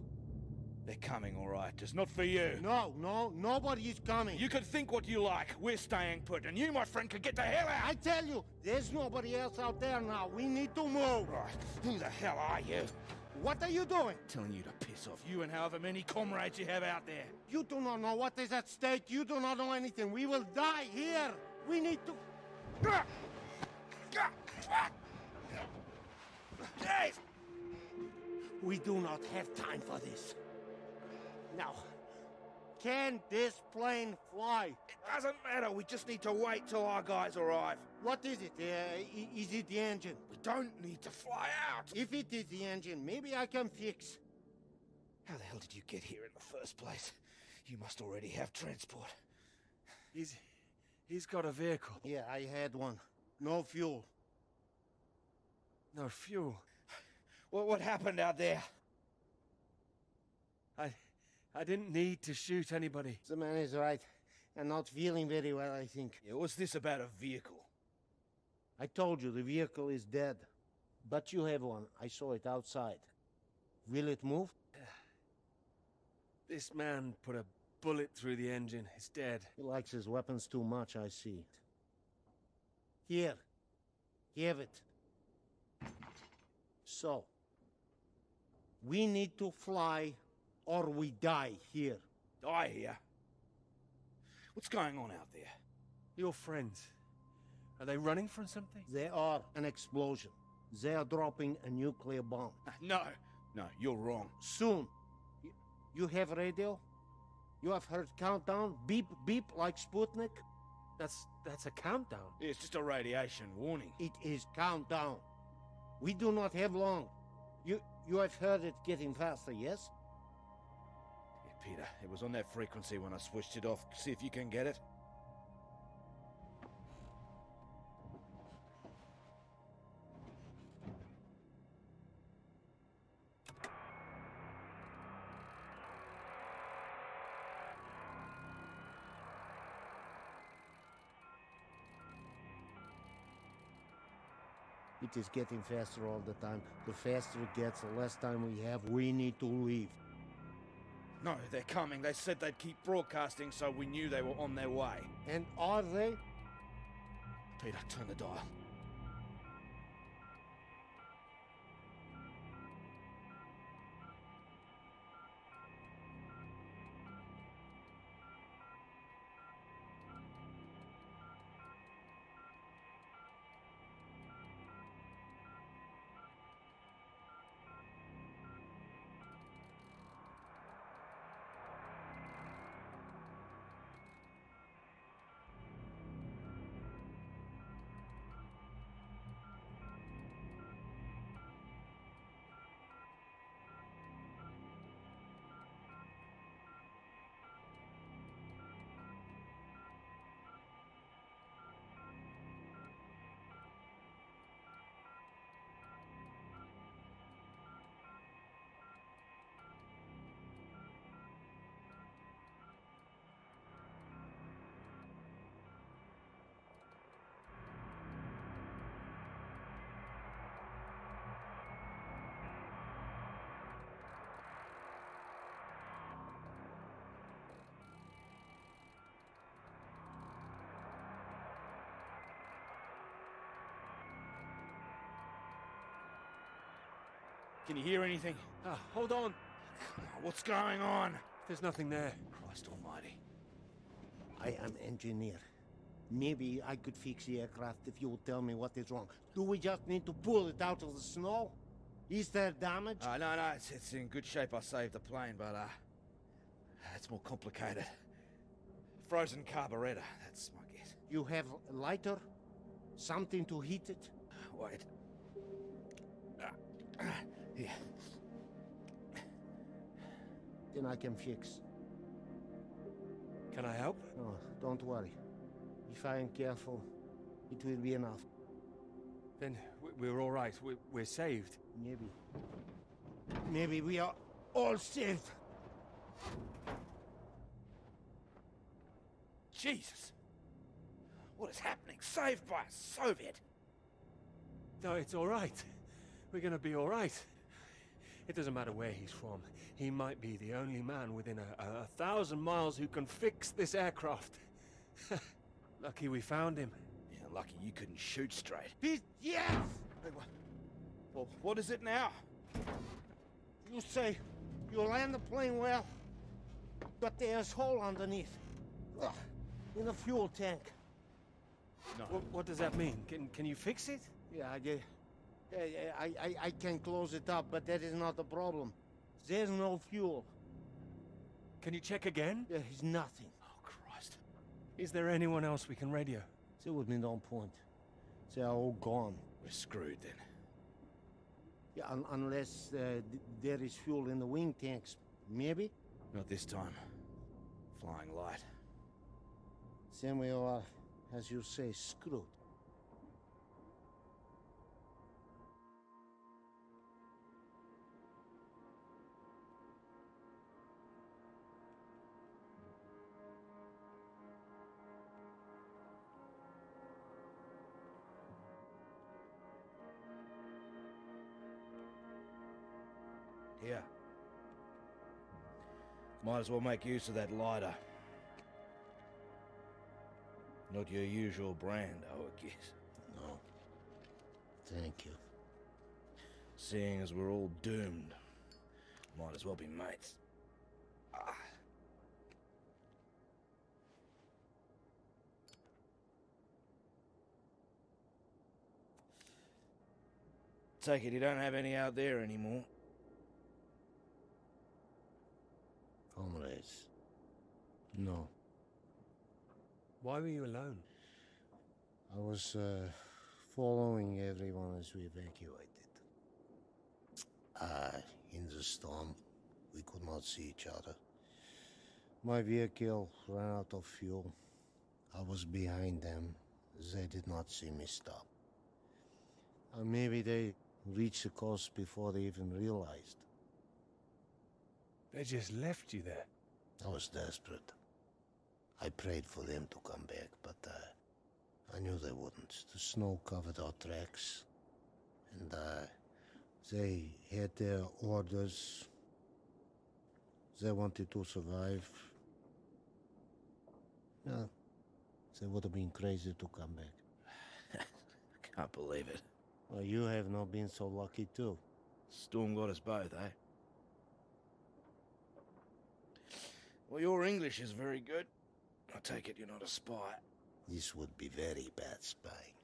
They're coming, all right, just not for you. No, nobody is coming. You can think what you like. We're staying put, and you, my friend, can get the hell out. I tell you, there's nobody else out there now. We need to move. Right, who the hell are you? What are you doing? Telling you to piss off. You and however many comrades you have out there. You do not know what is at stake. You do not know anything. We will die here. We need to... We do not have time for this. Now, can this plane fly? It doesn't matter. We just need to wait till our guys arrive. What is it? Is it the engine? We don't need to fly out. If it is the engine, maybe I can fix. How the hell did you get here in the first place? You must already have transport. He's got a vehicle. Yeah, I had one. No fuel. No fuel. What happened out there? I didn't need to shoot anybody. The man is right. And not feeling very well, I think. Yeah, what's this about a vehicle? I told you, the vehicle is dead. But you have one. I saw it outside. Will it move? This man put a bullet through the engine. It's dead. He likes his weapons too much, I see. Here. Have it. So, we need to fly or we die here. Die here? What's going on out there? Your friends. Are they running from something? They are an explosion. They are dropping a nuclear bomb. No, you're wrong. Soon. You have radio? You have heard countdown? Beep, beep, like Sputnik? That's a countdown. Yeah, it's just a radiation warning. It is countdown. We do not have long. You have heard it getting faster, yes? Yeah, Peter, it was on that frequency when I switched it off. See if you can get it. It is getting faster all the time. The faster it gets, the less time we have. We need to leave. No, they're coming. They said they'd keep broadcasting, so we knew they were on their way. And are they? Peter, turn the dial. Can you hear anything? Hold on. What's going on? There's nothing there. Christ almighty. I am engineer. Maybe I could fix the aircraft if you would tell me what is wrong. Do we just need to pull it out of the snow? Is there damage? No, it's in good shape. I saved the plane, but it's more complicated. Frozen carburetor, that's my guess. You have a lighter? Something to heat it? Wait. Here. Then I can fix. Can I help? No, don't worry. If I am careful, it will be enough. Then we're all right. We're saved. Maybe. Maybe we are all saved. Jesus! What is happening? Saved by a Soviet! No, it's all right. We're gonna be all right. It doesn't matter where he's from. He might be the only man within a 1,000 miles who can fix this aircraft. Lucky we found him. Yeah, lucky you couldn't shoot straight. Yes! Well, what is it now? You say you land the plane well, but there's a hole underneath. In the fuel tank. No. What does that mean? Can you fix it? Yeah, I can close it up, but that is not the problem. There's no fuel. Can you check again? There is nothing. Oh, Christ. Is there anyone else we can radio? There would be no point. They are all gone. We're screwed then. Yeah, unless there is fuel in the wing tanks, maybe? Not this time. Flying light. Then we are, as you say, screwed. Here. Might as well make use of that lighter. Not your usual brand, I would guess. No. Thank you. Seeing as we're all doomed, might as well be mates. Take it you don't have any out there anymore. Comrades. No. Why were you alone? I was following everyone as we evacuated. In the storm, we could not see each other. My vehicle ran out of fuel. I was behind them. They did not see me stop. Maybe they reached the coast before they even realized. They just left you there. I was desperate. I prayed for them to come back, but I knew they wouldn't. The snow covered our tracks, and they had their orders. They wanted to survive. No, they would have been crazy to come back. I can't believe it. Well, you have not been so lucky too. Storm got us both, eh? Well, your English is very good. I take it you're not a spy. This would be very bad spying.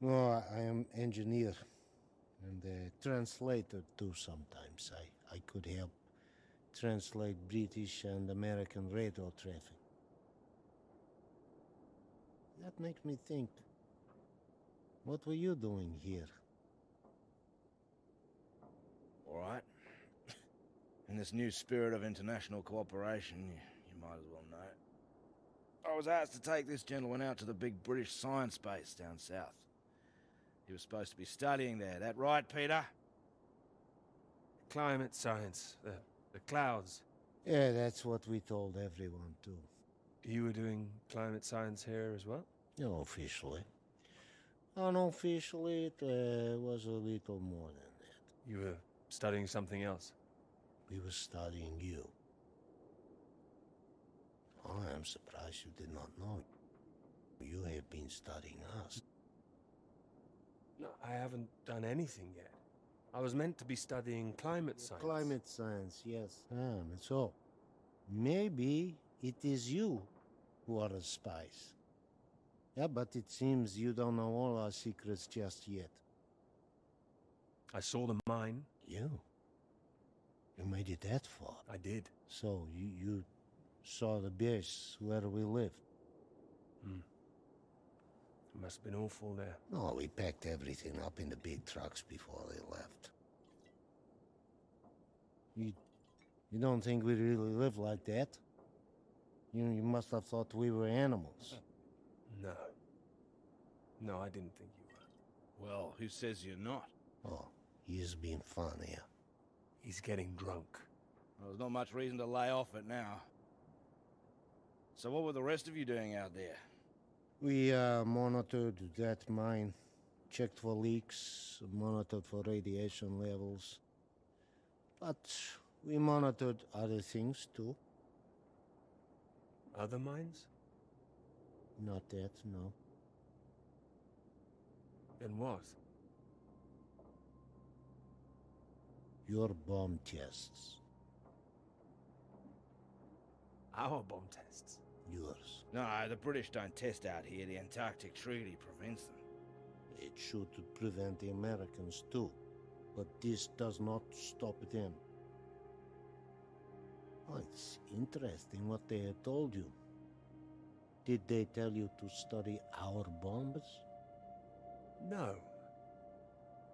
No, I am engineer and a translator too sometimes. I could help translate British and American radio traffic. That makes me think. What were you doing here? All right. In this new spirit of international cooperation, you might as well know. I was asked to take this gentleman out to the big British science base down south. He was supposed to be studying there. That right, Peter? Climate science, the clouds. Yeah, that's what we told everyone too. You were doing climate science here as well? No, officially. Unofficially, it was a little more than that. You were studying something else? We were studying you. I am surprised you did not know. You have been studying us. No, I haven't done anything yet. I was meant to be studying climate science. Climate science, yes. So, maybe it is you who are the spies. Yeah, but it seems you don't know all our secrets just yet. I saw the mine. You? You made it that far? I did. So, you saw the base where we lived? It must have been awful there. No, we packed everything up in the big trucks before they left. You don't think we really live like that? You must have thought we were animals. No. No, I didn't think you were. Well, who says you're not? Oh, he's being fun here. He's getting drunk. Well, there's not much reason to lay off it now. So what were the rest of you doing out there? We monitored that mine, checked for leaks, monitored for radiation levels. But we monitored other things too. Other mines? Not that, no. Then what? Your bomb tests. Our bomb tests? Yours. No, the British don't test out here. The Antarctic Treaty prevents them. It should prevent the Americans too. But this does not stop them. Oh, it's interesting what they have told you. Did they tell you to study our bombs? No.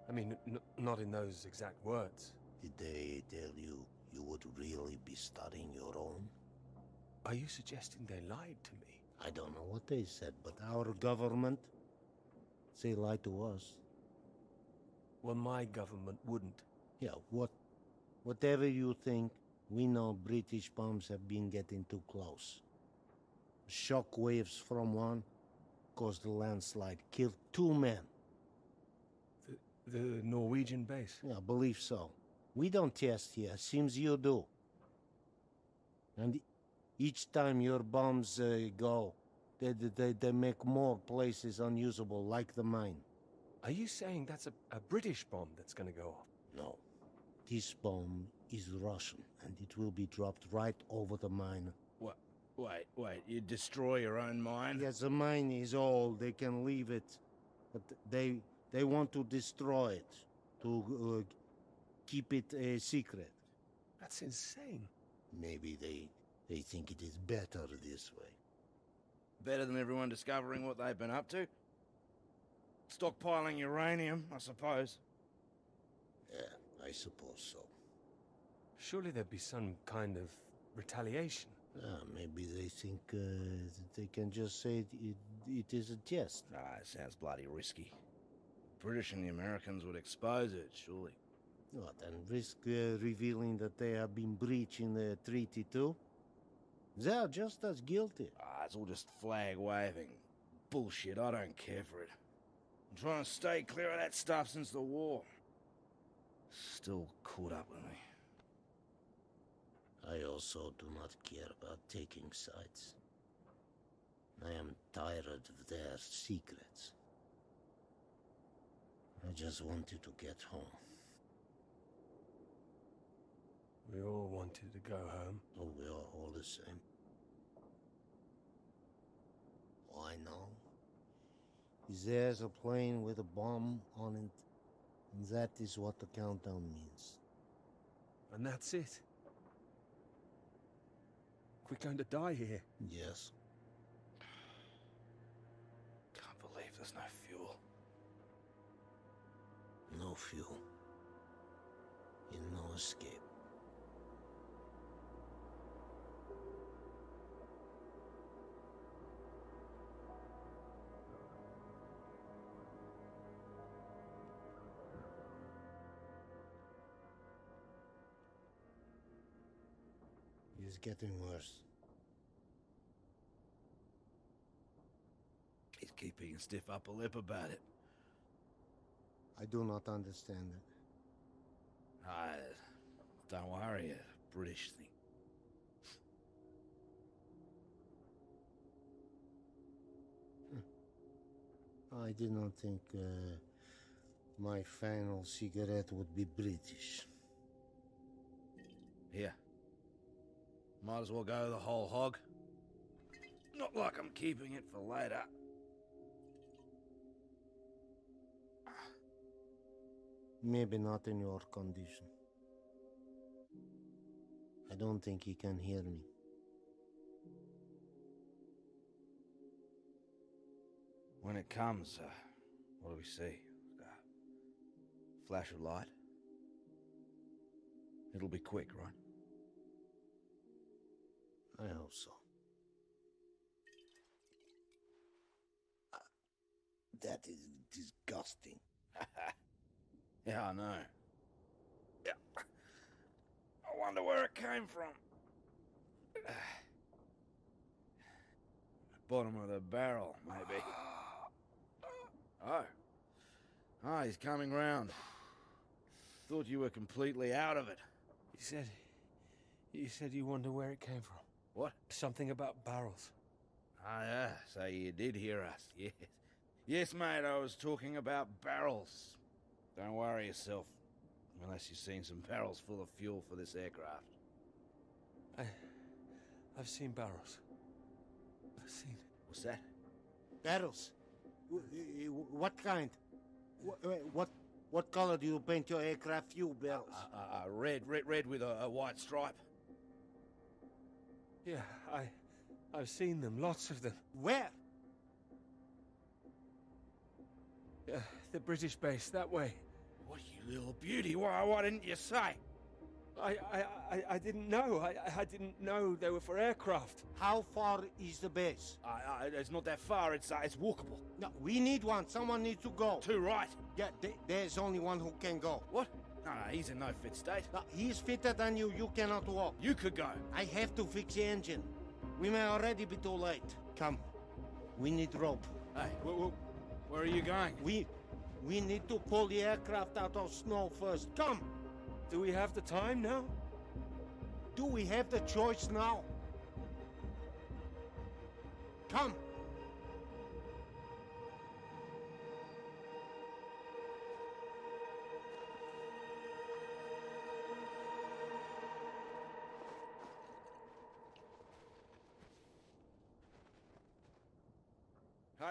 I mean, not in those exact words. Did they tell you you would really be studying your own? Are you suggesting they lied to me? I don't know what they said, but our government, they lied to us. Well, my government wouldn't. Yeah, whatever you think, we know British bombs have been getting too close. Shock waves from one caused a landslide, killed 2 men. The Norwegian base? Yeah, I believe so. We don't test here, seems you do. And each time your bombs go, they make more places unusable, like the mine. Are you saying that's a British bomb that's gonna go off? No. This bomb is Russian, and it will be dropped right over the mine. What? Wait, you destroy your own mine? Yes, the mine is old, they can leave it. But they want to destroy it, to keep it a secret. That's insane. Maybe they think it is better this way. Better than everyone discovering what they've been up to? Stockpiling uranium, I suppose. Yeah, I suppose so. Surely there'd be some kind of retaliation. Maybe they think they can just say it is a jest. It sounds bloody risky. British and the Americans would expose it, surely. What, and risk revealing that they have been breaching the treaty too? They are just as guilty. It's all just flag waving. Bullshit, I don't care for it. I'm trying to stay clear of that stuff since the war. Still caught up with me. I also do not care about taking sides. I am tired of their secrets. I just wanted to get home. We all wanted to go home. Oh, we are all the same. I know. There's a plane with a bomb on it, and that is what the countdown means. And that's it? We're going to die here? Yes. Can't believe there's no fuel. No fuel. And no escape. It's getting worse. He's keeping a stiff upper lip about it. I do not understand it. Don't worry, a British thing. I did not think My final cigarette would be British. Here. Might as well go the whole hog. Not like I'm keeping it for later. Maybe not in your condition. I don't think he can hear me. When it comes, what do we see? Flash of light? It'll be quick, right? I hope so. That is disgusting. Yeah, I know. Yeah. I wonder where it came from. Bottom of the barrel, maybe. Oh. Ah, he's coming round. Thought you were completely out of it. You said you wonder where it came from. What? Something about barrels. Ah, yeah, so you did hear us, yes. Yes, mate, I was talking about barrels. Don't worry yourself, unless you've seen some barrels full of fuel for this aircraft. I've seen barrels. I've seen... What's that? Barrels? What kind? What color do you paint your aircraft fuel barrels? Red with a white stripe. Yeah, I've seen them, lots of them. Where? The British base, that way. What, you little beauty, why didn't you say? I didn't know. I didn't know they were for aircraft. How far is the base? It's not that far, it's walkable. No, we need one. Someone needs to go. Two, right? Yeah, there's only one who can go. What? No, he's in no fit state. No, he's fitter than you. You cannot walk. You could go. I have to fix the engine. We may already be too late. Come. We need rope. Hey, where are you going? We need to pull the aircraft out of snow first. Come! Do we have the time now? Do we have the choice now? Come!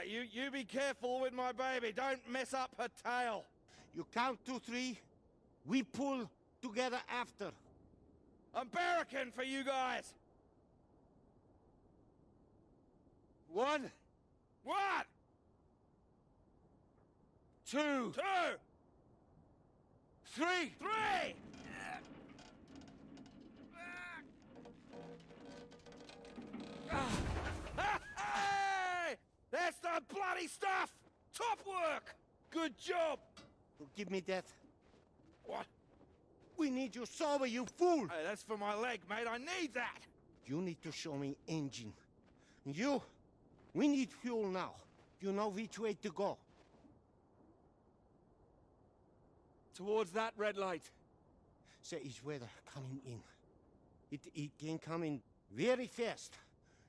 You be careful with my baby. Don't mess up her tail. You count to 3. We pull together after. I'm barracking for you guys. 1. What? 2. 2. 3. 3. Hey! That's the bloody stuff! Top work! Good job! Give me that. What? We need you sober, you fool! Hey, that's for my leg, mate. I need that! You need to show me engine. You, we need fuel now. You know which way to go. Towards that red light. There is weather coming in. It can come in very fast.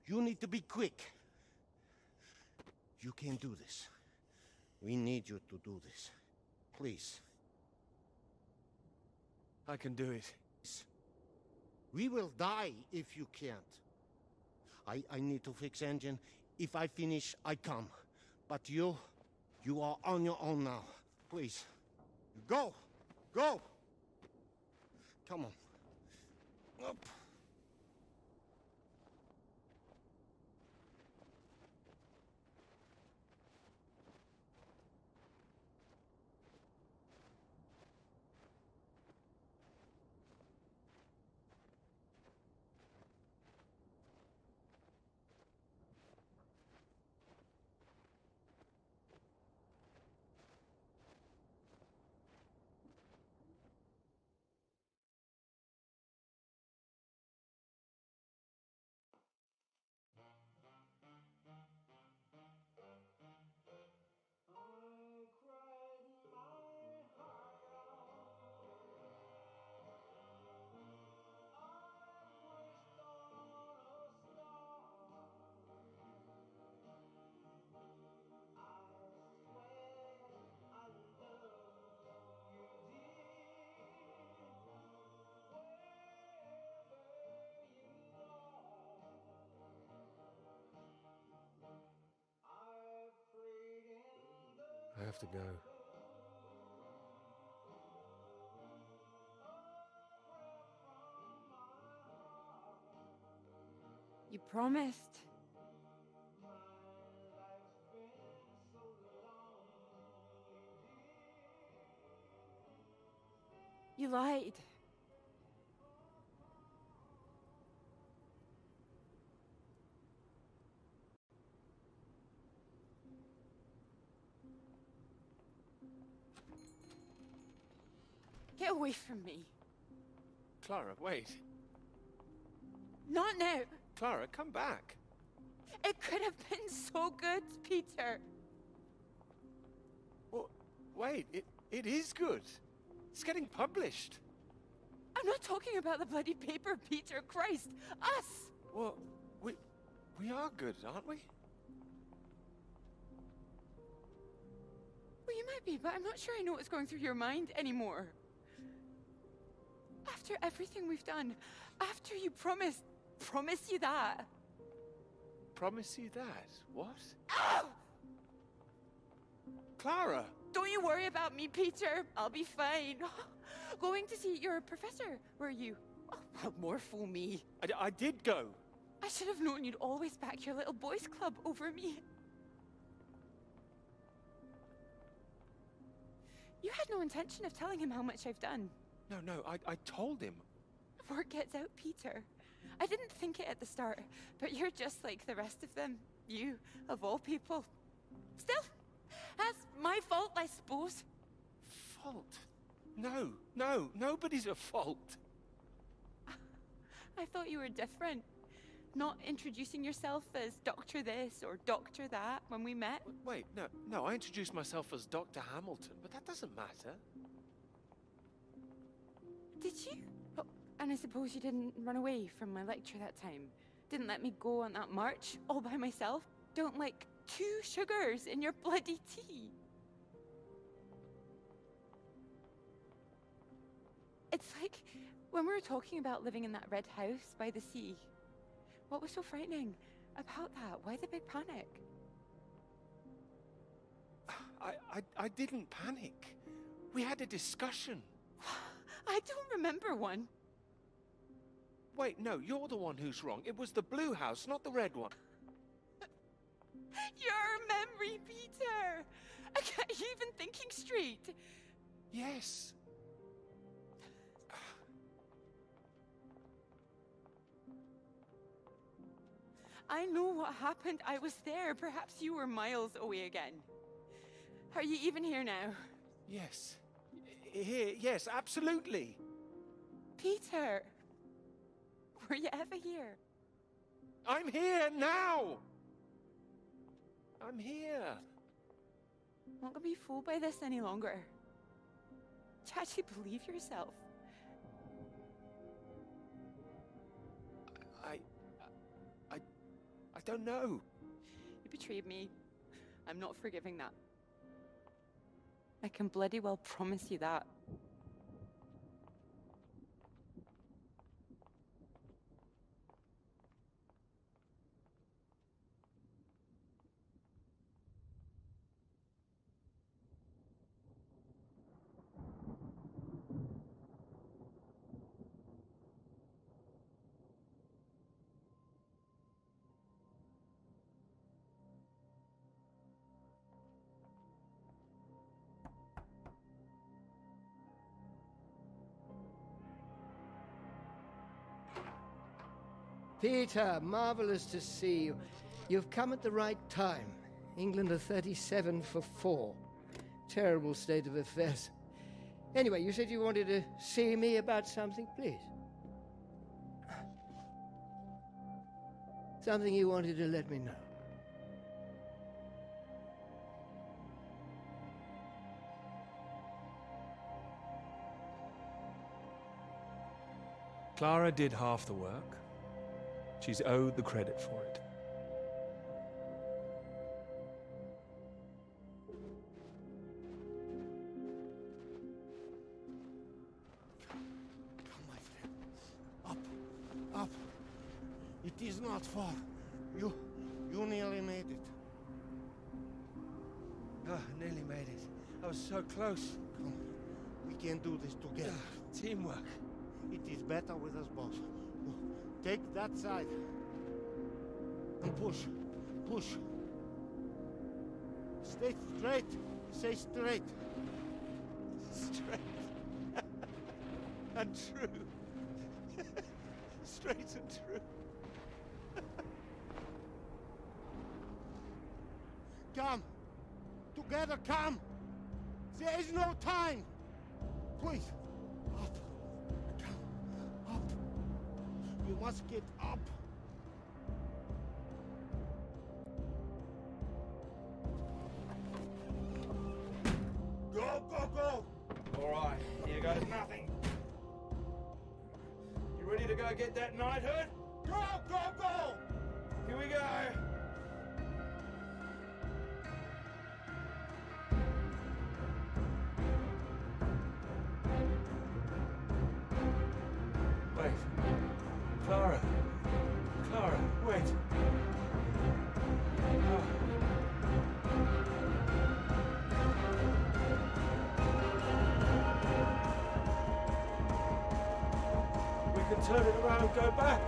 You need to be quick. You can do this. We need you to do this. Please. I can do it. We will die if you can't. I need to fix engine. If I finish, I come. But you are on your own now. Please. Go! Go! Come on. Up. I have to go. You promised. You lied. Get away from me. Clara, wait. Not now. Clara, come back. It could have been so good, Peter. Well, wait, it is good. It's getting published. I'm not talking about the bloody paper, Peter. Christ, us. Well, we are good, aren't we? Well, you might be, but I'm not sure I know what's going through your mind anymore. After everything we've done, after you promise you that. Promise you that? What? Ow! Clara! Don't you worry about me, Peter. I'll be fine. Going to see your professor, were you? Oh, well, more fool me. I did go. I should have known you'd always back your little boys club over me. You had no intention of telling him how much I've done. No, I told him. Word gets out, Peter. I didn't think it at the start, but you're just like the rest of them. You, of all people. Still, that's my fault, I suppose. Fault? No, nobody's at fault. I thought you were different. Not introducing yourself as Doctor this or Doctor that when we met. Wait, no, I introduced myself as Dr. Hamilton, but that doesn't matter. Did you? Oh, and I suppose you didn't run away from my lecture that time. Didn't let me go on that march all by myself. Don't like 2 sugars in your bloody tea. It's like when we were talking about living in that red house by the sea. What was so frightening about that? Why the big panic? I didn't panic. We had a discussion. I don't remember one. Wait, no, you're the one who's wrong. It was the blue house, not the red one. Your memory, Peter! Are you even thinking straight? Yes. I know what happened. I was there. Perhaps you were miles away again. Are you even here now? Yes. Here, yes, absolutely. Peter, were you ever here? I'm here now. I'm here. I'm not gonna be fooled by this any longer. Do you actually believe yourself? I don't know. You betrayed me. I'm not forgiving that. I can bloody well promise you that. Peter, marvelous to see you. You've come at the right time. England are 37 for 4. Terrible state of affairs. Anyway, you said you wanted to see me about something, please. Something you wanted to let me know. Clara did half the work. She's owed the credit for it. Come, my friend. Up. It is not far. You nearly made it. Oh, nearly made it. I was so close. Come, we can do this together. Teamwork. It is better with us both. Take that side. And push. Push. Stay straight. Stay straight. Straight. And true. Straight and true. Come. Together, come. There is no time. Please. Up. Come. Up. You must get up. Go, go, go. All right, here goes nothing. You ready to go get that knighthood? Go, go, go. Here we go. Wait. Clara. Clara, wait. Oh. We can turn it around and go back.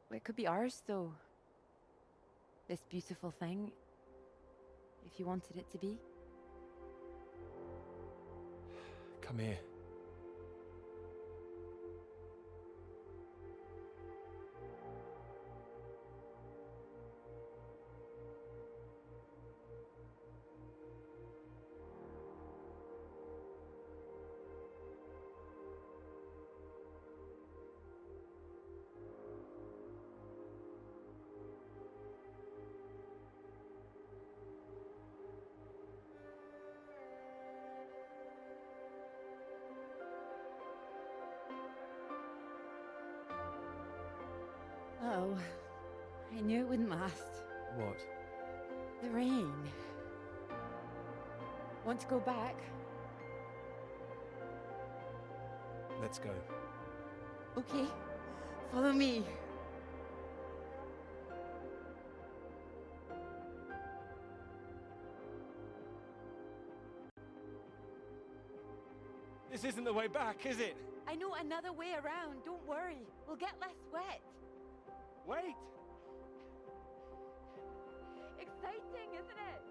Well, it could be ours, though. This beautiful thing. If you wanted it to be. Come here. Oh, I knew it wouldn't last. What? The rain. Want to go back? Let's go. Okay, follow me. This isn't the way back, is it? I know another way around. Don't worry. We'll get less wet. Wait! Exciting, isn't it?